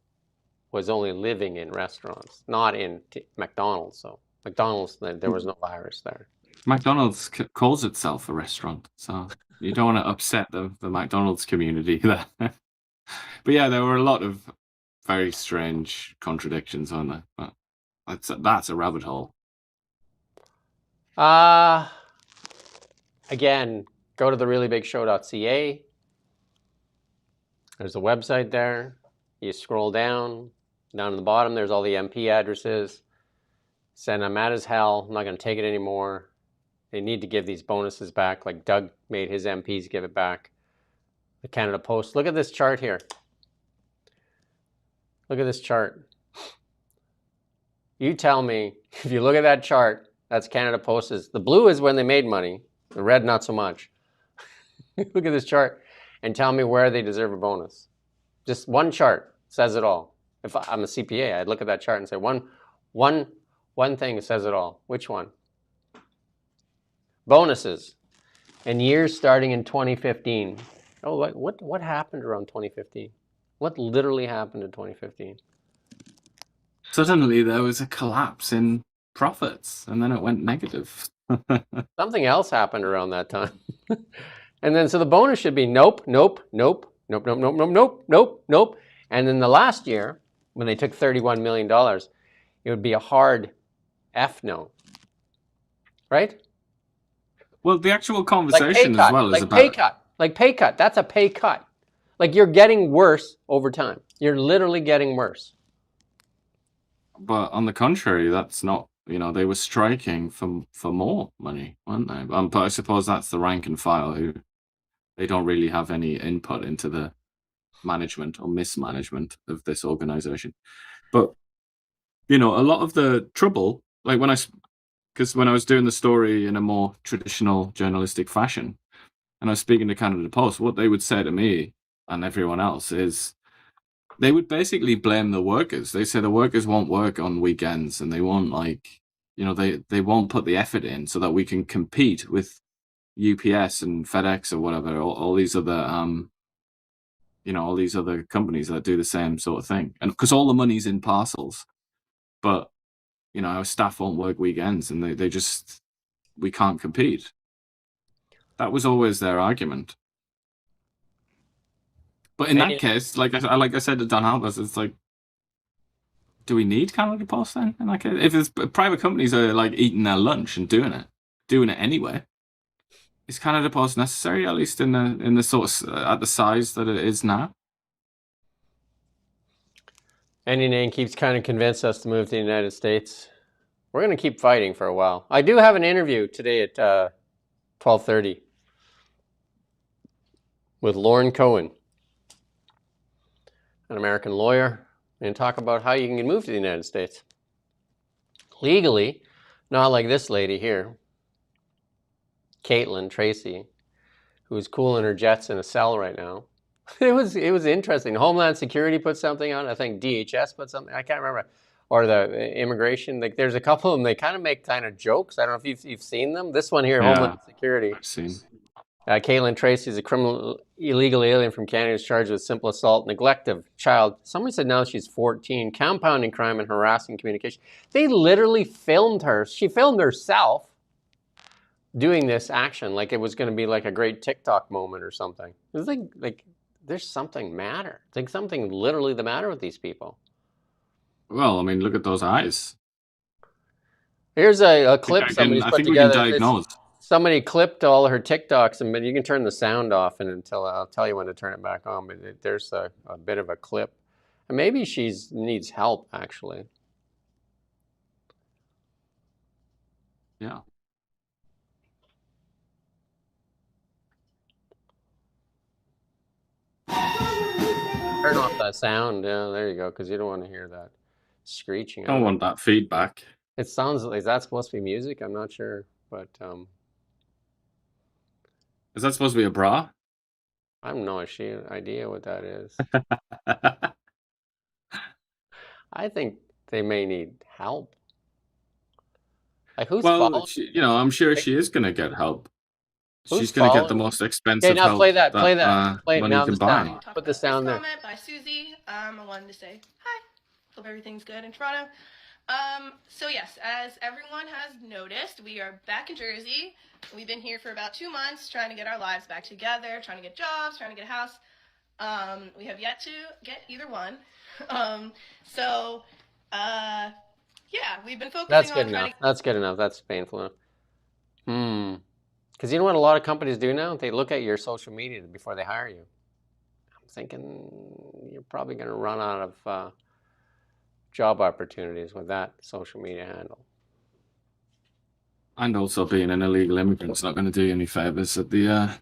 Speaker 2: was only living in restaurants, not in McDonald's. So McDonald's, there was no virus there.
Speaker 3: McDonald's calls itself a restaurant, so you don't want to upset the McDonald's community there. But yeah, there were a lot of very strange contradictions on there. But that's a rabbit hole.
Speaker 2: Again, go to thereallybigshow.ca. There's a website there. You scroll down to the bottom, there's all the MP addresses. Said, I'm mad as hell. I'm not going to take it anymore. They need to give these bonuses back, like Doug made his MPs give it back. The Canada Post. Look at this chart here. Look at this chart. You tell me, if you look at that chart, that's Canada Post. The blue is when they made money. The red, not so much. Look at this chart and tell me where they deserve a bonus. Just one chart says it all. If I'm a CPA, I'd look at that chart and say, one thing says it all. Which one? Bonuses. And years starting in 2015. Oh, what happened around 2015? What literally happened in 2015?
Speaker 3: Suddenly there was a collapse in profits, and then it went negative.
Speaker 2: Something else happened around that time. And then so the bonus should be nope. And then the last year, when they took $31 million, it would be a hard F no. Right?
Speaker 3: Well, the actual conversation as well is about
Speaker 2: pay cut. Like pay cut. That's a pay cut. Like you're getting worse over time. You're literally getting worse.
Speaker 3: But on the contrary, that's not, they were striking for more money, weren't they? But I suppose that's the rank and file who they don't really have any input into the management or mismanagement of this organization. But, you know, a lot of the trouble, like because when I was doing the story in a more traditional journalistic fashion, and I was speaking to Canada Post, what they would say to me and everyone else is they would basically blame the workers. They say the workers won't work on weekends, and they won't, like, you know, they won't put the effort in so that we can compete with UPS and FedEx or whatever, all these other you know, all these other companies that do the same sort of thing. And because all the money's in parcels, but, you know, our staff won't work weekends, and they just, we can't compete. That was always their argument. But in that case, like I said to Dan Albers, it's like, do we need Canada Post then? In that case, if it's private companies are like eating their lunch and doing it anyway, is Canada Post necessary, at least in the sort of at the size that it is now?
Speaker 2: Andy Nain keeps kind of convinced us to move to the United States. We're going to keep fighting for a while. I do have an interview today at 12:30 with Lauren Cohen, an American lawyer, and talk about how you can move to the United States legally, not like this lady here, Caitlin Tracy, who's cooling her jets in a cell right now. It was interesting. Homeland Security put something on. I think DHS put something. I can't remember. Or the immigration. Like, there's a couple of them. They kind of make kind of jokes. I don't know if you've seen them. This one here, yeah, Homeland Security.
Speaker 3: I've seen.
Speaker 2: Caitlin Tracy is a criminal illegal alien from Canada who's charged with simple assault, neglect of child. Somebody said now she's 14, compounding crime and harassing communication. They literally filmed her. She filmed herself doing this action like it was going to be like a great TikTok moment or something. It was like there's something matter. Like something literally the matter with these people.
Speaker 3: Well, I mean, look at those eyes.
Speaker 2: Here's a clip somebody's put together.
Speaker 3: We can diagnose.
Speaker 2: Somebody clipped all her TikToks, but you can turn the sound off and until I'll tell you when to turn it back on. But there's a bit of a clip, and maybe she needs help actually.
Speaker 3: Yeah.
Speaker 2: Turn off that sound. Yeah, there you go, because you don't want to hear that screeching.
Speaker 3: I don't want that feedback.
Speaker 2: It sounds like, is that supposed to be music? I'm not sure, but
Speaker 3: is that supposed to be a bra?
Speaker 2: I have no idea what that is. I think they may need help. Like, who's following?
Speaker 3: You know, I'm sure she is going to get help. She's going to get the most expensive
Speaker 2: now
Speaker 3: help
Speaker 2: play that. Play
Speaker 3: money
Speaker 2: now
Speaker 3: can
Speaker 2: the
Speaker 3: buy.
Speaker 2: sound. Put the sound there.
Speaker 15: Comment by Susie. I wanted to say hi. Hope everything's good in Toronto. So yes, as everyone has noticed, we are back in Jersey. We've been here for about 2 months trying to get our lives back together, trying to get jobs, trying to get a house. We have yet to get either one. Yeah, we've been focusing
Speaker 2: That's
Speaker 15: on
Speaker 2: good enough. That's good enough. That's painful enough. Because you know what a lot of companies do now? They look at your social media before they hire you. I'm thinking you're probably going to run out of job opportunities with that social media handle.
Speaker 3: And also being an illegal immigrant's not going to do you any favors at the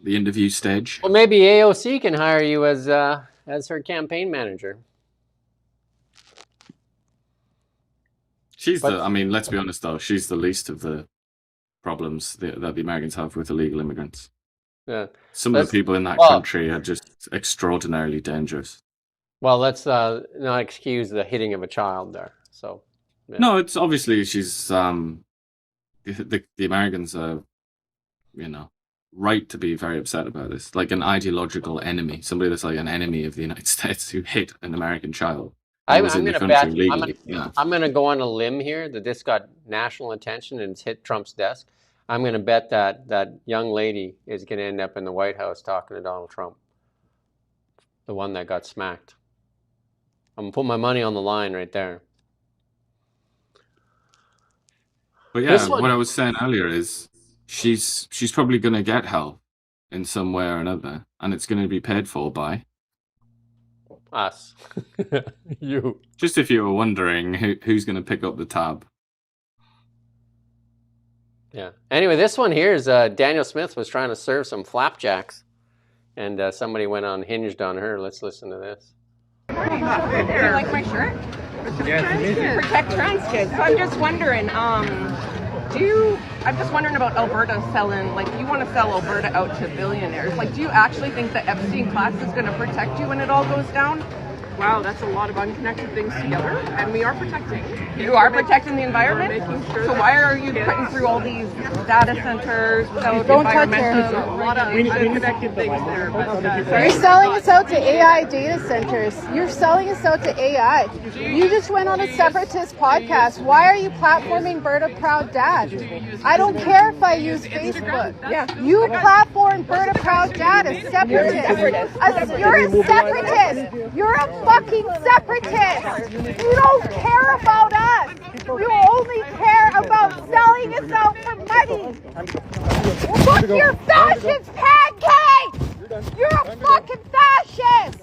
Speaker 3: interview stage.
Speaker 2: Well, maybe AOC can hire you as her campaign manager.
Speaker 3: I mean, let's be honest though, she's the least of the problems that the Americans have with illegal immigrants.
Speaker 2: Yeah.
Speaker 3: Some of the people in that country are just extraordinarily dangerous.
Speaker 2: Well, let's not excuse the hitting of a child there. So. Yeah.
Speaker 3: No, it's obviously she's the Americans are, you know, right to be very upset about this. Like an ideological enemy, somebody that's like an enemy of the United States who hit an American child. I'm going to bet.
Speaker 2: I'm going to go on a limb here that this got national attention and it's hit Trump's desk. I'm going to bet that young lady is going to end up in the White House talking to Donald Trump, the one that got smacked. I'm going to put my money on the line right there.
Speaker 3: But yeah, what I was saying earlier is she's probably going to get help in some way or another, and it's going to be paid for by
Speaker 2: us. You.
Speaker 3: Just if you were wondering who's going to pick up the tab.
Speaker 2: Yeah. Anyway, this one here is Daniel Smith was trying to serve some flapjacks and somebody went unhinged on her. Let's listen to this.
Speaker 21: Do you like my shirt? Protect trans kids. So I'm just wondering, I'm just wondering about Alberta selling, like, you want to sell Alberta out to billionaires. Like, do you actually think the Epstein class is going to protect you when it all goes down? Wow, that's a lot of unconnected things together, and we are protecting. You are protecting the environment? Sure, so why are you putting through all these data centers without environmental, a lot of unconnected things there?
Speaker 22: You're selling us out to AI data centers. You're selling us out to AI. You just went on a separatist podcast. Why are you platforming Berta Proud Dad? I don't care if I use Facebook. You platform Berta Proud Dad, a separatist. You're a separatist. You're a fucking separatist. You don't care about us. You only care about selling us out for money. Look, you're fascist pancakes. You're a fucking fascist.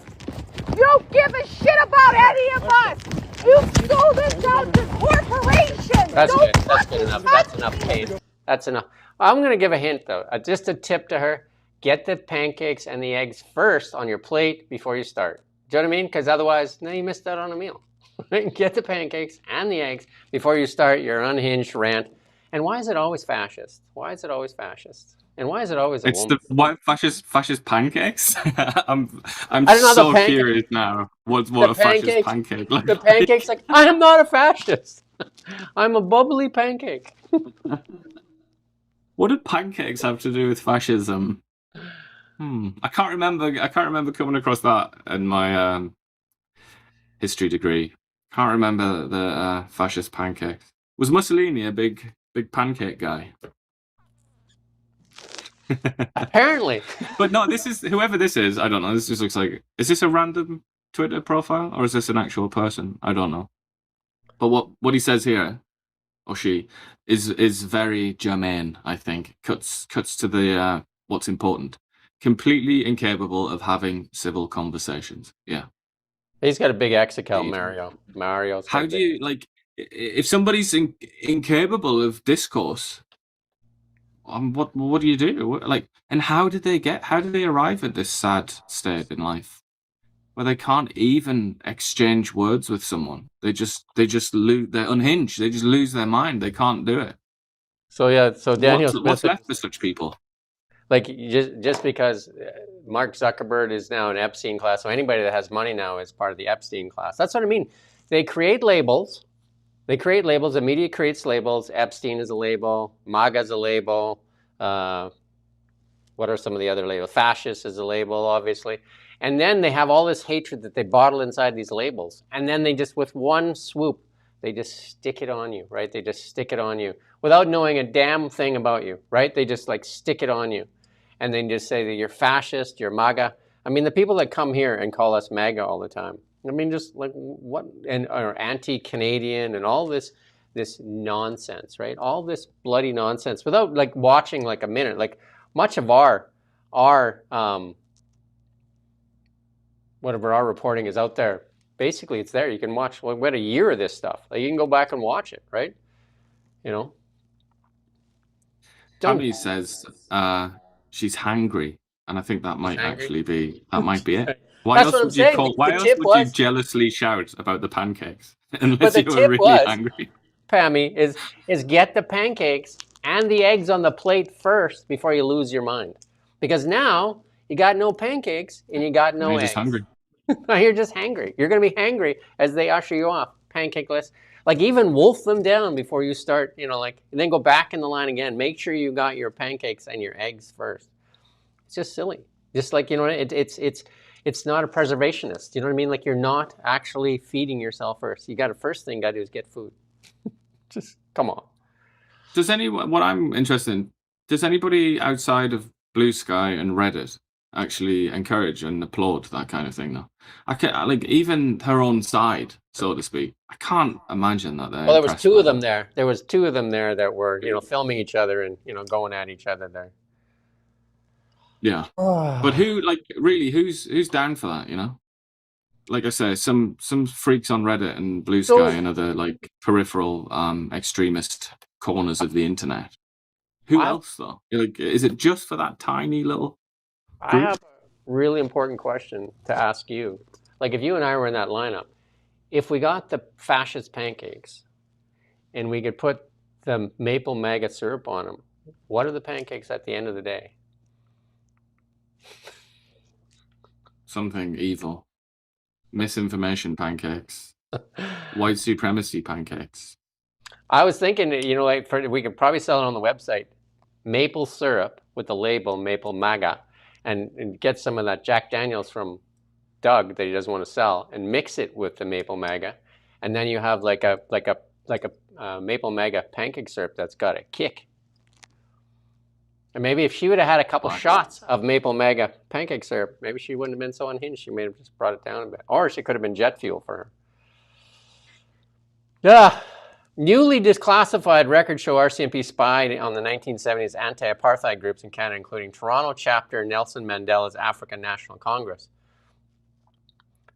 Speaker 22: You don't give a shit about any of us. You sold us out to corporations.
Speaker 2: That's good. That's good enough. That's enough, Kate. That's enough. I'm going to give a hint, though. Just a tip to her. Get the pancakes and the eggs first on your plate before you start. Do you know what I mean? Because otherwise, now you missed out on a meal. Get the pancakes and the eggs before you start your unhinged rant. And why is it always fascist? Why is it always fascist? And why is it always a woman?
Speaker 3: Why fascist pancakes? I'm so curious now. What a fascist pancake like?
Speaker 2: The pancakes like, I am not a fascist. I'm a bubbly pancake.
Speaker 3: What did pancakes have to do with fascism? I can't remember coming across that in my history degree. Can't remember the fascist pancakes. Was Mussolini a big pancake guy?
Speaker 2: Apparently.
Speaker 3: But no, this is whoever this is. I don't know. This just looks like. Is this a random Twitter profile or is this an actual person? I don't know. But what he says here, or she, is very germane. I think cuts to the what's important. Completely incapable of having civil conversations. Yeah.
Speaker 2: He's got a big X account, Mario. Mario's.
Speaker 3: How do you like if somebody's incapable of discourse? What do you do? Like, and how did they arrive at this sad state in life where they can't even exchange words with someone? They just lose. They're unhinged. They just lose their mind. They can't do it.
Speaker 2: So yeah. So Daniel,
Speaker 3: what's left for such people?
Speaker 2: Like just because Mark Zuckerberg is now an Epstein class, so anybody that has money now is part of the Epstein class. That's what I mean. They create labels. The media creates labels. Epstein is a label. MAGA is a label. What are some of the other labels? Fascist is a label, obviously. And then they have all this hatred that they bottle inside these labels. And then they just, with one swoop, they just stick it on you, right? They just stick it on you without knowing a damn thing about you, right? They just like stick it on you. And then just say that you're fascist, you're MAGA. I mean, the people that come here and call us MAGA all the time, I mean, just like what, or anti-Canadian and all this nonsense, right? All this bloody nonsense without like watching like a minute. Like much of our whatever our reporting is out there, basically it's there. You can watch. Well, we had a year of this stuff. Like, you can go back and watch it, right? You know.
Speaker 3: Tammy says she's hangry, and I think that might actually be it. Why else would you jealously shout about the pancakes unless you were really angry?
Speaker 2: Pammy, is get the pancakes and the eggs on the plate first before you lose your mind. Because now you got no pancakes and you got no eggs.
Speaker 3: You're just hungry.
Speaker 2: You're just hangry. You're going to be hangry as they usher you off. Pancake-less. Like, even wolf them down before you start, you know, like, and then go back in the line again. Make sure you got your pancakes and your eggs first. It's just silly. Just like, you know, it's not a preservationist. You know what I mean? Like, you're not actually feeding yourself first. You got to, first thing you got to do is get food. Just come on.
Speaker 3: What I'm interested in, does anybody outside of Blue Sky and Reddit actually encourage and applaud that kind of thing though? I can't, like, even her own side, so to speak. I can't imagine that they're.
Speaker 2: Well, there was two of them there. There was two of them there that were, you know, filming each other and, you know, going at each other there.
Speaker 3: Yeah. But who, like, really, who's down for that, you know? Like I say, some freaks on Reddit and Blue Sky and other, like, peripheral extremist corners of the internet. Who else, though? Like, is it just for that tiny little group?
Speaker 2: really important question to ask you. Like if you and I were in that lineup, if we got the fascist pancakes and we could put the maple maggot syrup on them, what are the pancakes at the end of the day?
Speaker 3: Something evil. Misinformation pancakes. White supremacy pancakes.
Speaker 2: I was thinking, you know, like we could probably sell it on the website. Maple syrup with the label Maple MAGA, and get some of that Jack Daniels from Doug that he doesn't want to sell, and mix it with the Maple MAGA, and then you have like a Maple MAGA pancake syrup that's got a kick. And maybe if she would have had a couple shots of Maple MAGA pancake syrup, maybe she wouldn't have been so unhinged. She may have just brought it down a bit, or she could have been jet fuel for her. Yeah. Newly declassified records show RCMP spied on the 1970s anti-apartheid groups in Canada, including Toronto chapter Nelson Mandela's African National Congress.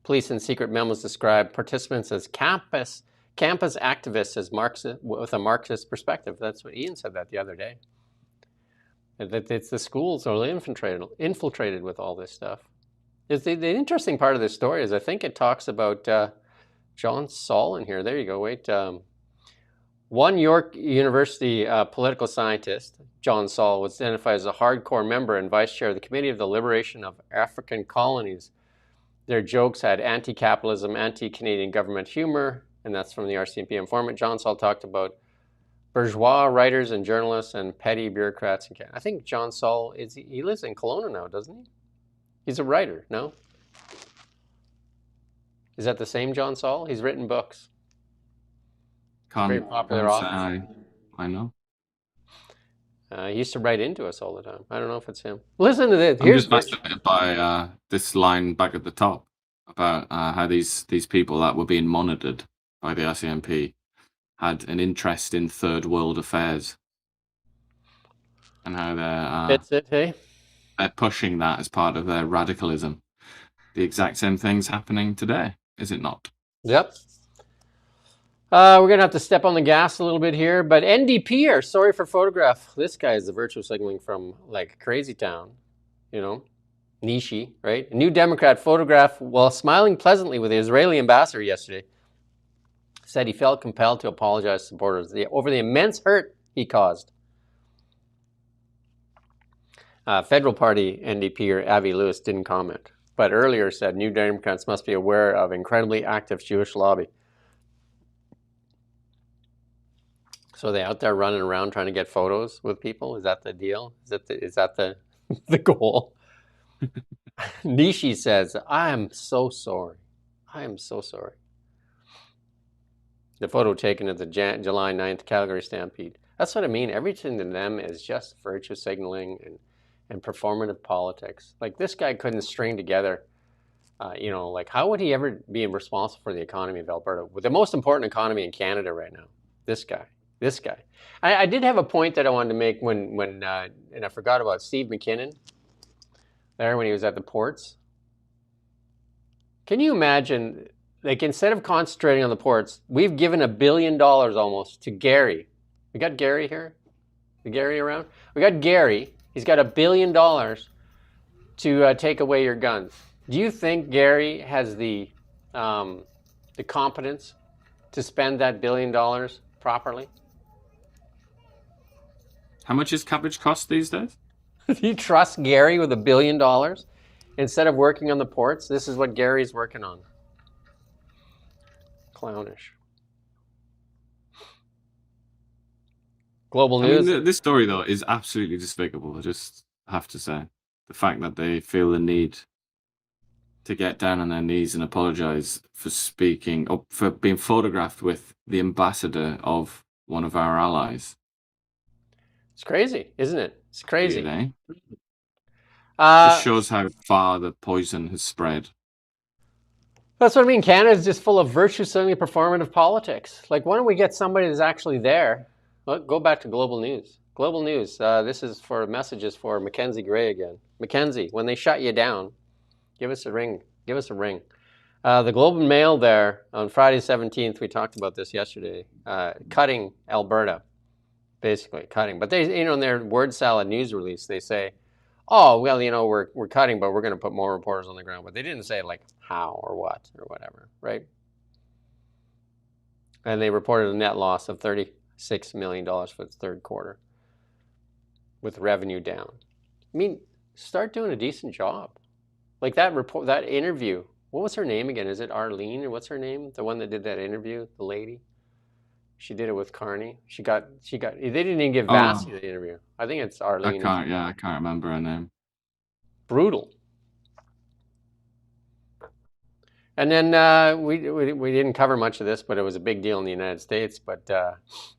Speaker 2: Police and secret memos describe participants as campus activists as Marxist, with a Marxist perspective. That's what Ian said that the other day. That it's the schools are infiltrated with all this stuff. The interesting part of this story is I think it talks about John Saul in here. There you go. Wait. One York University political scientist, John Saul, was identified as a hardcore member and vice chair of the Committee of the Liberation of African Colonies. Their jokes had anti-capitalism, anti-Canadian government humor, and that's from the RCMP informant. John Saul talked about bourgeois writers and journalists and petty bureaucrats in Canada. I think John Saul, he lives in Kelowna now, doesn't he? He's a writer, no? Is that the same John Saul? He's written books. Very popular author.
Speaker 3: I know.
Speaker 2: He used to write into us all the time. I don't know if it's him. Listen to this.
Speaker 3: I'm just fascinated by this line back at the top about how these people that were being monitored by the RCMP had an interest in third world affairs, and how they're pushing that as part of their radicalism. The exact same thing's happening today, is it not?
Speaker 2: Yep. We're going to have to step on the gas a little bit here, but NDP are sorry for photograph. This guy is the virtue signaling from like crazy town, you know, Nishi, right? A New Democrat photograph while smiling pleasantly with the Israeli ambassador yesterday said he felt compelled to apologize to supporters over the immense hurt he caused. Federal Party NDP Avi Lewis didn't comment, but earlier said New Democrats must be aware of incredibly active Jewish lobby. So they're out there running around trying to get photos with people? Is that the deal? Is that the goal? Nishi says, I am so sorry. I am so sorry. The photo taken at the July 9th Calgary Stampede. That's what I mean. Everything to them is just virtue signaling and performative politics. Like this guy couldn't string together, you know, like how would he ever be responsible for the economy of Alberta? With the most important economy in Canada right now. This guy. I did have a point that I wanted to make when and I forgot about Steve McKinnon there when he was at the ports. Can you imagine, like instead of concentrating on the ports, we've given $1 billion almost to Gary. We got Gary here? Is Gary around? We got Gary. He's got $1 billion to take away your guns. Do you think Gary has the competence to spend that $1 billion properly?
Speaker 3: How much is cabbage cost these days?
Speaker 2: Do you trust Gary with $1 billion instead of working on the ports? This is what Gary's working on. Clownish. Global News.
Speaker 3: I mean, this story, though, is absolutely despicable. I just have to say. The fact that they feel the need to get down on their knees and apologize for speaking, or for being photographed with the ambassador of one of our allies.
Speaker 2: It's crazy, isn't it? It's crazy.
Speaker 3: Really? Just shows how far the poison has spread.
Speaker 2: That's what I mean. Canada's just full of virtue-signaling performative politics. Like, why don't we get somebody that's actually there? Well, go back to Global News. Global News. This is for messages for Mackenzie Gray again. Mackenzie, when they shut you down, give us a ring. Give us a ring. The Globe and Mail there on Friday 17th, we talked about this yesterday, cutting Alberta, basically cutting. But they, you know, in their word salad news release, they say, oh, well, we're cutting, but we're going to put more reporters on the ground. But they didn't say like how or what or whatever, right? And they reported a net loss of $36 million for the third quarter with revenue down. I mean, start doing a decent job. Like that interview, what was her name again? Is it Arlene or what's her name? The one that did that interview, the lady? She did it with Carney. They didn't even give Vassy the interview. I think it's Arlene.
Speaker 3: I can't remember her name.
Speaker 2: Brutal. And then we didn't cover much of this, but it was a big deal in the United States. But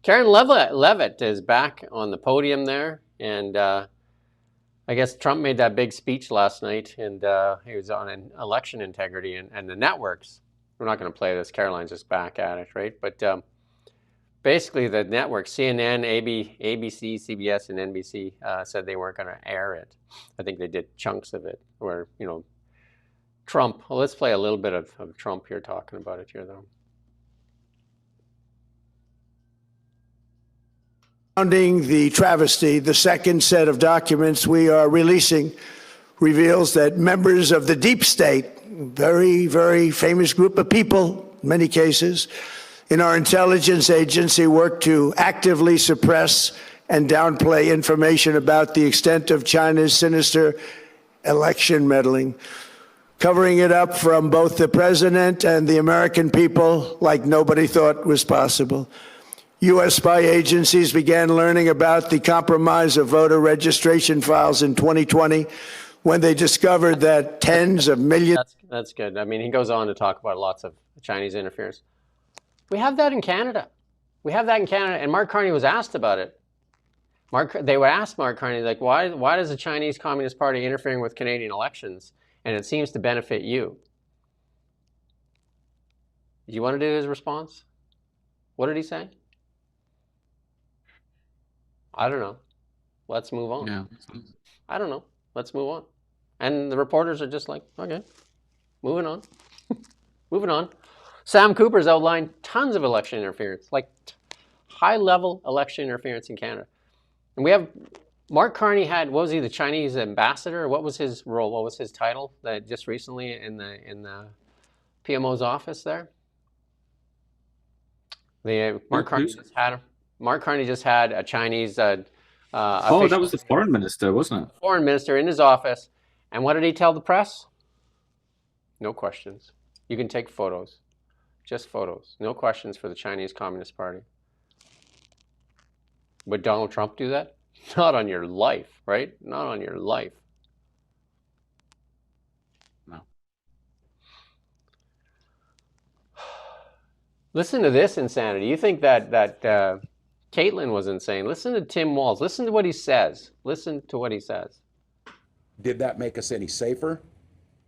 Speaker 2: Karen Levitt is back on the podium there. And I guess Trump made that big speech last night, and he was on an election integrity and the networks. We're not going to play this. Caroline's just back at it, right? But basically, the networks, CNN, ABC, CBS, and NBC, said they weren't going to air it. I think they did chunks of it where, Trump. Well, let's play a little bit of Trump here talking about it here, though.
Speaker 1: Surrounding the travesty, the second set of documents we are releasing reveals that members of the deep state, very, very famous group of people, in many cases, in our intelligence agency work to actively suppress and downplay information about the extent of China's sinister election meddling, covering it up from both the president and the American people like nobody thought was possible. U.S. spy agencies began learning about the compromise of voter registration files in 2020 when they discovered that tens of millions...
Speaker 2: That's good. I mean, he goes on to talk about lots of Chinese interference. We have that in Canada. And Mark Carney was asked about it. They would ask Mark Carney, like, why does the Chinese Communist Party interfering with Canadian elections? And it seems to benefit you. Do you want to do his response? What did he say? I don't know. Let's move on.
Speaker 3: Yeah.
Speaker 2: I don't know. Let's move on. And the reporters are just like, okay, moving on. Moving on. Sam Cooper's outlined tons of election interference, like high-level election interference in Canada. And we have Mark Carney had, what was he, the Chinese ambassador? What was his role? What was his title that just recently in the PMO's office there? Mark Carney just had a Chinese
Speaker 3: that was the foreign minister, wasn't it?
Speaker 2: Foreign minister in his office. And what did he tell the press? No questions. You can take photos. Just photos. No questions for the Chinese Communist Party. Would Donald Trump do that? Not on your life, right? Not on your life.
Speaker 3: No.
Speaker 2: Listen to this insanity. You think that Caitlyn was insane. Listen to Tim Walz. Listen to what he says. Listen to what he says.
Speaker 4: Did that make us any safer?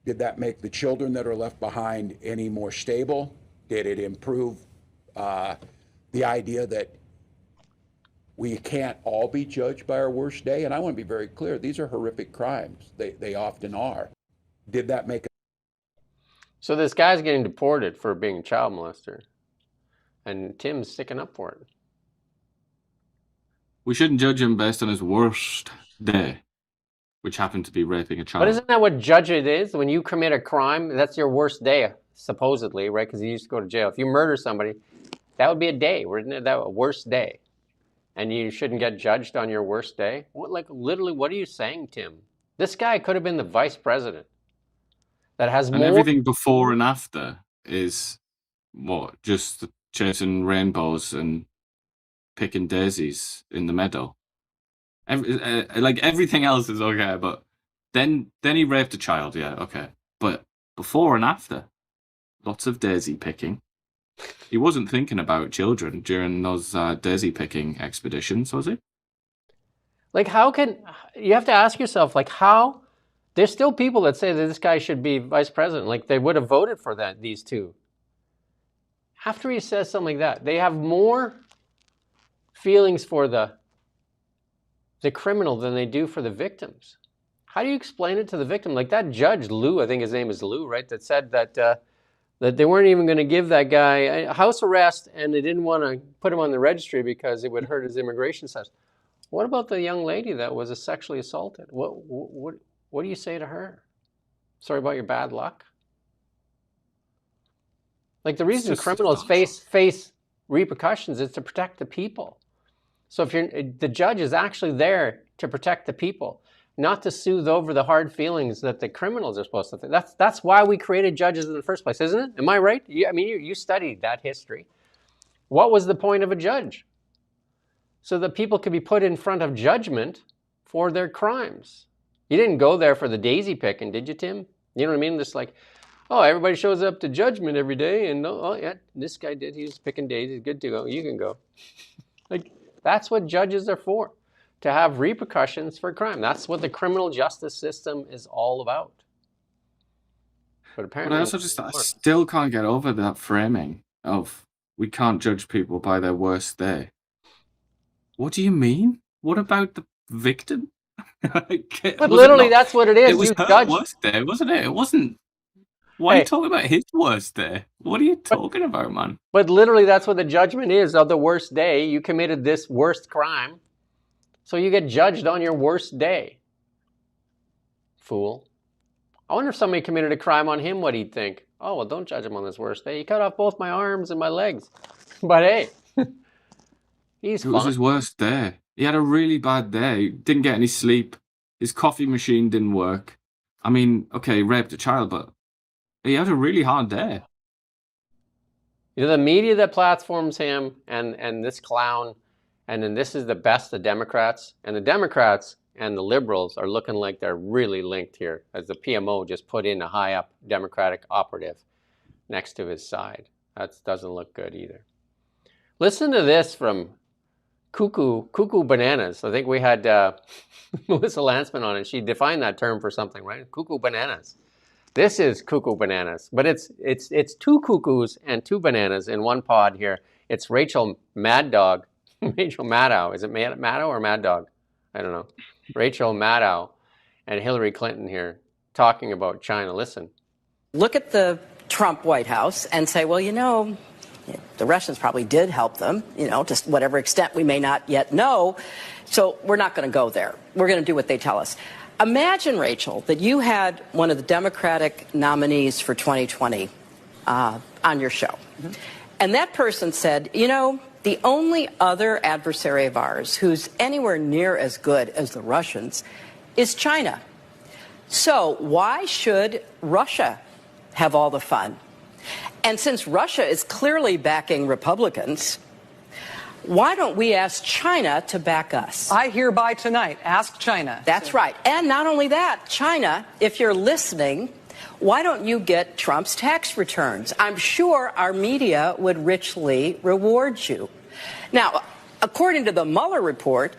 Speaker 4: Did that make the children that are left behind any more stable? Did it improve the idea that we can't all be judged by our worst day? And I want to be very clear, these are horrific crimes. They often are. Did that make...
Speaker 2: So this guy's getting deported for being a child molester. And Tim's sticking up for it.
Speaker 3: We shouldn't judge him based on his worst day, which happened to be raping a child.
Speaker 2: But isn't that what judge it is? When you commit a crime, that's your worst day, supposedly, right? Because you used to go to jail. If you murder somebody, that would be a day, wouldn't that a worst day? And you shouldn't get judged on your worst day? Literally, what are you saying, Tim? This guy could have been the vice president. That has more...
Speaker 3: everything before and after is, what, just chasing rainbows and picking daisies in the meadow. Everything else is okay, but then he raped a child, yeah, okay. But before and after, lots of daisy picking. He wasn't thinking about children during those daisy picking expeditions, was he?
Speaker 2: How can you have to ask yourself, how? There's still people that say that this guy should be vice president. They would have voted for these two. After he says something like that, they have more feelings for the criminal than they do for the victims. How do you explain it to the victim? Like that judge, Lou, I think his name is Lou, right? That said that they weren't even going to give that guy a house arrest and they didn't want to put him on the registry because it would hurt his immigration status. What about the young lady that was sexually assaulted? What do you say to her? Sorry about your bad luck? Like, the reason criminals face repercussions is to protect the people. So if the judge is actually there to protect the people, not to soothe over the hard feelings that the criminals are supposed to think. That's why we created judges in the first place, isn't it? Am I right? You studied that history. What was the point of a judge? So that people could be put in front of judgment for their crimes. You didn't go there for the daisy picking, did you, Tim? You know what I mean? Just like, oh, everybody shows up to judgment every day, and oh yeah, this guy did. He was picking daisies. Good to go. You can go. Like, that's what judges are for, to have repercussions for crime. That's what the criminal justice system is all about. But apparently,
Speaker 3: I still can't get over that framing of we can't judge people by their worst day. What do you mean? What about the victim?
Speaker 2: But literally, that's what it is.
Speaker 3: It was her worst day, wasn't it? It wasn't. Why are you talking about his worst day? What are you talking about, man?
Speaker 2: But literally, that's what the judgment is of the worst day. You committed this worst crime, so you get judged on your worst day. Fool. I wonder if somebody committed a crime on him, what he'd think. Oh, well, don't judge him on this worst day. He cut off both my arms and my legs. But hey, he's fine.
Speaker 3: It was his worst day. He had a really bad day. Didn't get any sleep. His coffee machine didn't work. I mean, okay, he raped a child, but he had a really hard day.
Speaker 2: You know, the media that platforms him and this clown, and then this is the best, the Democrats. And the Democrats and the liberals are looking like they're really linked here, as the PMO just put in a high-up Democratic operative next to his side. That doesn't look good either. Listen to this from Cuckoo Bananas. I think we had Melissa Lantzman on, and she defined that term for something, right? Cuckoo Bananas. This is Cuckoo Bananas, but it's two cuckoos and two bananas in one pod here. It's Rachel Mad Dog, Rachel Maddow. Is it Maddow or Mad Dog? I don't know. Rachel Maddow and Hillary Clinton here talking about China. Listen.
Speaker 5: Look at the Trump White House and say, well, you know, the Russians probably did help them, you know, to whatever extent we may not yet know. So we're not going to go there. We're going to do what they tell us. Imagine, Rachel, that you had one of the Democratic nominees for 2020 on your show. Mm-hmm. And that person said, you know, the only other adversary of ours who's anywhere near as good as the Russians is China. So why should Russia have all the fun? And since Russia is clearly backing Republicans, why don't we ask China to back us?
Speaker 6: I hereby tonight ask China.
Speaker 5: That's right. And not only that, China, if you're listening, why don't you get Trump's tax returns? I'm sure our media would richly reward you. Now, according to the Mueller report,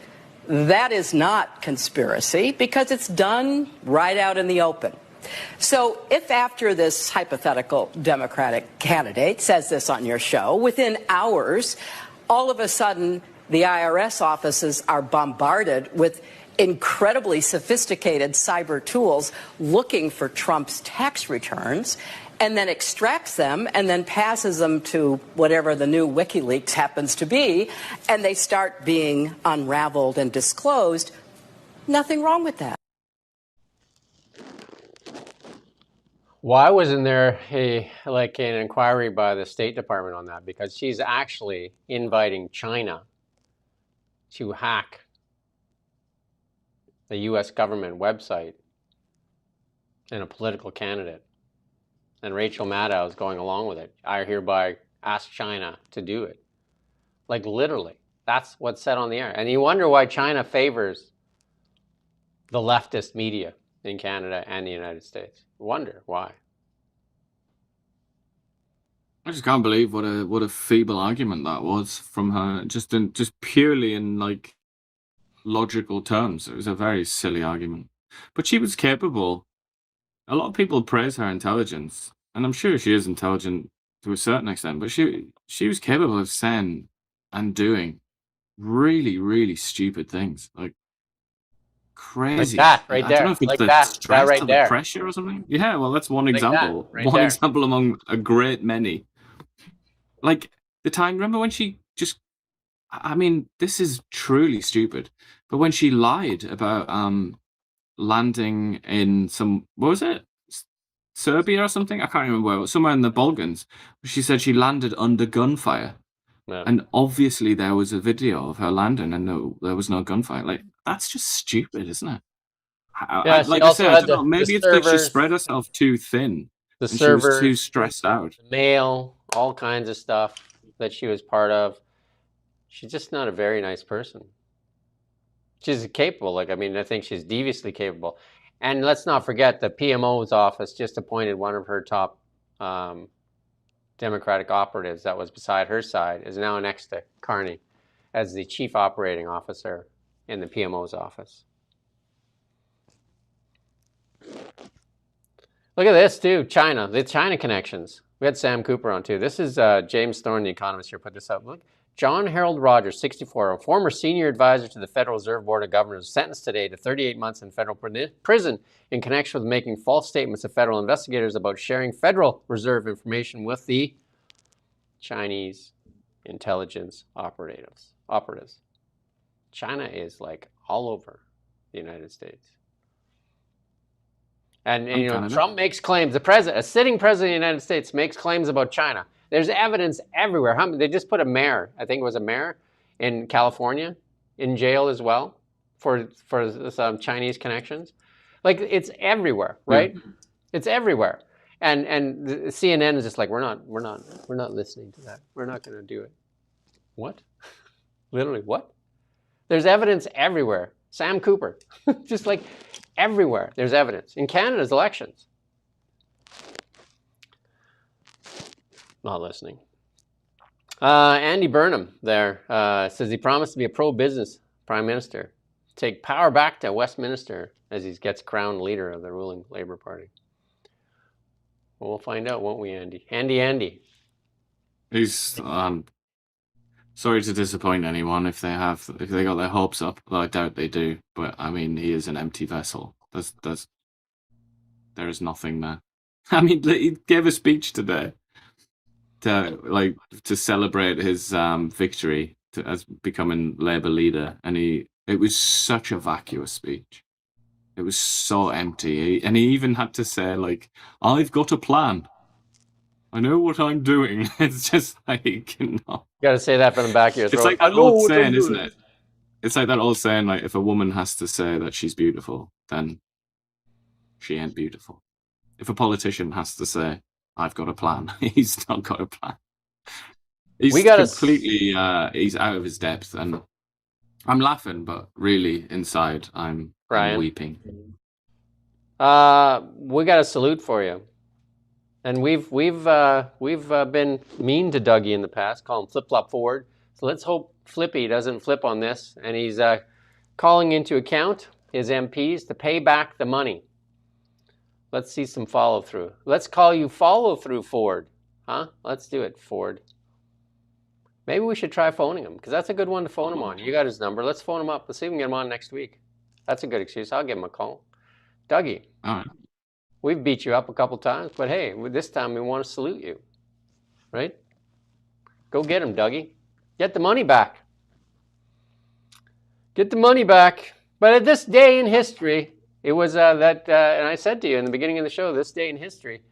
Speaker 5: that is not conspiracy because it's done right out in the open. So if after this hypothetical Democratic candidate says this on your show, within hours, all of a sudden the IRS offices are bombarded with incredibly sophisticated cyber tools looking for Trump's tax returns, and then extracts them and then passes them to whatever the new WikiLeaks happens to be, and they start being unraveled and disclosed. Nothing wrong with that.
Speaker 2: Why wasn't there an inquiry by the State Department on that? Because she's actually inviting China to hack the U.S. government website and a political candidate. And Rachel Maddow is going along with it. I hereby ask China to do it. Like, literally, that's what's said on the air. And you wonder why China favors the leftist media in Canada and the United States. Wonder why.
Speaker 3: I just can't believe what a feeble argument that was from her. Just purely in like logical terms, it was a very silly argument. But she was capable. A lot of people praise her intelligence, and I'm sure she is intelligent to a certain extent. But she was capable of saying and doing really, really stupid things, like crazy.
Speaker 2: Like that right there.
Speaker 3: I don't know if it's
Speaker 2: like
Speaker 3: the
Speaker 2: that
Speaker 3: stress
Speaker 2: right
Speaker 3: or
Speaker 2: there.
Speaker 3: the pressure or something. Yeah, well, that's one
Speaker 2: Like
Speaker 3: example.
Speaker 2: that, right
Speaker 3: one
Speaker 2: there.
Speaker 3: example among a great many. Like the time, remember when she just I mean, this is truly stupid. But when she lied about landing in what was it? Serbia or something? I can't remember where. Somewhere in the Balkans. She said she landed under gunfire.
Speaker 2: Yeah.
Speaker 3: And obviously there was a video of her landing and there was no gunfire. Like, that's just stupid, isn't it?
Speaker 2: Yeah,
Speaker 3: Like
Speaker 2: she
Speaker 3: I
Speaker 2: also
Speaker 3: said, I
Speaker 2: had
Speaker 3: don't know, maybe it's like she
Speaker 2: servers,
Speaker 3: spread herself too thin
Speaker 2: the
Speaker 3: and she was too
Speaker 2: servers,
Speaker 3: stressed out.
Speaker 2: the mail, all kinds of stuff that she was part of. She's just not a very nice person. She's capable. Like, I mean, I think she's deviously capable. And let's not forget the PMO's office just appointed one of her top Democratic operatives that was beside her side, is now next to Carney as the chief operating officer in the PMO's office. Look at this too, China, the China connections. We had Sam Cooper on too. This is James Thorne, the economist here, put this up. Look, John Harold Rogers, 64, a former senior advisor to the Federal Reserve Board of Governors, sentenced today to 38 months in federal prison in connection with making false statements to federal investigators about sharing Federal Reserve information with the Chinese intelligence operatives. China is like all over the United States. And you know,
Speaker 3: Canada.
Speaker 2: Trump makes claims. A sitting president of the United States makes claims about China. There's evidence everywhere. They just put a mayor, I think it was a mayor in California, in jail as well for some Chinese connections. Like, it's everywhere, right? Yeah. It's everywhere. And the CNN is just like, we're not listening to that. We're not going to do it. What? Literally, what? There's evidence everywhere. Sam Cooper, just like everywhere. There's evidence in Canada's elections. Not listening. Andy Burnham there says he promised to be a pro-business prime minister, take power back to Westminster as he gets crowned leader of the ruling Labour Party. Well, we'll find out, won't we, Andy? Andy.
Speaker 3: He's sorry to disappoint anyone if they got their hopes up. Well, I doubt they do. But I mean, he is an empty vessel. There is nothing there. I mean, he gave a speech today to celebrate his victory as becoming Labour leader, and it was such a vacuous speech. It was so empty, and he even had to say, like, "I've got a plan. I know what I'm doing." It's just like, you know.
Speaker 2: You got to say that from the back of your throat.
Speaker 3: It's like that old saying, isn't it? It's like that old saying, like, if a woman has to say that she's beautiful, then she ain't beautiful. If a politician has to say, "I've got a plan," he's not got a plan. He's completely, he's out of his depth, and I'm laughing, but really inside, I'm weeping.
Speaker 2: We got a salute for you, and we've been mean to Dougie in the past, call him Flip Flop Forward. So let's hope Flippy doesn't flip on this, and he's calling into account his MPs to pay back the money. Let's see some follow through. Let's call you follow through Ford, huh? Let's do it, Ford. Maybe we should try phoning him, because that's a good one to phone him on. You got his number. Let's phone him up. Let's see if we can get him on next week. That's a good excuse. I'll give him a call. Dougie,
Speaker 3: all right.
Speaker 2: We've beat you up a couple times, but hey, this time we want to salute you, right? Go get him, Dougie. Get the money back. Get the money back. But at this day in history, it was and I said to you in the beginning of the show, this day in history,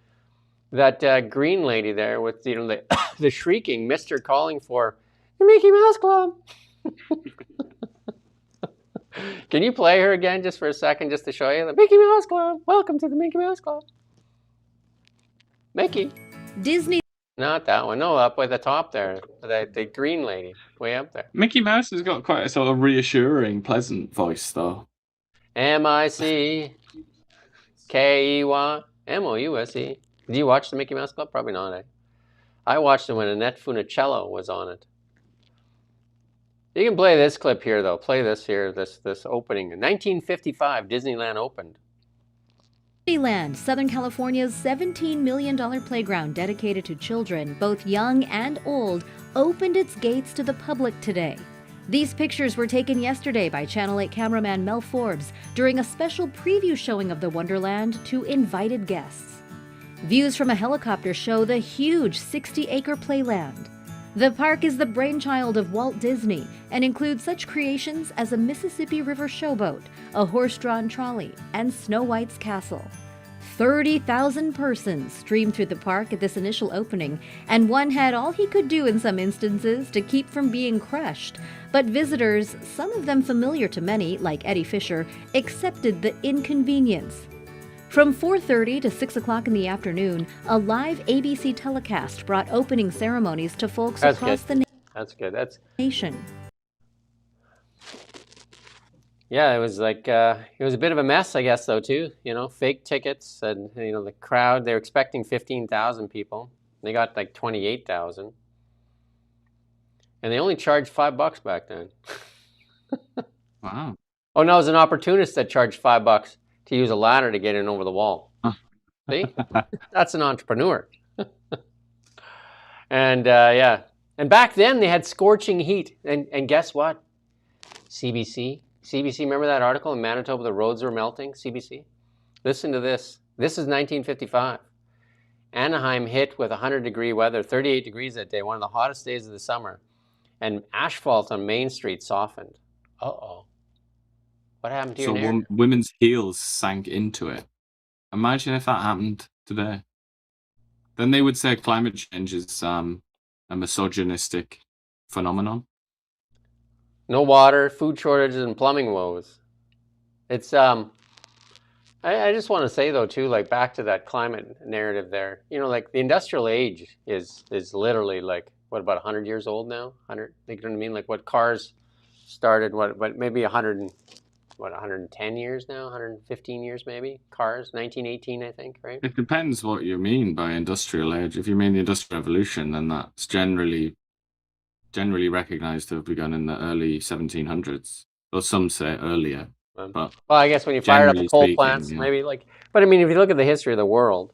Speaker 2: that green lady there with the shrieking Mr. calling for the Mickey Mouse Club. Can you play her again just for a second, just to show you the Mickey Mouse Club? Welcome to the Mickey Mouse Club. Mickey.
Speaker 7: Disney.
Speaker 2: Not that one. No, up by the top there. The green lady, way up there.
Speaker 3: Mickey Mouse has got quite a sort of reassuring, pleasant voice, though.
Speaker 2: MICKEYMOUSE. Do you watch the Mickey Mouse Club? Probably not, eh? I watched it when Annette Funicello was on it. You can play this clip here, though. Play this here, this opening. In 1955, Disneyland opened.
Speaker 7: Disneyland, Southern California's $17 million playground dedicated to children, both young and old, opened its gates to the public today. These pictures were taken yesterday by Channel 8 cameraman Mel Forbes during a special preview showing of the Wonderland to invited guests. Views from a helicopter show the huge 60-acre playland. The park is the brainchild of Walt Disney and includes such creations as a Mississippi River showboat, a horse-drawn trolley, and Snow White's castle. 30,000 persons streamed through the park at this initial opening, and one had all he could do in some instances to keep from being crushed. But visitors, some of them familiar to many, like Eddie Fisher, accepted the inconvenience. From 4:30 to 6 o'clock in the afternoon, a live ABC telecast brought opening ceremonies to folks across the nation.
Speaker 2: Yeah, it was like, it was a bit of a mess, I guess, though, too. You know, fake tickets, and, you know, the crowd, they were expecting 15,000 people. They got like 28,000. And they only charged $5 back then.
Speaker 3: Wow.
Speaker 2: Oh, no, it was an opportunist that charged $5 to use a ladder to get in over the wall. See? That's an entrepreneur. And, yeah. And back then, they had scorching heat. And guess what? CBC, remember that article in Manitoba, the roads were melting? CBC? Listen to this. This is 1955. Anaheim hit with 100-degree weather, 38 degrees that day, one of the hottest days of the summer. And asphalt on Main Street softened. Uh-oh. What happened to your hair?
Speaker 3: Women's heels sank into it. Imagine if that happened today. Then they would say climate change is a misogynistic phenomenon.
Speaker 2: No water, food shortages, and plumbing woes. It's I just want to say though too, like back to that climate narrative there. You know, like the industrial age is literally like what, about 100 years old now? 100, you know what I mean? Like what cars started, what maybe 110 years now, 115 years maybe. Cars, 1918, I think, right?
Speaker 3: It depends what you mean by industrial age. If you mean the Industrial Revolution, then that's generally recognized to have begun in the early 1700s, or some say earlier. But
Speaker 2: well, I guess when you fired up the coal plants,
Speaker 3: yeah.
Speaker 2: maybe like. But I mean, if you look at the history of the world,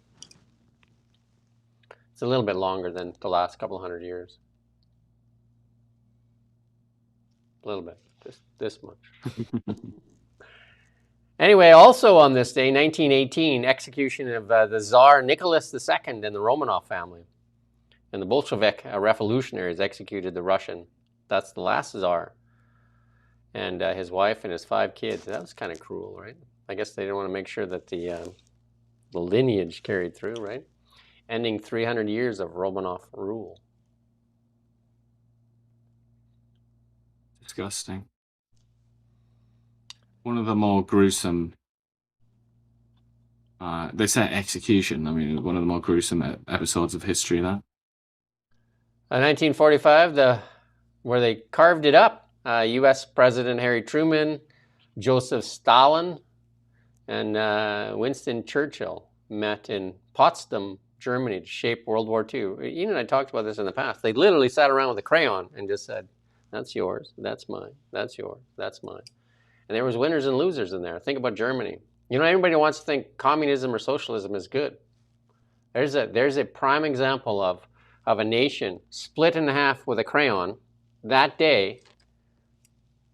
Speaker 2: it's a little bit longer than the last couple of 100 years. A little bit, just this much. Anyway, also on this day, 1918, execution of the Tsar Nicholas II and the Romanov family. And the Bolshevik revolutionaries executed the Russian, that's the last Tsar, and his wife and his 5 kids. That was kind of cruel, right? I guess they didn't want to make sure that the lineage carried through, right? Ending 300 years of Romanov rule.
Speaker 3: Disgusting. One of the more gruesome, they say execution, I mean, one of the more gruesome episodes of history, that.
Speaker 2: 1945, where they carved it up. U.S. President Harry Truman, Joseph Stalin, and Winston Churchill met in Potsdam, Germany, to shape World War II. Ian and I talked about this in the past. They literally sat around with a crayon and just said, that's yours, that's mine, that's yours, that's mine. And there was winners and losers in there. Think about Germany. You know, everybody wants to think communism or socialism is good. There's a prime example of a nation split in half with a crayon that day.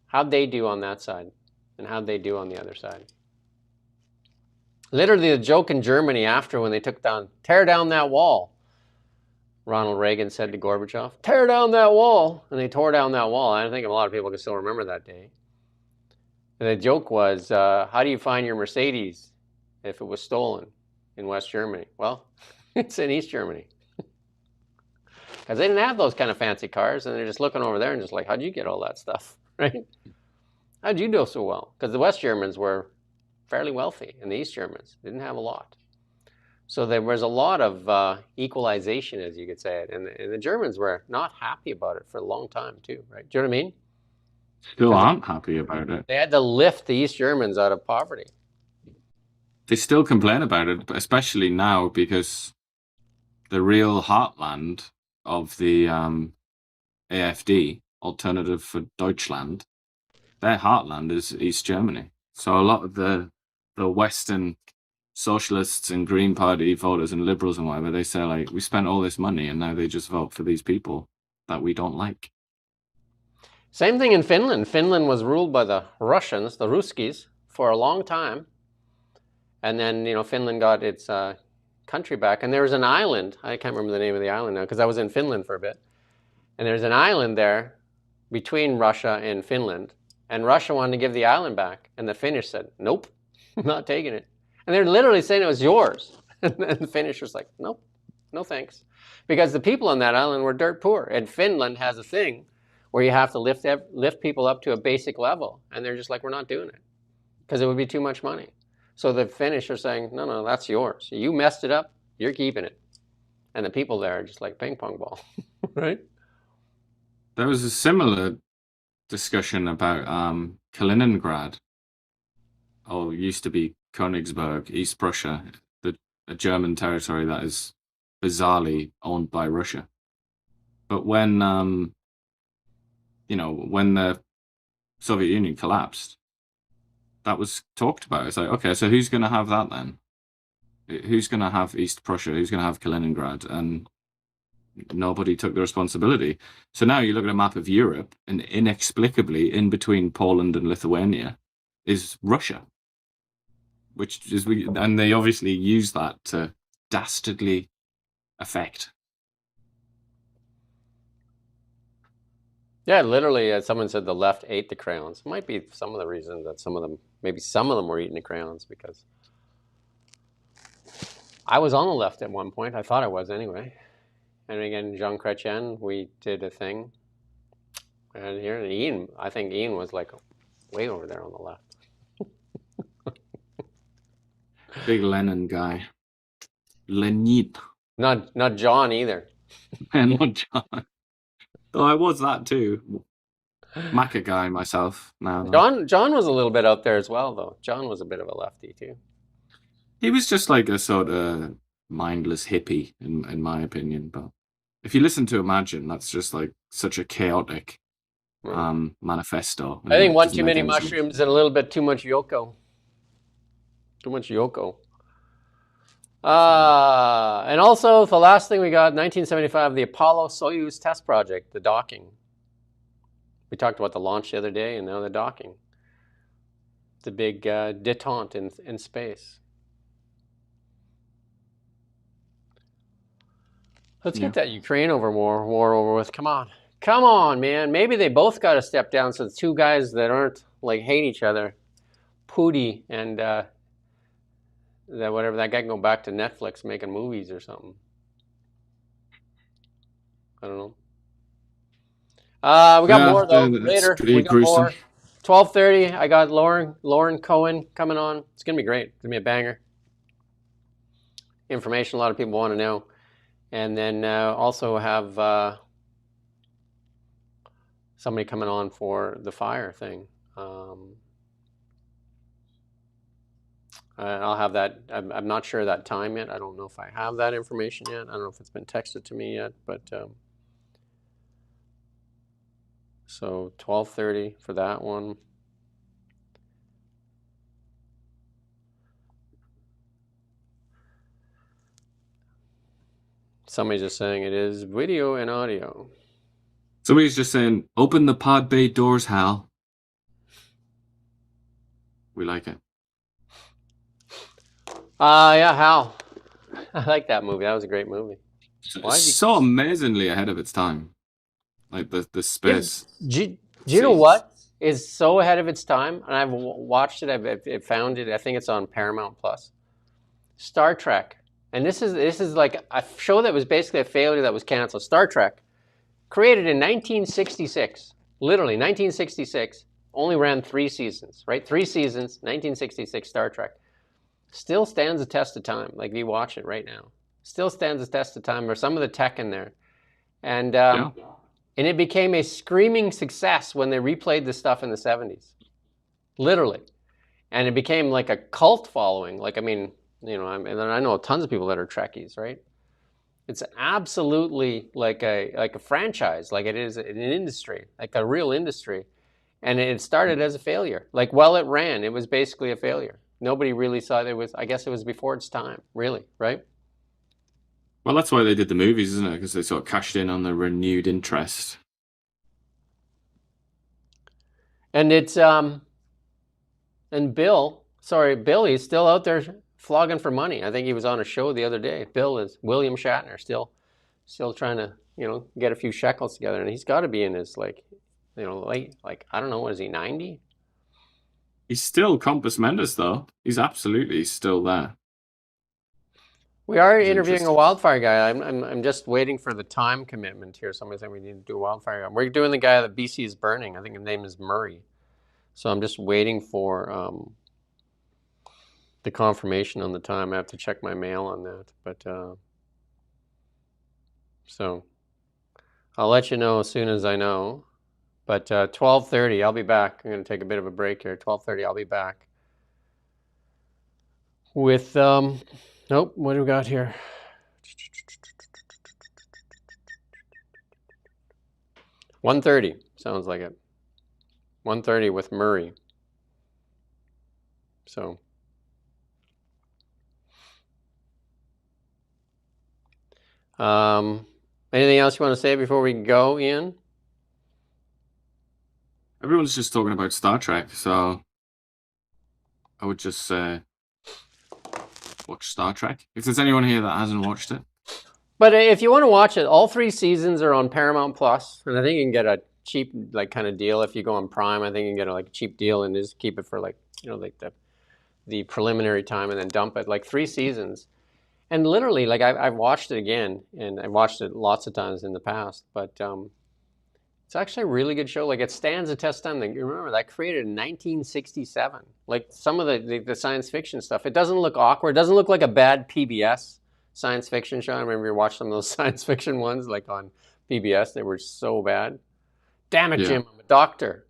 Speaker 2: How'd they do on that side? And how'd they do on the other side? Literally the joke in Germany after when they tear down that wall. Ronald Reagan said to Gorbachev, tear down that wall. And they tore down that wall. I think a lot of people can still remember that day. And the joke was, how do you find your Mercedes if it was stolen in West Germany? Well, it's in East Germany. Because they didn't have those kind of fancy cars, and they're just looking over there and just like, how'd you get all that stuff, right? How'd you do so well? Because the West Germans were fairly wealthy, and the East Germans didn't have a lot. So there was a lot of equalization, as you could say it, and the Germans were not happy about it for a long time too, right? Do you know what I mean?
Speaker 3: Still aren't happy about it.
Speaker 2: They had to lift the East Germans out of poverty.
Speaker 3: They still complain about it, especially now, because the real heartland of the AfD, Alternative for Deutschland, their heartland is East Germany. So a lot of the Western socialists and Green Party voters and liberals and whatever, they say, like, we spent all this money and now they just vote for these people that we don't like.
Speaker 2: Same thing in Finland. Finland was ruled by the Russians, the Ruskies, for a long time. And then, you know, Finland got its country back. And there was an island, I can't remember the name of the island now, because I was in Finland for a bit. And there's an island there between Russia and Finland. And Russia wanted to give the island back. And the Finnish said, nope, I'm not taking it. And they're literally saying it was yours. And the Finnish was like, nope, no thanks. Because the people on that island were dirt poor. And Finland has a thing where you have to lift people up to a basic level. And they're just like, we're not doing it. Because it would be too much money. So the Finnish are saying, no, that's yours. You messed it up, you're keeping it. And the people there are just like ping pong ball, right?
Speaker 3: There was a similar discussion about Kaliningrad, or used to be Königsberg, East Prussia, a German territory that is bizarrely owned by Russia. But when when the Soviet Union collapsed, that was talked about. It's like, okay, so who's going to have that then? Who's going to have East Prussia? Who's going to have Kaliningrad? And nobody took the responsibility. So now you look at a map of Europe, and inexplicably in between Poland and Lithuania is Russia, and they obviously use that to dastardly effect.
Speaker 2: Yeah, literally, someone said the left ate the crayons. Might be some of the reason that maybe some of them were eating the crayons, because I was on the left at one point. I thought I was anyway. And again, Jean Chrétien, we did a thing. And here, Ian, I think Ian was like way over there on the left.
Speaker 3: Big Lenin guy. Lenin.
Speaker 2: Not John either.
Speaker 3: And not John. Oh, I was that too. Maca guy myself now.
Speaker 2: John was a little bit out there as well, though. John was a bit of a lefty too.
Speaker 3: He was just like a sort of mindless hippie, in my opinion. But if you listen to Imagine, that's just like such a chaotic manifesto.
Speaker 2: I think one too many mushrooms and a little bit too much Yoko. Too much Yoko. And also, the last thing we got, 1975, the Apollo-Soyuz test project, the docking. We talked about the launch the other day, and now the docking. The big detente in space. Let's get that Ukraine war over with. Come on, man. Maybe they both got to step down, so the two guys that aren't like hate each other, Pooty and that guy can go back to Netflix making movies or something. I don't know. We got more though later. We got more. 12:30. I got Lauren Cohen coming on. It's gonna be great. It's gonna be a banger. Information a lot of people want to know. And then also have somebody coming on for the fire thing. I'll have that. I'm not sure of that time yet. I don't know if I have that information yet. I don't know if it's been texted to me yet. But so 12:30 for that one. Somebody's just saying it is video and audio.
Speaker 3: Somebody's just saying, open the pod bay doors, Hal. We like it.
Speaker 2: Yeah, Hal. I like that movie. That was a great movie.
Speaker 3: It's so amazingly ahead of its time. Like the space.
Speaker 2: Do you know what is so ahead of its time? And I've watched it. I've found it. I think it's on Paramount Plus. Star Trek. And this is like a show that was basically a failure that was canceled. Star Trek, created in 1966, literally 1966, only ran 3 seasons, right? 3 seasons, 1966 Star Trek. Still stands the test of time. Like, if you watch it right now, still stands the test of time. There's some of the tech in there. And it became a screaming success when they replayed the stuff in the 70s, literally. And it became like a cult following. Like, I mean, you know, and I know tons of people that are Trekkies, right? It's absolutely like a franchise, like it is an industry, like a real industry. And it started as a failure. Like, while it ran, it was basically a failure. Nobody really saw it. I guess it was before its time, really, right?
Speaker 3: Well, that's why they did the movies, isn't it? Because they sort of cashed in on the renewed interest.
Speaker 2: And it's and Bill, he's still out there flogging for money. I think he was on a show the other day. Bill is William Shatner, still trying to get a few shekels together, and he's got to be in his late, I don't know, what is he, 90?
Speaker 3: He's still Compass Mendes, though. He's absolutely still there.
Speaker 2: We are interviewing a wildfire guy. I'm just waiting for the time commitment here. Somebody said we need to do a wildfire guy. We're doing the guy that BC is burning. I think his name is Murray. So I'm just waiting for the confirmation on the time. I have to check my mail on that. But so I'll let you know as soon as I know. But 12:30, I'll be back. I'm going to take a bit of a break here. 12:30, I'll be back with nope. What do we got here? $1:30 sounds like it. 1:30 with Murray. So anything else you want to say before we go, Ian?
Speaker 3: Everyone's just talking about Star Trek, so I would just say watch Star Trek. If there's anyone here that hasn't watched it.
Speaker 2: But if you want to watch it, all 3 seasons are on Paramount Plus, and I think you can get a cheap kind of deal if you go on Prime. I think you can get a cheap deal and just keep it for the preliminary time and then dump it. 3 seasons, and literally I've watched it again, and I watched it lots of times in the past, but it's actually a really good show. It stands the test of time. You remember that created in 1967. Some of the science fiction stuff, it doesn't look awkward. It doesn't look like a bad PBS science fiction show. I remember you watched some of those science fiction ones on PBS. They were so bad. Damn it,
Speaker 3: Yeah.
Speaker 2: Jim, I'm a doctor.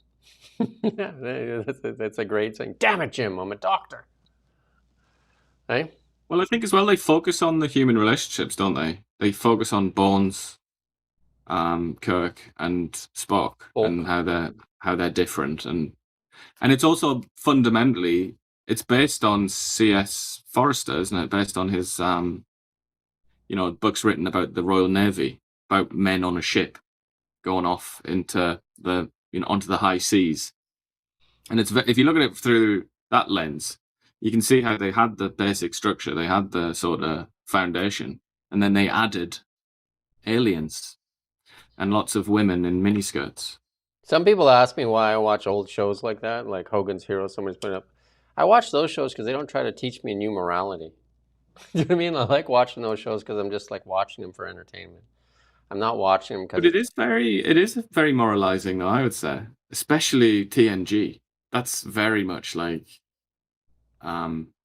Speaker 2: That's a great thing. Damn it, Jim, I'm a doctor. Hey?
Speaker 3: Well, I think as well they focus on the human relationships, don't they? They focus on Bones, Kirk, and Spock, and how they're different, and it's also fundamentally it's based on C.S. Forrester, isn't it? Based on his books written about the Royal Navy, about men on a ship going off into the onto the high seas, and if you look at it through that lens, you can see how they had the basic structure, they had the sort of foundation, and then they added aliens and lots of women in miniskirts.
Speaker 2: Some people ask me why I watch old shows like that, like Hogan's Heroes, somebody's putting up. I watch those shows because they don't try to teach me new morality. You know what I mean? I like watching those shows because I'm just watching them for entertainment. I'm not watching them because...
Speaker 3: But it is very moralizing, though, I would say. Especially TNG. That's very much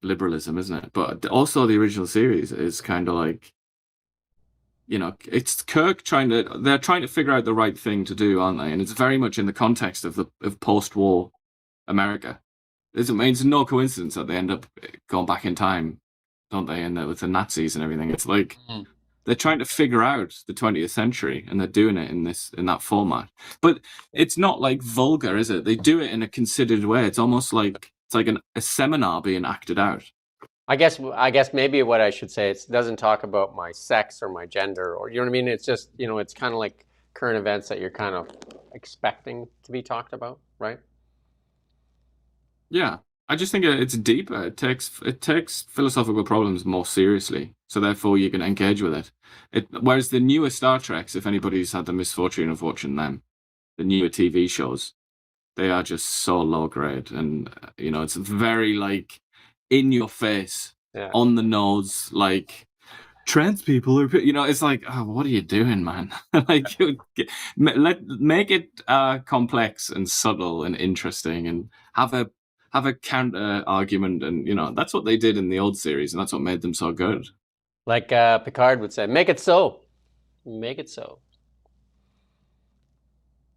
Speaker 3: liberalism, isn't it? But also the original series is kind of it's Kirk they're trying to figure out the right thing to do, aren't they? And it's very much in the context of post-war America. It's no coincidence that they end up going back in time, don't they? And with the Nazis and everything, it's they're trying to figure out the 20th century, and they're doing it in that format. But it's not vulgar, is it? They do it in a considered way. It's almost like a seminar being acted out.
Speaker 2: I guess maybe what I should say, it doesn't talk about my sex or my gender, or you know what I mean? It's just, it's kind of like current events that you're kind of expecting to be talked about, right?
Speaker 3: Yeah. I just think it's deeper. It takes philosophical problems more seriously, so therefore you can engage with it. Whereas the newer Star Treks, if anybody's had the misfortune of watching them, the newer TV shows, they are just so low grade, and it's very in your face, on the nose, trans people are, it's oh, what are you doing, man? Make it complex and subtle and interesting, and have a counter argument, and that's what they did in the old series, and that's what made them so good.
Speaker 2: Picard would say, make it so. Make it so.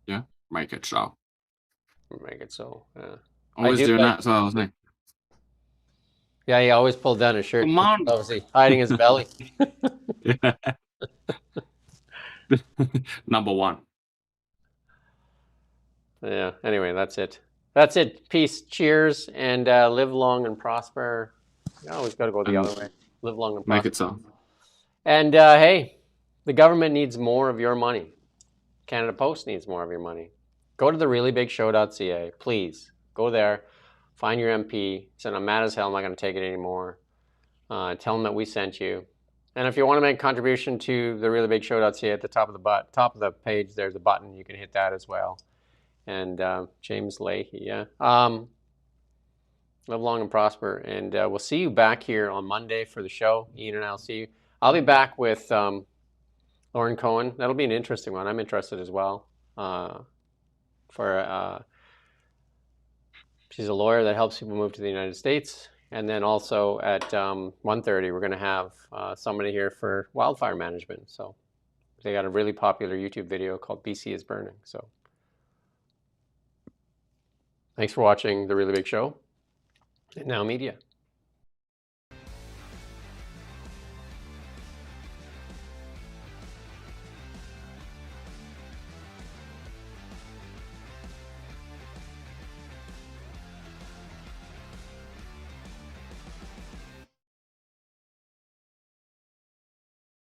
Speaker 3: Yeah, make it so.
Speaker 2: Make it so, yeah.
Speaker 3: Always doing that as well, isn't he?
Speaker 2: Yeah, he always pulled down his shirt.
Speaker 3: Come on.
Speaker 2: Obviously, hiding his belly.
Speaker 3: Number 1.
Speaker 2: Yeah, anyway, that's it. That's it. Peace, cheers, and live long and prosper. You always got to go the other way. Live long and prosper.
Speaker 3: Make it so.
Speaker 2: And hey, the government needs more of your money. Canada Post needs more of your money. Go to thereallybigshow.ca. Please, go there. Find your MP. Say, I'm mad as hell. I'm not going to take it anymore. Tell them that we sent you. And if you want to make a contribution to the reallybigshow.ca, at the top of the page, there's a button. You can hit that as well. And James Leahy, yeah. Live long and prosper. And we'll see you back here on Monday for the show. Ian and I'll see you. I'll be back with Lauren Cohen. That'll be an interesting one. I'm interested as well. She's a lawyer that helps people move to the United States. And then also at 1:30, we're going to have somebody here for wildfire management. So they got a really popular YouTube video called BC is Burning. So thanks for watching The Really Big Show and Now Media.